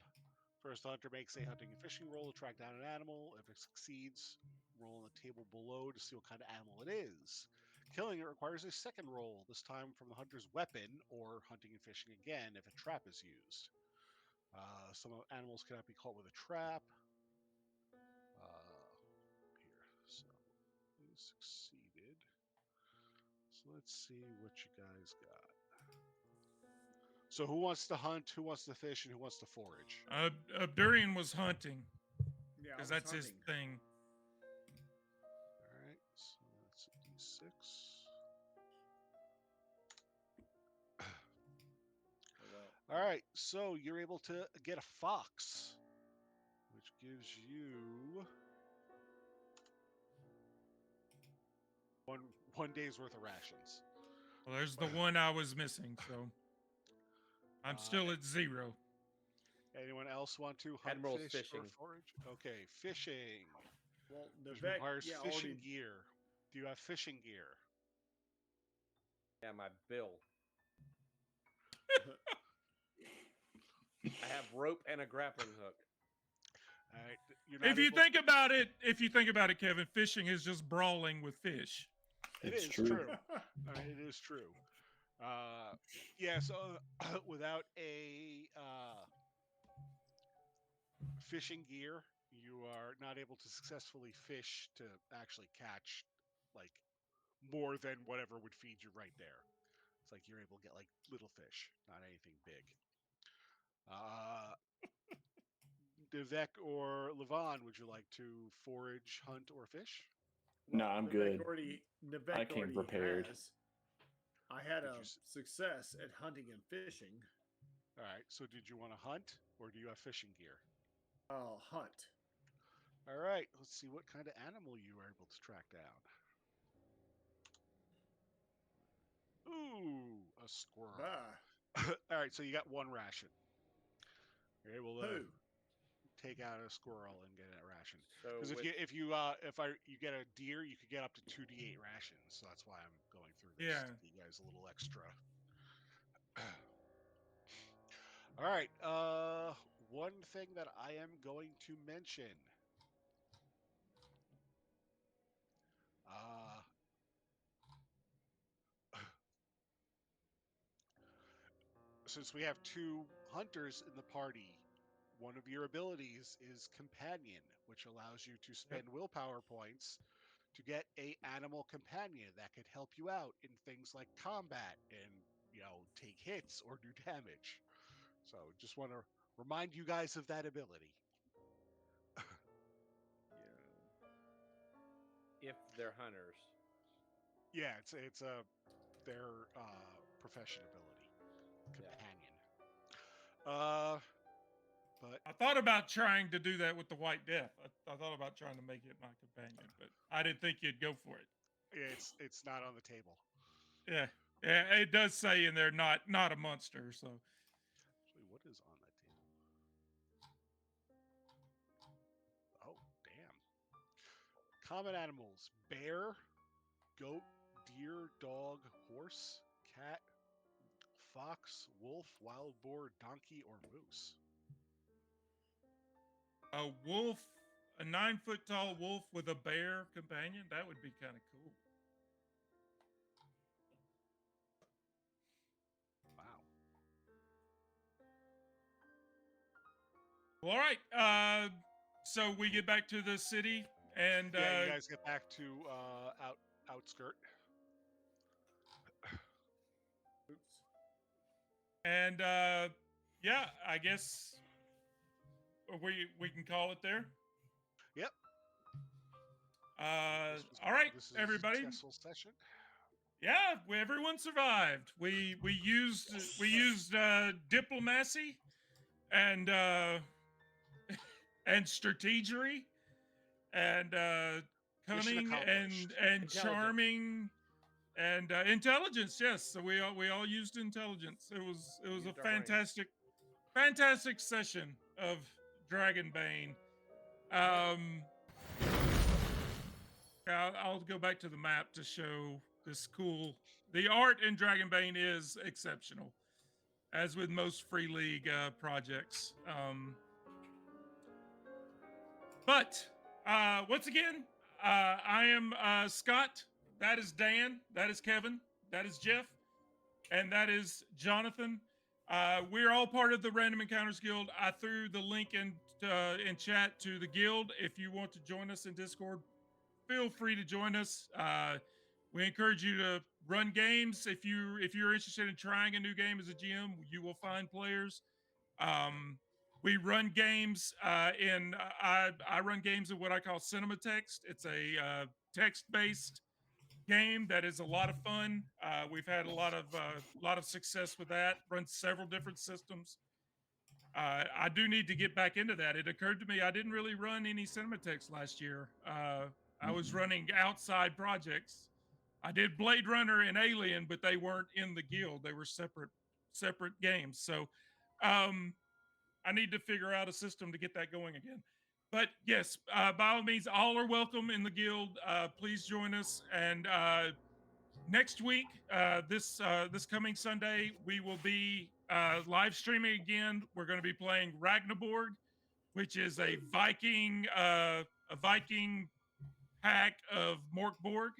First, the hunter makes a hunting and fishing roll to track down an animal. If it succeeds, roll on the table below to see what kind of animal it is. killing it requires a second roll, this time from the hunter's weapon, or hunting and fishing again if a trap is used. Some animals cannot be caught with a trap. Here, so you succeeded. So let's see what you guys got. So who wants to hunt, who wants to fish, and who wants to forage? Abdurian was hunting Yeah, I because was that's hunting. his thing. All right, so that's a d6. All right, so you're able to get a fox, which gives you one day's worth of rations. Well, there's the one I was missing, so I'm still at 0. Anyone else want to hunt, Admiral's fish, fishing. or forage? Okay, fishing. Well, Which Nevek, requires yeah, fishing already. gear. Do you have fishing gear? Yeah, my bill. I have rope and a grappling hook. All right, you're not If you able think about it, Kevin, fishing is just brawling with fish. It It's is true. true. It is true. Yeah, so without a fishing gear, you are not able to successfully fish to actually catch like more than whatever would feed you right there. It's like you're able to get like little fish, not anything big. Devek or Levon, would you like to forage, hunt, or fish? No, I'm good. Nevek I came already prepared. has. I had Did a you s- success at hunting and fishing. All right. So did you want to hunt, or do you have fishing gear? I'll hunt. All right. Let's see what kind of animal you are able to track down. Ooh, a squirrel. Ah, All right. So you got one ration. You're able to who? take out a squirrel and get a ration. So Because with, if you get a deer, you could get up to 2d8 rations. So that's why I'm going through this Yeah. to give you guys a little extra. All right. One thing that I am going to mention. Since we have 2 hunters in the party, one of your abilities is companion, which allows you to spend willpower points to get a animal companion that could help you out in things like combat and take hits or do damage. So just want to remind you guys of that ability. if they're hunters. Yeah, it's their profession ability, companion. But I thought about trying to do that with the White Death. I thought about trying to make it my companion, but I didn't think you'd go for it. it's not on the table. Yeah, it does say in there not a monster. So Actually, what is on that table? Oh, damn. Common animals: bear, goat, deer, dog, horse, cat, fox, wolf, wild boar, donkey, or moose. a wolf, a 9-foot tall wolf with a bear companion, that would be kind of cool. Wow. Well, all right. So we get back to the city, and Yeah, you guys get back to outskirt. Oops. and yeah, I guess we can call it there. Yep. All right, This is a everybody. successful session. Yeah, everyone survived. We used diplomacy and and strategery and Mission cunning accomplished. and charming and intelligence. Yes, so we all used intelligence. It was a Used our brains. fantastic session of Dragonbane. I'll go back to the map to show this cool. The art in Dragonbane is exceptional, as with most Free League projects. But once again, I am Scott, That is Dan. That is Kevin. That is Jeff. And that is Jonathan. We're all part of the Random Encounters Guild. I threw the link in chat to the guild. If you want to join us in Discord, feel free to join us. We encourage you to run games. If you're interested in trying a new game as a GM, you will find players. We run games I run games in what I call cinema text. It's a text-based game that is a lot of fun. We've had a lot of success with that. Run several different systems. I do need to get back into that. It occurred to me I didn't really run any Cinematex last year. I was running outside projects. I did Blade Runner and Alien, but they weren't in the guild. They were separate games. So I need to figure out a system to get that going again. But yes, by all means, all are welcome in the guild. Please join us. And next week, this coming Sunday, we will be live streaming again. We're going to be playing Ragnarborg, which is a Viking pack of Morkborg.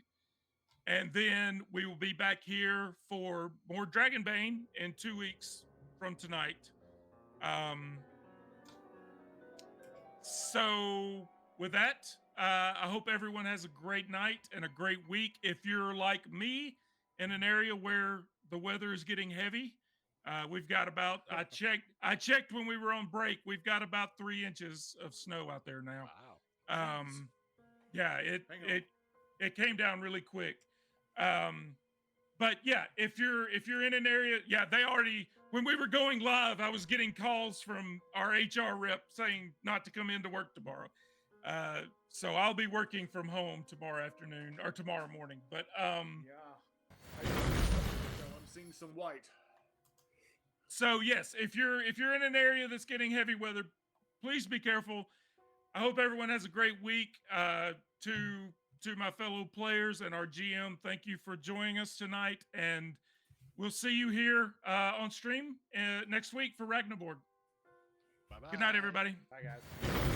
And then we will be back here for more Dragonbane in 2 weeks from tonight. So with that, I hope everyone has a great night and a great week. If you're like me in an area where the weather is getting heavy, we've got about, I checked when we were on break, we've got about 3 inches of snow out there now. Wow. Yeah, it came down really quick. But yeah, if you're in an area, yeah, they already, when we were going live, I was getting calls from our HR rep saying not to come into work tomorrow. So I'll be working from home tomorrow afternoon or tomorrow morning. But Yeah. I'm seeing some white. So yes, if you're in an area that's getting heavy weather, please be careful. I hope everyone has a great week. To my fellow players and our GM, thank you for joining us tonight, and we'll see you here on stream next week for Ragnarborg. Bye-bye. Good night, everybody. Bye, guys.